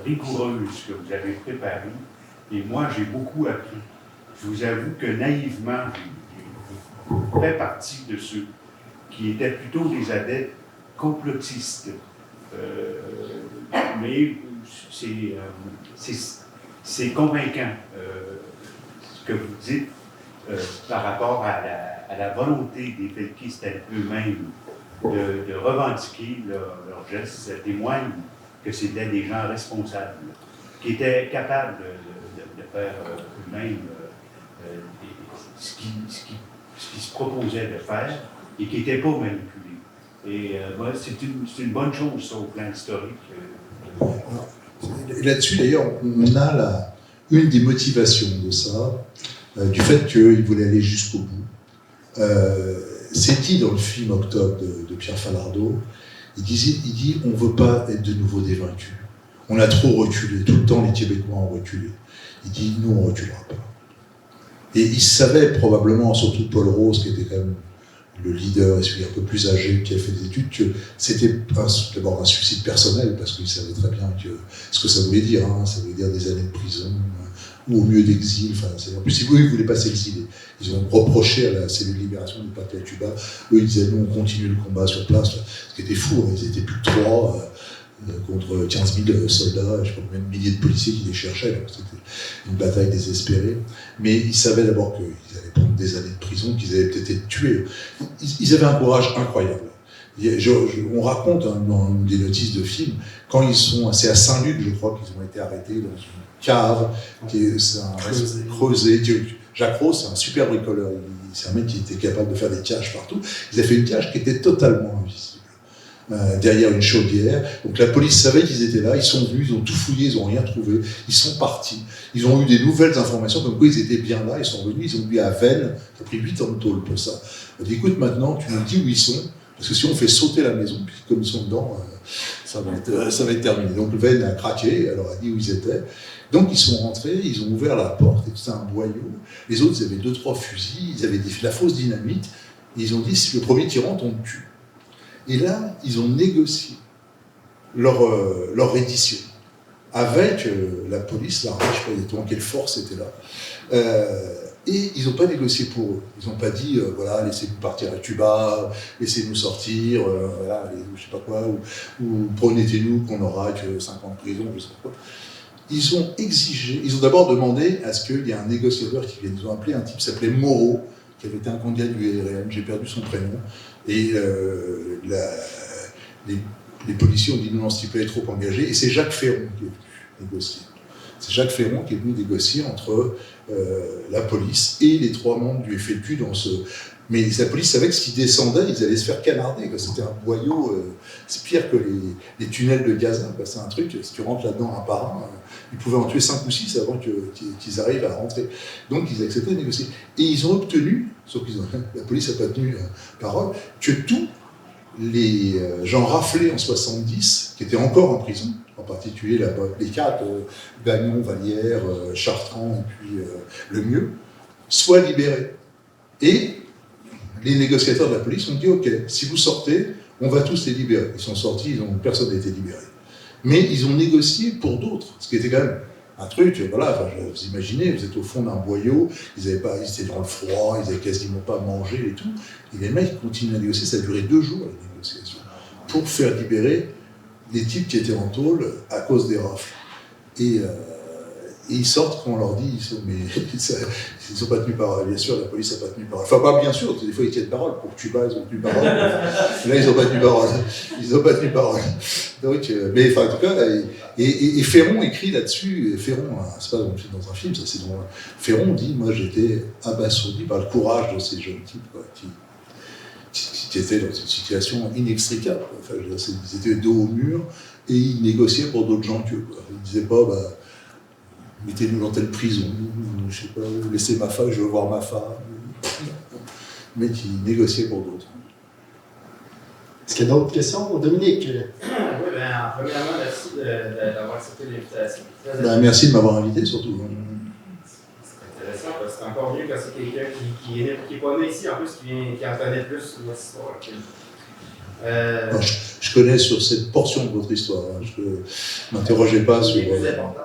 rigoureuse que vous avez préparée. Et moi, j'ai beaucoup appris. Je vous avoue que naïvement, j'ai fait partie de ceux qui étaient plutôt des adeptes complotistes. Mais c'est convaincant ce que vous dites par rapport à la volonté des felkistes eux-mêmes de revendiquer leurs gestes. Ça témoigne que c'était des gens responsables, qui étaient capables de faire eux-mêmes ce qu'ils se proposaient de faire et qui n'étaient pas manipulés. Et c'est une bonne chose, ça, au plan historique. Là-dessus, d'ailleurs, on a une des motivations de ça, du fait qu'il voulait aller jusqu'au bout. C'est dit dans le film Octobre de Pierre Falardeau, il dit on ne veut pas être de nouveau des vaincus. On a trop reculé, tout le temps les Québécois ont reculé. Il dit nous on ne reculera pas. Et il savait probablement, surtout Paul Rose, qui était quand même le leader et celui un peu plus âgé qui a fait des études, que c'était d'abord un suicide personnel, parce qu'il savait très bien ce que ça voulait dire. Ça voulait dire des années de prison, ou au mieux d'exil. Enfin, en plus, eux, ils ne voulaient pas s'exiler. Ils ont reproché à la cellule de libération du parti à Cuba. Eux, ils disaient, nous, on continue le combat sur place. Ce qui était fou, hein, ils étaient plus de 3 contre 15 000 soldats, je sais pas combien de milliers de policiers qui les cherchaient. Donc c'était une bataille désespérée. Mais ils savaient d'abord qu'ils allaient prendre des années de prison, qu'ils allaient peut-être être tués. Ils avaient un courage incroyable. On raconte dans une des notices de film, quand ils sont, c'est à Saint-Luc, je crois, qu'ils ont été arrêtés dans une cave, creusée. Jacques Rose, c'est un super bricoleur. C'est un mec qui était capable de faire des caches partout. Ils avaient fait une cage qui était totalement invisible, derrière une chaudière. Donc la police savait qu'ils étaient là, ils sont venus, ils ont tout fouillé, ils n'ont rien trouvé. Ils sont partis. Ils ont eu des nouvelles informations, comme quoi ils étaient bien là, ils sont venus, ils ont vu à Vennes, ça a pris 8 ans de tôle pour ça. On dit, écoute, maintenant, tu nous dis où ils sont. Parce que si on fait sauter la maison, puis comme ils sont dedans, ça va être terminé. Donc le Venn a craqué, alors a dit où ils étaient. Donc ils sont rentrés, ils ont ouvert la porte, et c'était un boyau. Les autres, ils avaient 2-3 fusils, ils avaient la fausse dynamite. Et ils ont dit, si le premier qui rentre, on le tue. Et là, ils ont négocié leur reddition avec la police, l'armée, je ne sais pas quelle force était là. Et ils n'ont pas négocié pour eux. Ils n'ont pas dit, voilà, laissez-nous partir à Cuba, laissez-nous sortir, voilà, je sais pas quoi, ou promettez-nous qu'on n'aura que 5 ans de prison, je sais pas quoi. Ils ont exigé, ils ont d'abord demandé à ce qu'il y ait un négociateur qui vienne. Ils ont appelé un type qui s'appelait Moreau, qui avait été un candidat du LRM, j'ai perdu son prénom, et les policiers ont dit non, ce type-là est trop engagé, et c'est Jacques Ferron qui est venu négocier. C'est Jacques Ferron qui est venu négocier entre la police et les 3 membres du FLQ dans ce... Mais la police savait que s'ils descendaient, ils allaient se faire canarder. C'était un boyau, c'est pire que les tunnels de Gaza. C'est un truc, si tu rentres là-dedans un par un, ils pouvaient en tuer 5 ou 6 avant qu'ils arrivent à rentrer. Donc ils acceptaient de négocier. Et ils ont obtenu, sauf que la police n'a pas tenu parole, que tous les gens raflés en 70, qui étaient encore en prison, en particulier les 4, Gagnon, Vallière, Chartrand et puis Lemieux, soient libérés. Et les négociateurs de la police ont dit, ok, si vous sortez, on va tous les libérer. Ils sont sortis, personne n'a été libéré. Mais ils ont négocié pour d'autres, ce qui était quand même un truc, voilà, enfin, vous imaginez, vous êtes au fond d'un boyau, ils étaient dans le froid, ils n'avaient quasiment pas mangé et tout, et les mecs continuent à négocier, ça a duré 2 jours, les négociations, pour faire libérer les types qui étaient en tôle à cause des rafles. Et ils sortent quand on leur dit, mais ils n'ont pas tenu parole. Bien sûr, la police n'a pas tenu parole. Enfin, pas bien sûr, des fois ils tiennent parole. Pour Cuba, ils ont tenu parole. Là, ils n'ont pas tenu parole. Ils n'ont pas tenu parole. Donc, mais enfin, en tout cas, et Ferron écrit là-dessus. Ferron, c'est pas dans un film, ça c'est dans. Ferron dit, moi j'étais abasourdi par le courage de ces jeunes types, quoi, qui étaient dans une situation inextricable. Enfin, ils étaient dos au mur et ils négociaient pour d'autres gens qu'eux. Ils ne disaient pas, mettez-nous dans telle prison, je sais pas, laissez ma femme, je veux voir ma femme. Mais qui négociaient pour d'autres. Est-ce qu'il y a d'autres questions? Dominique? Oui, premièrement, merci d'avoir accepté l'invitation. Merci de m'avoir invité, surtout. C'est intéressant, parce que c'est encore mieux quand c'est quelqu'un qui est pas né ici, en plus, qui en connaît plus sur notre histoire. Je connais sur cette portion de votre histoire. Je ne m'interrogez pas sur... C'est important.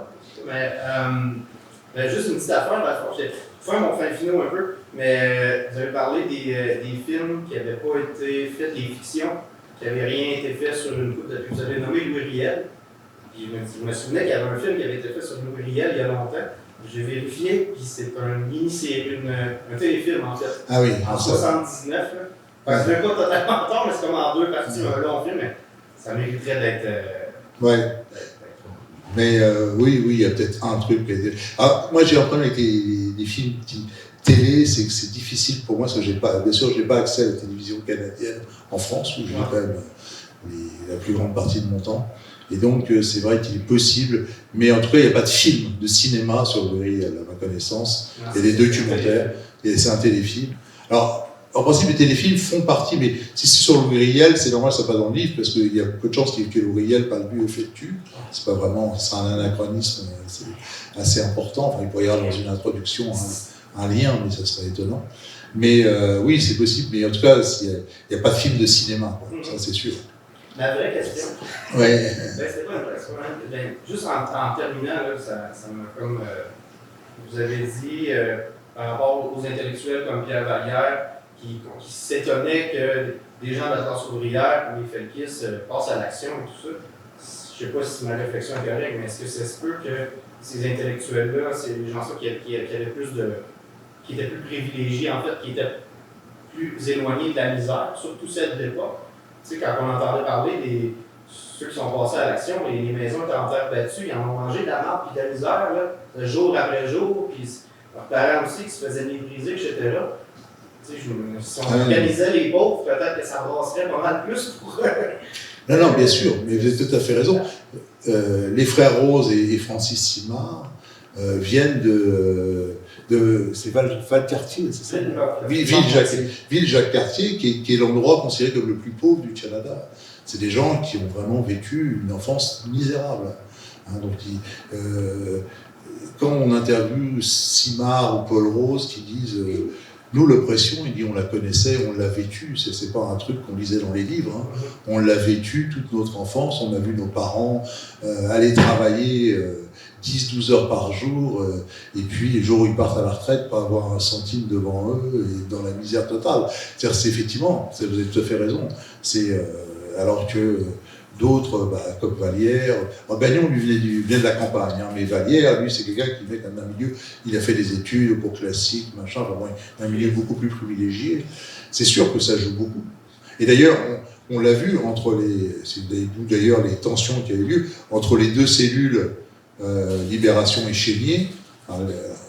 Mais juste une petite affaire, je vais faire mon fin finaux un peu, mais vous avez parlé des films qui n'avaient pas été faits, des fictions, qui n'avaient rien été fait sur une couple de... Vous avez nommé Louis Riel. Puis je me souvenais qu'il y avait un film qui avait été fait sur Louis Riel il y a longtemps. J'ai vérifié, puis c'est un mini-série, un téléfilm en fait. Ah oui. En 79. Là. Enfin, c'est pas totalement tard, mais c'est comme en 2 parties, un long film, mais ça mériterait d'être. Ouais. Mais oui, il y a peut-être un truc. Moi, j'ai un problème avec les films télé, c'est que c'est difficile pour moi, parce que bien sûr, j'ai pas accès à la télévision canadienne en France, où j'ai quand même la plus grande partie de mon temps. Et donc, c'est vrai qu'il est possible, mais en tout cas, il n'y a pas de film de cinéma sur Louis Riel, à ma connaissance. Il y a des documentaires, et c'est un téléfilm. Alors, en principe, les téléfilms font partie, mais si c'est sur Louis Riel, c'est normal que ça passe dans le livre, parce qu'il y a peu de chances que Louis Riel parle du FLQ. C'est pas vraiment, c'est un anachronisme assez important. Enfin, il pourrait y avoir dans une introduction un lien, mais ça serait étonnant. Mais oui, c'est possible, mais en tout cas, il n'y a pas de film de cinéma, quoi. Ça c'est sûr. La vraie question. Ouais. C'est pas une question. Juste en terminant, là, ça m'a comme Vous avez dit, par rapport aux intellectuels comme Pierre Vallière, qui s'étonnaient que des gens de la classe ouvrière, comme les Felkis, passent à l'action et tout ça. Je ne sais pas si ma réflexion est correcte, mais est-ce que ça se peut que ces intellectuels-là, c'est des gens qui avaient plus de. Qui étaient plus privilégiés, en fait, qui étaient plus éloignés de la misère, surtout celle de l'époque. Tu sais, quand on entendait parler des ceux qui sont passés à l'action, les maisons étaient en terre battue, ils en ont mangé de la marde et de la misère, là, jour après jour, puis leurs parents aussi qui se faisaient mépriser, etc. Tu sais, si on organisait les pauvres, peut-être que ça brasserait pas mal plus pour eux. Non, bien sûr, mais vous avez tout à fait raison. Les frères Rose et Francis Simard viennent c'est Valcartier, c'est ça? Ville Jacques-Cartier, qui est l'endroit considéré comme le plus pauvre du Canada. C'est des gens qui ont vraiment vécu une enfance misérable. Donc, quand on interviewe Simard ou Paul Rose qui disent nous, l'oppression, il dit on la connaissait, on l'a vécue, c'est pas un truc qu'on lisait dans les livres, on l'a vécu toute notre enfance, on a vu nos parents aller travailler 10-12 heures par jour, et puis les jours où ils partent à la retraite, pas avoir un centime devant eux, et dans la misère totale. C'est-à-dire, c'est effectivement, vous avez tout à fait raison, alors que d'autres, comme Vallière, Bagnon lui venait de la campagne, mais Vallière, lui, c'est quelqu'un qui venait d'un milieu, il a fait des études pour classique, machin, un milieu beaucoup plus privilégié. C'est sûr que ça joue beaucoup. Et d'ailleurs, on l'a vu c'est d'ailleurs les tensions qui avaient eu lieu entre les deux cellules, Libération et Chénier.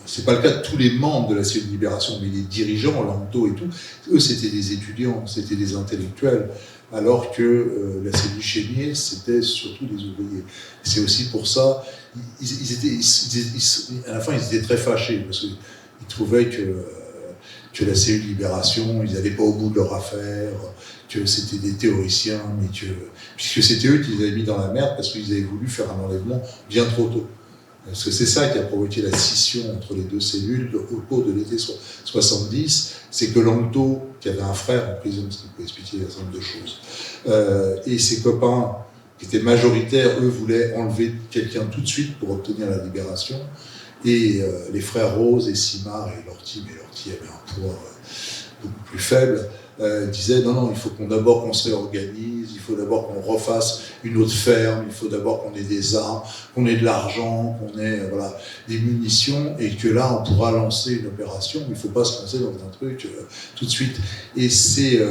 C'est pas le cas de tous les membres de la cellule Libération, mais les dirigeants, Lanto et tout, eux c'était des étudiants, c'était des intellectuels, alors que la cellule Chénier, c'était surtout des ouvriers. C'est aussi pour ça, à la fin ils étaient très fâchés, parce qu'ils trouvaient que la cellule Libération, ils n'allaient pas au bout de leur affaire, que c'était des théoriciens, mais puisque c'était eux qui les avaient mis dans la merde, parce qu'ils avaient voulu faire un enlèvement bien trop tôt. Parce que c'est ça qui a provoqué la scission entre les deux cellules au cours de l'été 70, c'est que Lanto, qui avait un frère en prison, ce qui peut expliquer un certain nombre de choses, et ses copains, qui étaient majoritaires, eux voulaient enlever quelqu'un tout de suite pour obtenir la libération, et les frères Rose et Simard et Lortie, mais Lortie avait un poids beaucoup plus faible, disaient non, il faut d'abord qu'on se réorganise, il faut d'abord qu'on refasse une autre ferme, il faut d'abord qu'on ait des armes, qu'on ait de l'argent, qu'on ait des munitions, et que là on pourra lancer une opération, mais il ne faut pas se lancer dans un truc tout de suite. Et c'est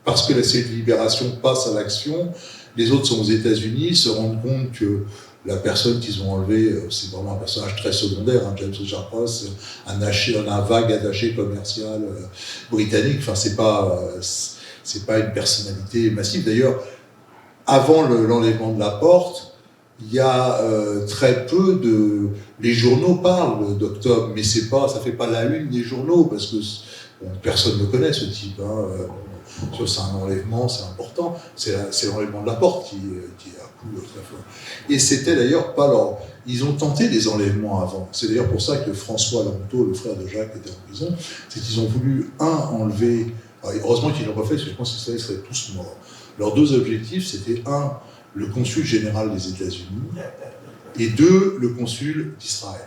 parce que la cellule de libération passe à l'action, les autres sont aux États-Unis, se rendent compte que la personne qu'ils ont enlevée, c'est vraiment un personnage très secondaire, James Richard Ross, un vague attaché commercial britannique. Enfin, c'est pas une personnalité massive. D'ailleurs, avant l'enlèvement de Laporte, il y a très peu de. Les journaux parlent d'Octobre, mais ça fait pas la une des journaux parce que personne ne connaît ce type. C'est un enlèvement, c'est important. C'est l'enlèvement de Laporte qui a un coup très fort. Et c'était d'ailleurs pas leur. Ils ont tenté des enlèvements avant. C'est d'ailleurs pour ça que François Lanto, le frère de Jacques, était en prison. C'est qu'ils ont voulu, enlever. Heureusement qu'ils l'ont pas fait, parce que je pense qu'ils seraient tous morts. Leurs deux objectifs, c'était le consul général des États-Unis, et le consul d'Israël,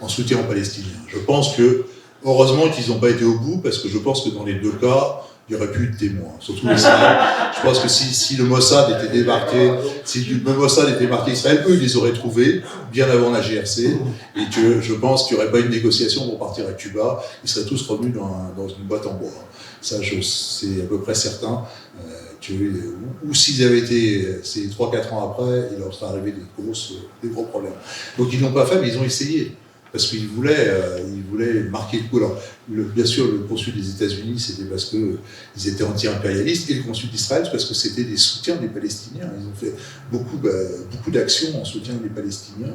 en soutien aux Palestiniens. Je pense que, heureusement qu'ils n'ont pas été au bout, parce que je pense que dans les deux cas, il n'y aurait plus de témoins, surtout Israël. Je pense que si le Mossad était débarqué, Israël, eux, ils les auraient trouvés bien avant la GRC, et que je pense qu'il n'y aurait pas une négociation pour partir à Cuba, ils seraient tous revenus dans une boîte en bois. Ça, c'est à peu près certain. Ou s'ils avaient été, c'est 3-4 ans après, il leur serait arrivé des gros problèmes. Donc ils n'ont pas fait, mais ils ont essayé. Parce qu'ils voulaient marquer le coup. Alors, bien sûr, le consul des États-Unis, c'était parce qu'ils étaient anti-impérialistes, et le consul d'Israël, parce que c'était des soutiens des Palestiniens. Ils ont fait beaucoup d'actions en soutien des Palestiniens.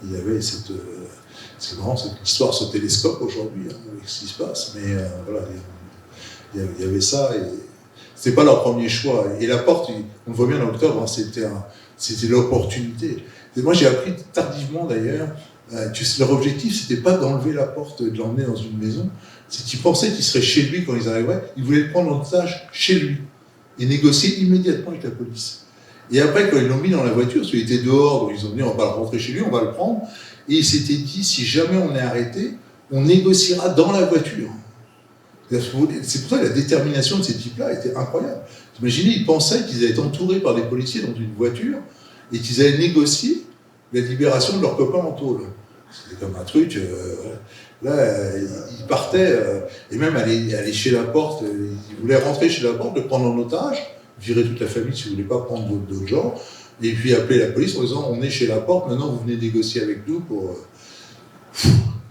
Il y avait c'est marrant, cette histoire se télescope aujourd'hui, avec ce qui se passe. Mais il y avait ça, et c'était pas leur premier choix. Et Laporte, on le voit bien en octobre, c'était l'opportunité. Et moi, j'ai appris tardivement d'ailleurs. Leur objectif, c'était pas d'enlever Laporte et de l'emmener dans une maison, c'est qu'ils pensaient qu'il serait chez lui quand ils arriveraient, ils voulaient le prendre en otage chez lui et négocier immédiatement avec la police. Et après, quand ils l'ont mis dans la voiture, parce qu'il était dehors, donc ils ont dit on va pas le rentrer chez lui, on va le prendre, Et il s'était dit, si jamais on est arrêté, on négociera dans la voiture. C'est pour ça que la détermination de ces types-là était incroyable. Imaginez, ils pensaient qu'ils allaient être entourés par des policiers dans une voiture et qu'ils allaient négocier la libération de leurs copains en tôle. C'était comme un truc... là, ils partaient, et même aller chez la porte, ils voulaient rentrer chez la porte, le prendre en otage, virer toute la famille si vous ne voulez pas prendre d'autres gens, et puis appeler la police en disant, on est chez la porte, maintenant vous venez négocier avec nous pour...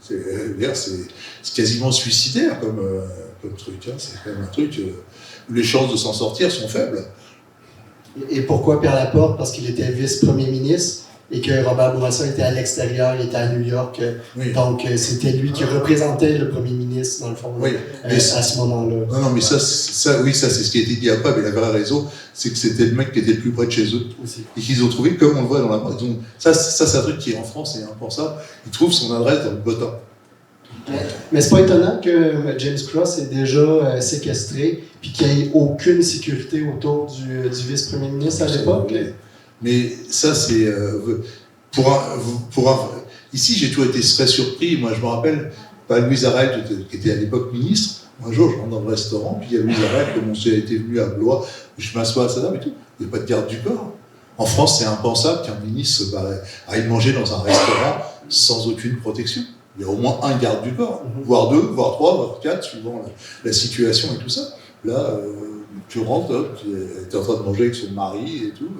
C'est quasiment suicidaire comme truc. Hein. C'est quand même un truc où les chances de s'en sortir sont faibles. Et pourquoi Pierre Laporte? Parce qu'il était vice-premier ministre et que Robert Bourassa était à l'extérieur, il était à New York. Oui. Donc c'était lui qui représentait le premier ministre, dans le fond, oui. à ce moment-là. Non, mais ça c'est ce qui a été dit après, mais la vraie raison, c'est que c'était le mec qui était le plus près de chez eux. Aussi. Et qu'ils ont trouvé, comme on le voit dans la mort. Ça c'est un truc qui est en France et impensable. Ils trouvent son adresse dans le bottin. Mais c'est pas étonnant que James Cross est déjà séquestré puis qu'il n'y ait aucune sécurité autour du vice-premier ministre à l'époque. Mais ça, c'est... Ici, j'ai toujours été très surpris. Moi, je me rappelle, pas Louise Arel, qui était à l'époque ministre. Un jour, je rentre dans le restaurant, puis il y a Louise Arel, comme on était venu à Blois, je m'assois à sa table et tout. Il n'y a pas de garde du corps. En France, c'est impensable qu'un ministre aille manger dans un restaurant sans aucune protection. Il y a au moins un garde du corps, voire deux, voire trois, voire quatre, suivant la situation et tout ça. Là, tu rentres, tu es en train de manger avec son mari et tout.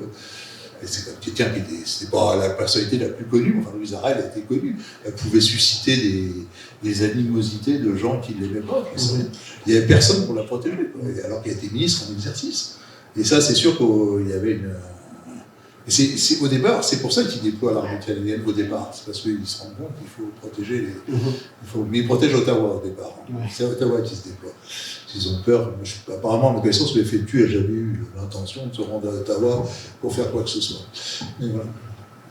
Et c'est comme quelqu'un qui était, c'était pas la personnalité la plus connue, enfin Louise Arel était connue. Elle pouvait susciter des animosités de gens qui ne l'aimaient pas. Il n'y avait personne pour la protéger, alors qu'elle était ministre en exercice. Et ça, c'est sûr qu'il y avait une... au départ, c'est pour ça qu'ils déploient l'armée canadienne au départ. C'est parce qu'ils se rendent compte qu'il faut protéger les... Mais ils protègent Ottawa au départ. C'est Ottawa qui se déploie. Ils ont peur. Apparemment, ma connaissance, le FLQ n'a jamais eu l'intention de se rendre à Ottawa pour faire quoi que ce soit. Et voilà.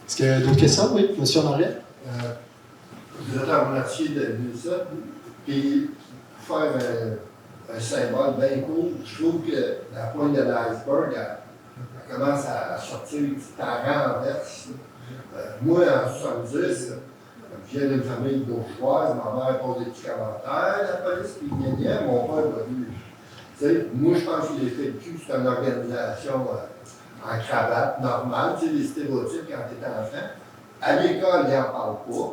Est-ce qu'il y a d'autres questions? Oui, monsieur en arrière. Vous êtes en moitié de ça, puis faire un symbole bien court, je trouve que la pointe de l'iceberg, elle commence à sortir par renverse. Moi, en 70, je viens d'une famille bourgeoise, ma mère pose des petits commentaires, la police, puis gna mon père m'a vu. Tu sais, moi, je pense que les FLQ, c'est une organisation en cravate normale, tu sais, les stéréotypes quand tu es enfant. À l'école, ils n'en parlent pas.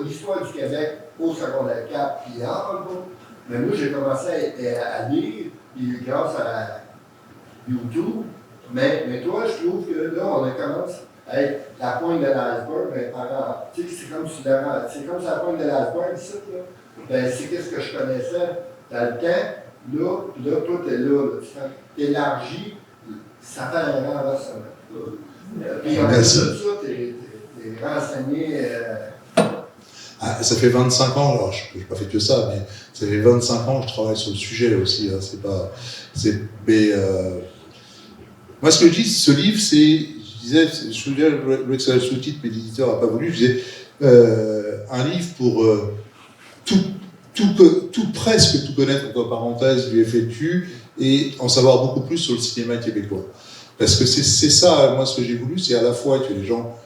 L'histoire du Québec, au secondaire 4, puis ils n'en parlent pas. Mais moi, j'ai commencé à lire, puis grâce à YouTube. Mais toi, je trouve que là, on commence à être la pointe de l'iceberg, ben, tu sais, c'est comme si la pointe de l'iceberg, ici, là. Ben, c'est qu'est-ce que je connaissais dans le temps, là, toi, t'es là, tu élargis, ça fait un renversement. Puis en plus de ça, t'es renseigné. Ça fait 25 ans, alors je n'ai pas fait que ça, mais ça fait 25 ans que je travaille sur le sujet aussi. Hein, moi, ce que je dis, ce livre, je me souviens, je voulais que ça soit le sous-titre, mais l'éditeur n'a pas voulu. Je disais un livre pour presque tout connaître, entre parenthèses, du FLQ, et en savoir beaucoup plus sur le cinéma québécois. Parce que c'est ça, moi, ce que j'ai voulu, c'est à la fois que les gens...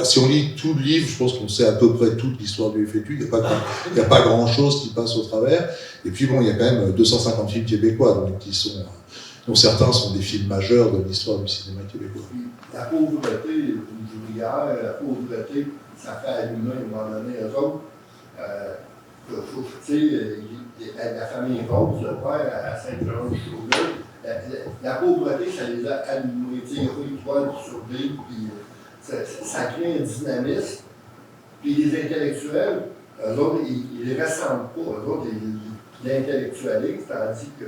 si on lit tout le livre, je pense qu'on sait à peu près toute l'histoire du FLQ, il n'y a pas grand-chose qui passe au travers. Et puis bon, il y a quand même 250 films québécois, dont certains sont des films majeurs de l'histoire du cinéma québécois. La pauvreté, l'ouvrière, la pauvreté, ça fait allumer à un moment donné eux autres. Tu sais, la famille pauvre, le père à Saint-Jean-de-Chauvet, la pauvreté, ça les a allumés. Tu sais, il faut une toile pour survivre, puis ça crée un dynamisme. Puis les intellectuels, eux autres, ils ne les ressentent pas. Eux autres, ils l'intellectualisent, tandis que,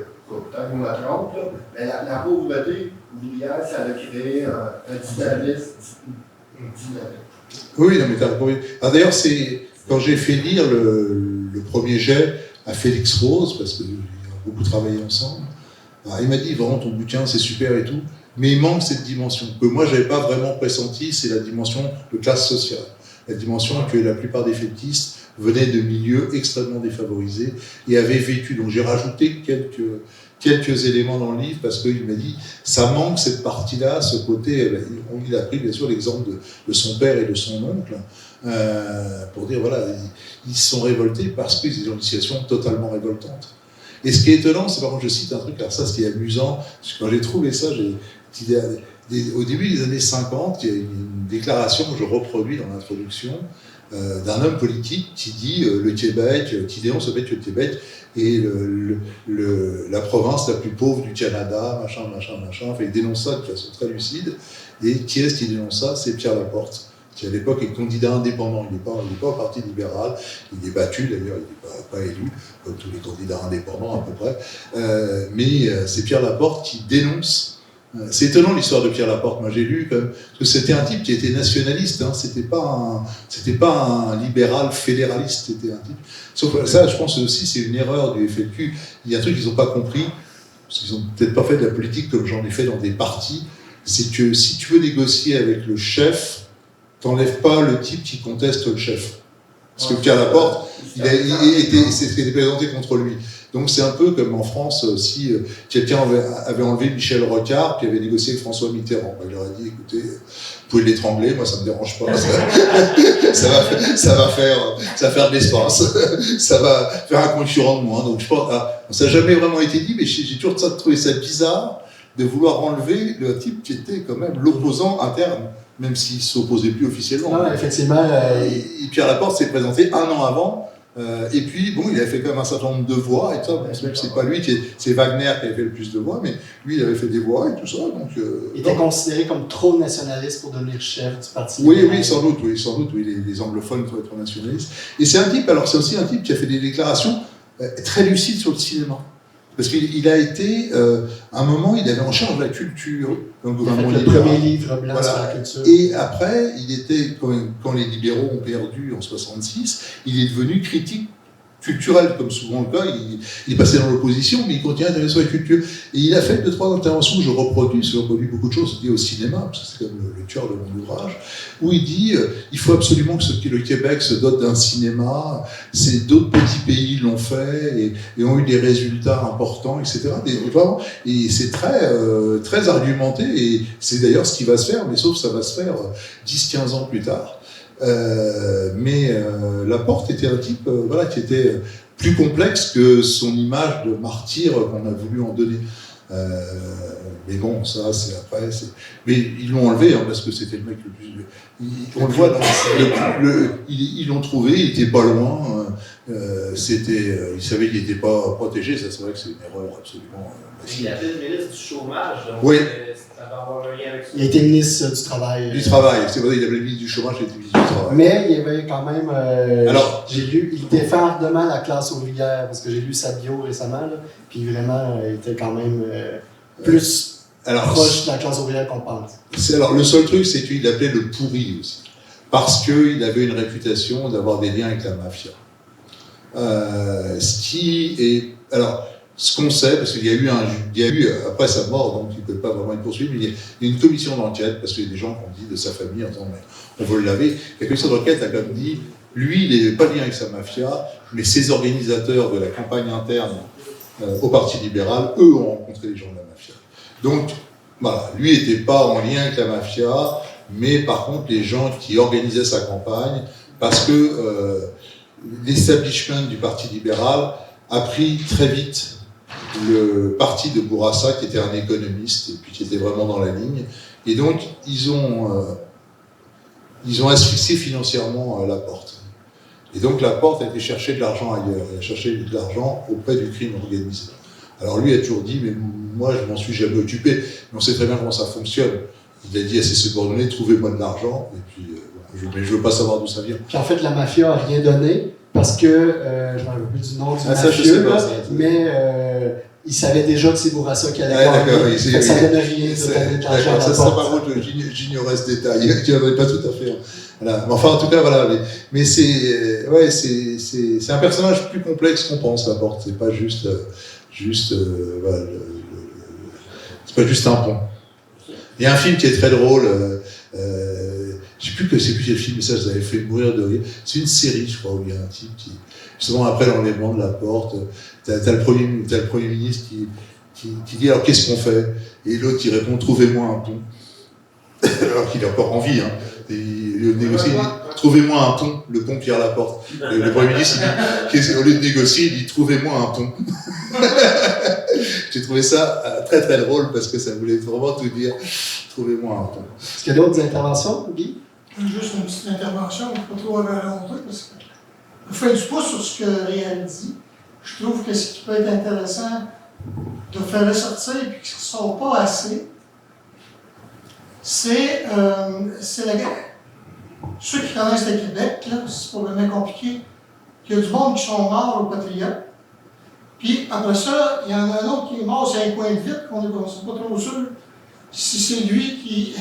tant qu'on me trompe, là, mais la pauvreté ouvrière, ça a créé un dynamisme. Oui, non, mais t'as compris. D'ailleurs, c'est quand j'ai fait lire le premier jet à Félix Rose, parce qu'on a beaucoup travaillé ensemble, alors, il m'a dit, vraiment, ton bouquin, c'est super et tout, mais il manque cette dimension que moi, je n'avais pas vraiment pressentie, c'est la dimension de classe sociale. La dimension que la plupart des venaient de milieux extrêmement défavorisés et avaient vécu. Donc j'ai rajouté quelques quelques éléments dans le livre parce qu'il m'a dit ça manque cette partie-là, ce côté. Il a pris bien sûr l'exemple de son père et de son oncle pour dire voilà, ils se sont révoltés parce qu'ils ont une situation totalement révoltante. Et ce qui est étonnant, c'est par contre, je cite un truc, alors ça, ce qui est amusant, parce que quand j'ai trouvé ça, au début des années 50, il y a une déclaration que je reproduis dans l'introduction d'un homme politique qui dit le Québec, qui dénonce le fait que le Québec est la province la plus pauvre du Canada, machin. Enfin, il dénonce ça de façon très lucide. Et qui est-ce qui dénonce ça? C'est Pierre Laporte, qui à l'époque est candidat indépendant. Il n'est pas au Parti libéral. Il est battu d'ailleurs, il n'est pas élu, comme tous les candidats indépendants à peu près. Mais c'est Pierre Laporte qui dénonce. C'est étonnant l'histoire de Pierre Laporte. Moi j'ai lu quand même, parce que c'était un type qui était nationaliste. Hein, c'était pas un libéral fédéraliste. C'était un type. Sauf que ça, je pense aussi, c'est une erreur du FLQ. Il y a un truc qu'ils n'ont pas compris, parce qu'ils n'ont peut-être pas fait de la politique comme j'en ai fait dans des partis. C'est que si tu veux négocier avec le chef, t'enlèves pas le type qui conteste le chef. Parce que Pierre Laporte, c'est ce qui était présenté contre lui. Donc c'est un peu comme en France, si quelqu'un avait enlevé Michel Rocard, puis avait négocié avec François Mitterrand. Il leur a dit, écoutez, vous pouvez l'étrangler, moi ça me dérange pas. Ça va faire de l'espace. Ça va faire un concurrent de moins. Donc je pense, ça n'a jamais vraiment été dit, mais j'ai toujours trouvé ça bizarre de vouloir enlever le type qui était quand même l'opposant interne, même s'il ne s'opposait plus officiellement. Non, effectivement. Et Pierre Laporte s'est présenté un an avant, et puis bon, il avait fait quand même un certain nombre de voix, et ça, même si c'est pas lui, c'est Wagner qui avait fait le plus de voix, mais lui il avait fait des voix et tout ça. Donc, il était considéré comme trop nationaliste pour devenir chef du parti. Oui, sans doute, les anglophones sont trop nationalistes. Et c'est un type, alors c'est aussi un type qui a fait des déclarations très lucides sur le cinéma. Parce qu'il a été, à un moment, il avait en charge de la culture dans le gouvernement libéral. Le premier livre blanc sur la culture. Et après, il était, quand les libéraux ont perdu en 1966, il est devenu critique culturel, comme souvent le cas. Il est passé dans l'opposition, mais il continue à s'intéresser sur la culture. Et il a fait 2-3 interventions que je reproduis beaucoup de choses liées au cinéma, parce que c'est comme le cœur de mon ouvrage, où il dit il faut absolument que le Québec se dote d'un cinéma. D'autres petits pays l'ont fait et ont eu des résultats importants, etc. Et c'est très argumenté, et c'est d'ailleurs ce qui va se faire, mais sauf que ça va se faire 10-15 ans plus tard. Mais Laporte était un type qui était plus complexe que son image de martyr qu'on a voulu en donner. Mais bon, ça, c'est après. Mais ils l'ont enlevé, parce que c'était le mec le plus. On le voit, ils l'ont trouvé, il était pas loin. Il savait qu'il n'était pas protégé, ça c'est vrai que c'est une erreur absolument. Il a été le ministre du chômage, donc oui. Ça va avoir un lien avec ça. Il a été ministre du Travail. Du Travail, c'est vrai, il avait le ministre du chômage, il était ministre du Travail. Mais il y avait quand même. Alors, j'ai lu, il défend ardemment la classe ouvrière, parce que j'ai lu sa bio récemment, là, puis vraiment, il était quand même plus proche de la classe ouvrière qu'on pense. Alors, le seul truc, c'est qu'il appelait le pourri aussi, parce qu'il avait une réputation d'avoir des liens avec la mafia. Ce qu'on sait, parce qu'il y a eu, après sa mort, donc il ne peut pas vraiment être poursuivi, mais il y a une commission d'enquête, parce qu'il y a des gens qui ont dit de sa famille, en disant, mais on veut le laver. La commission d'enquête a comme dit, lui, il n'est pas lié avec sa mafia, mais ses organisateurs de la campagne interne au Parti libéral, eux, ont rencontré les gens de la mafia. Donc, voilà, lui n'était pas en lien avec la mafia, mais par contre, les gens qui organisaient sa campagne, parce que l'establishment du Parti libéral a pris très vite le parti de Bourassa, qui était un économiste et puis qui était vraiment dans la ligne, et donc ils ont asphyxié financièrement Laporte. Et donc Laporte a été chercher de l'argent ailleurs, il a cherché de l'argent auprès du crime organisé. Alors lui a toujours dit, mais moi je m'en suis jamais occupé, mais on sait très bien comment ça fonctionne. Il a dit à ses subordonnés, trouvez-moi de l'argent, et puis mais je veux pas savoir d'où ça vient. Puis en fait, la mafia a rien donné, parce que, je ne me rappelle plus du nom du mafieux, mais il savait déjà que c'est Bourassa qui allait gagner, ça ne donnait rien de donner de l'argent à la porte. Ça, par contre, j'ignorais ce détail, je n'avais pas tout à fait. Voilà. Enfin, en tout cas, voilà. Mais c'est un personnage plus complexe qu'on pense, Laporte. C'est pas juste c'est pas juste un pont. Il y a un film qui est très drôle. Je ne sais plus quel film, mais ça, je l'avais fait mourir de rire. C'est une série, je crois, où il y a un type qui, justement, après l'enlèvement de Laporte, t'as le Premier ministre qui dit alors qu'est-ce qu'on fait? Et l'autre il répond trouvez-moi un pont. Alors qu'il est encore en vie. Hein. Et le négocier, il dit trouvez-moi un pont, le pont Pierre Laporte. Le Premier ministre, il dit, au lieu de négocier, il dit trouvez-moi un pont. J'ai trouvé ça très très drôle parce que ça voulait vraiment tout dire. Trouvez-moi un pont. Est-ce qu'il y a d'autres interventions, Guy? Juste une petite intervention, pas trop rallonger, parce que je fais du pouce sur ce que Réal dit. Je trouve que ce qui peut être intéressant de faire ressortir et qui ne sort pas assez, c'est la guerre. Ceux qui connaissent le Québec, là, c'est probablement compliqué. Il y a du monde qui sont morts au Patriote. Puis après ça, il y en a un autre qui est mort sur un coin de vitre, qu'on n'est pas trop sûr si c'est lui qui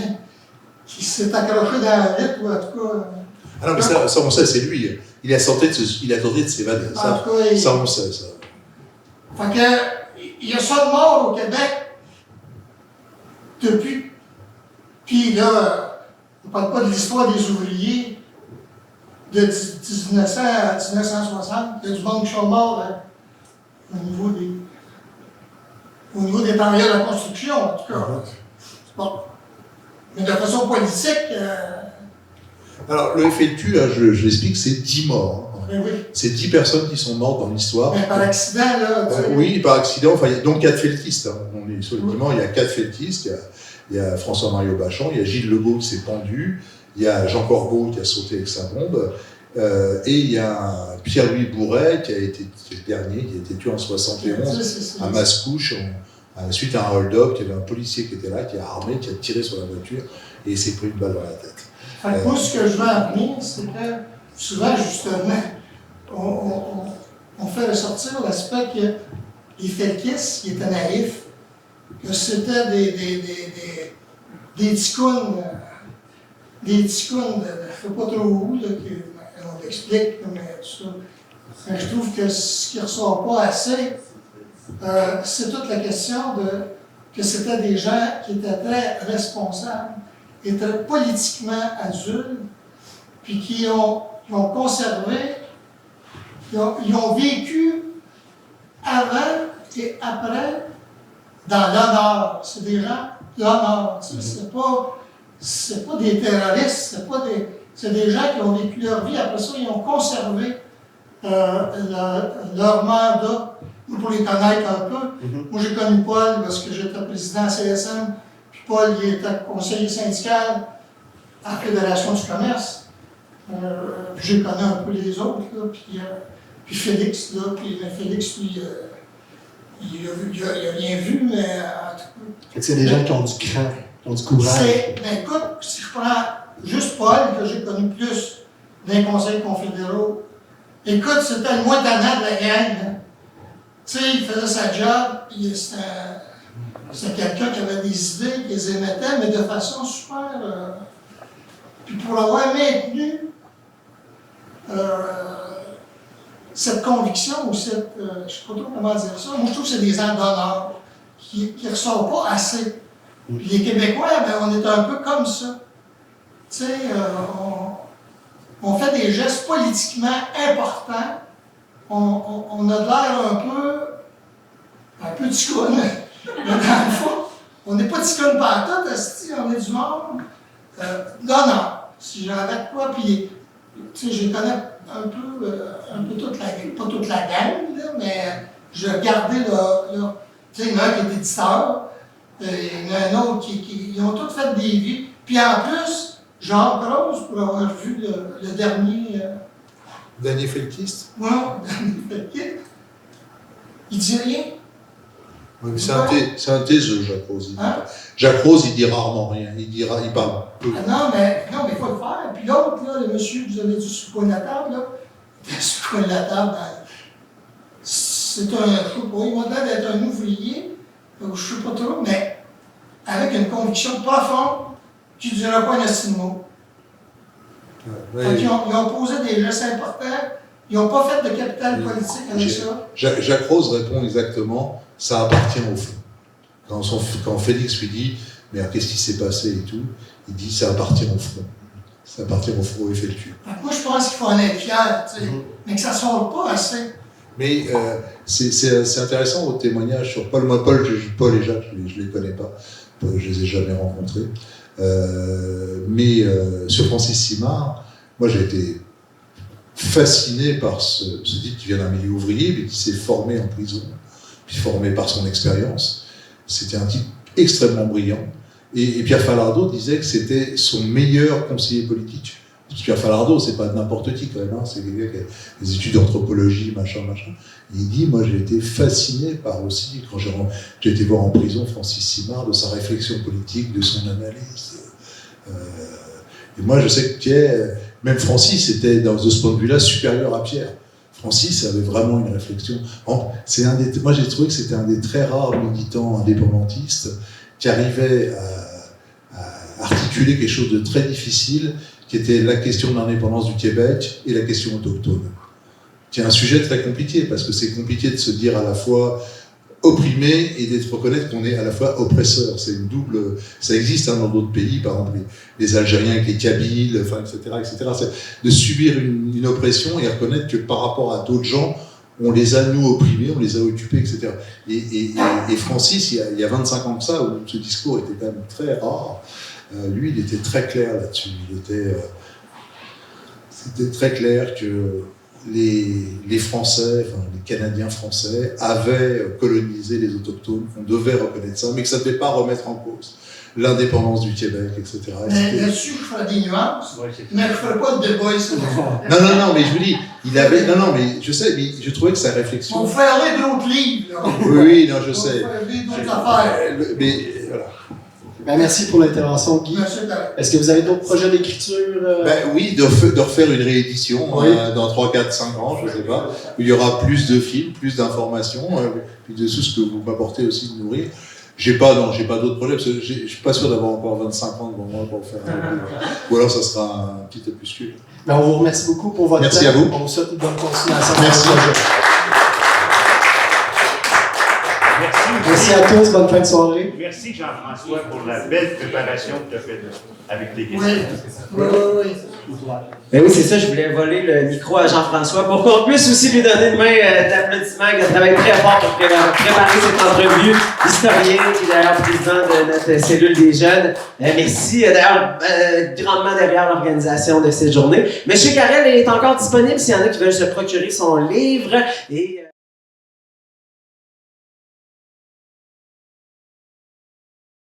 s'est accroché dans la vitre ou en tout cas. Ah non, mais ça on sait, c'est lui. Il a tenté de s'évader. Ça, on sait, ça. Fait que, il y a ça de mort au Québec depuis. Puis là, on ne parle pas de l'histoire des ouvriers de 1900 à 1960. Il y a du monde qui sont morts hein, au niveau des travailleurs de la construction, en tout cas. Bon. Mais de façon politique. Alors, le FLQ, là, je l'explique, c'est 10 morts. Hein. Oui. C'est 10 personnes qui sont mortes dans l'histoire. Mais par accident, là. Oui, par accident. Enfin, il y a donc 4 feltistes. Hein. On est sur le dimanche, il y a 4 feltistes. Il y a François-Mario Bachand, il y a Gilles Legault qui s'est pendu, il y a Jean Corbeau qui a sauté avec sa bombe, et il y a Pierre-Louis Bourret qui a été le dernier, qui a été tué en 71 à Mascouche, suite à un hold-up. Il y avait un policier qui était là, qui a armé, qui a tiré sur la voiture, et il s'est pris une balle dans la tête. Fait que moi, ce que je veux en venir, c'est que souvent, justement, on fait ressortir l'aspect que les felkistes, qui étaient naïfs, que c'était des ticounes, je ne sais pas trop où, là, on l'explique, mais tout ça. Mais je trouve que ce qui ne ressort pas assez, c'est toute la question que c'était des gens qui étaient très responsables, qui étaient politiquement adultes, puis qui ont conservé, ils ont vécu avant et après dans l'honneur. C'est des gens d'honneur. C'est pas des terroristes, c'est des gens qui ont vécu leur vie. Après ça, ils ont conservé leur mandat. Pour les connaître un peu. Moi, j'ai connu Paul parce que j'étais président à CSM. Puis Paul, il était conseiller syndical à la Fédération du commerce. J'ai connu un peu les autres. Là, puis Félix, là, mais Félix, lui, il a rien vu, mais en tout cas. C'est des gens qui ont du cran, qui ont du courage. Ben écoute, si je prends juste Paul, que j'ai connu plus d'un conseil confédéraux, écoute, c'était le moins tannant de la gang. Hein. Tu sais, il faisait sa job, puis c'était quelqu'un qui avait des idées, qui les émettait, mais de façon super. Puis pour l'avoir maintenu, cette conviction, ou cette. Je ne sais pas trop comment dire ça, moi je trouve que c'est des gens d'honneur qui ne ressortent pas assez. Puis les Québécois, ben, on est un peu comme ça. Tu sais, on fait des gestes politiquement importants. On a l'air un peu ticoune. Mais dans le fond, on n'est pas ticoune partout, on est du monde. Non. Si j'arrête quoi, puis, tu sais, je connais un peu toute la gang, pas toute la gang, là, mais je regardais leur. Tu sais, il y en a un qui est éditeur, il y en a un autre ils ont tous fait des vies. Puis en plus, Jean Croze, pour avoir vu le dernier. Dernier felkiste? Ouais, dernier felkiste. Il dit rien. Oui, c'est un taiseux, Jacques Rose. Hein? Jacques Rose, il dit rarement rien. Il parle peu. Ah non, mais il faut le faire. Puis l'autre, là, le monsieur que vous avez dit sur le coin de la table, là, sur le coin de la table, c'est un, je sais pas, il m'a l'air d'être un ouvrier, je ne sais pas trop, mais avec une conviction profonde qui ne dira pas un estime mot. Ils ont posé des gestes importants, ils n'ont pas fait de capital politique avec ça. Jacques Rose répond exactement, ça appartient au fond. Quand Félix lui dit, mais qu'est-ce qui s'est passé et tout, il dit, ça appartient au front. Ça appartient au front et FLQ. Moi, je pense qu'il faut en être fier, tu sais, mais que ça ne sorte pas assez. Mais c'est intéressant votre témoignage sur Paul. Moi, Paul et Jacques, je ne les connais pas. Je les ai jamais rencontrés. Mais sur Francis Simard, moi j'ai été fasciné par ce type qui vient d'un milieu ouvrier, mais qui s'est formé en prison, puis formé par son expérience. C'était un type extrêmement brillant. Et Pierre Falardeau disait que c'était son meilleur conseiller politique. Parce que Pierre Falardeau, c'est pas n'importe qui quand même, hein, c'est quelqu'un qui a des études d'anthropologie, machin. Et il dit, moi j'ai été fasciné par aussi, quand j'ai été voir en prison Francis Simard, de sa réflexion politique, de son analyse. Et moi je sais que Pierre, même Francis était de ce point de vue-là supérieur à Pierre. Francis avait vraiment une réflexion. Moi j'ai trouvé que c'était un des très rares militants indépendantistes qui arrivait à articuler quelque chose de très difficile, qui était la question de l'indépendance du Québec et la question autochtone. Qui est un sujet très compliqué, parce que c'est compliqué de se dire à la fois opprimé et d'être reconnaître qu'on est à la fois oppresseur. C'est une double... Ça existe dans d'autres pays, par exemple les Algériens avec les Kabyles, enfin, etc. C'est de subir une oppression et reconnaître que par rapport à d'autres gens, on les a, nous, opprimés, on les a occupés, etc. Et Francis, il y a 25 ans que ça, où ce discours était quand même très rare, lui, il était très clair là-dessus. C'était très clair que les Français, enfin les Canadiens français, avaient colonisé les autochtones, qu'on devait reconnaître ça, mais que ça ne devait pas remettre en cause l'indépendance du Québec, etc. Mais là-dessus, il ferait des nuances, mais il ne ferait pas de débat ici. Non, mais je vous dis, il avait... Non, mais je sais, mais je trouvais que sa réflexion... On ferait d'autres livres, là. Oui, non, je sais. On ferait d'autres affaires. Mais, voilà. Ben, merci pour l'intervention, Guy. Est-ce que vous avez d'autres projets d'écriture? Oui, de refaire une réédition Oui. Dans 3, 4, 5 ans, je ne sais pas, où il y aura plus de films, plus d'informations, puis de tout ce que vous m'apportez aussi de nourrir. J'ai pas d'autres projets, parce que je suis pas sûr d'avoir encore 25 ans devant moi pour faire un livre. Ou alors ça sera un petit opuscule. Ben, on vous remercie beaucoup pour votre temps. Merci à vous. On vous souhaite une bonne continuation. Merci. Merci à tous, bonne fin de soirée. Merci Jean-François pour la belle préparation que tu as faite avec les questions. Oui. Ben oui, c'est ça, je voulais voler le micro à Jean-François pour qu'on puisse aussi lui donner une main d'applaudissement. Il a travaillé très fort pour préparer cette entrevue. Historien, qui est d'ailleurs président de notre cellule des jeunes. Merci d'ailleurs grandement derrière l'organisation de cette journée. M. Carrel est encore disponible s'il y en a qui veulent se procurer son livre. Et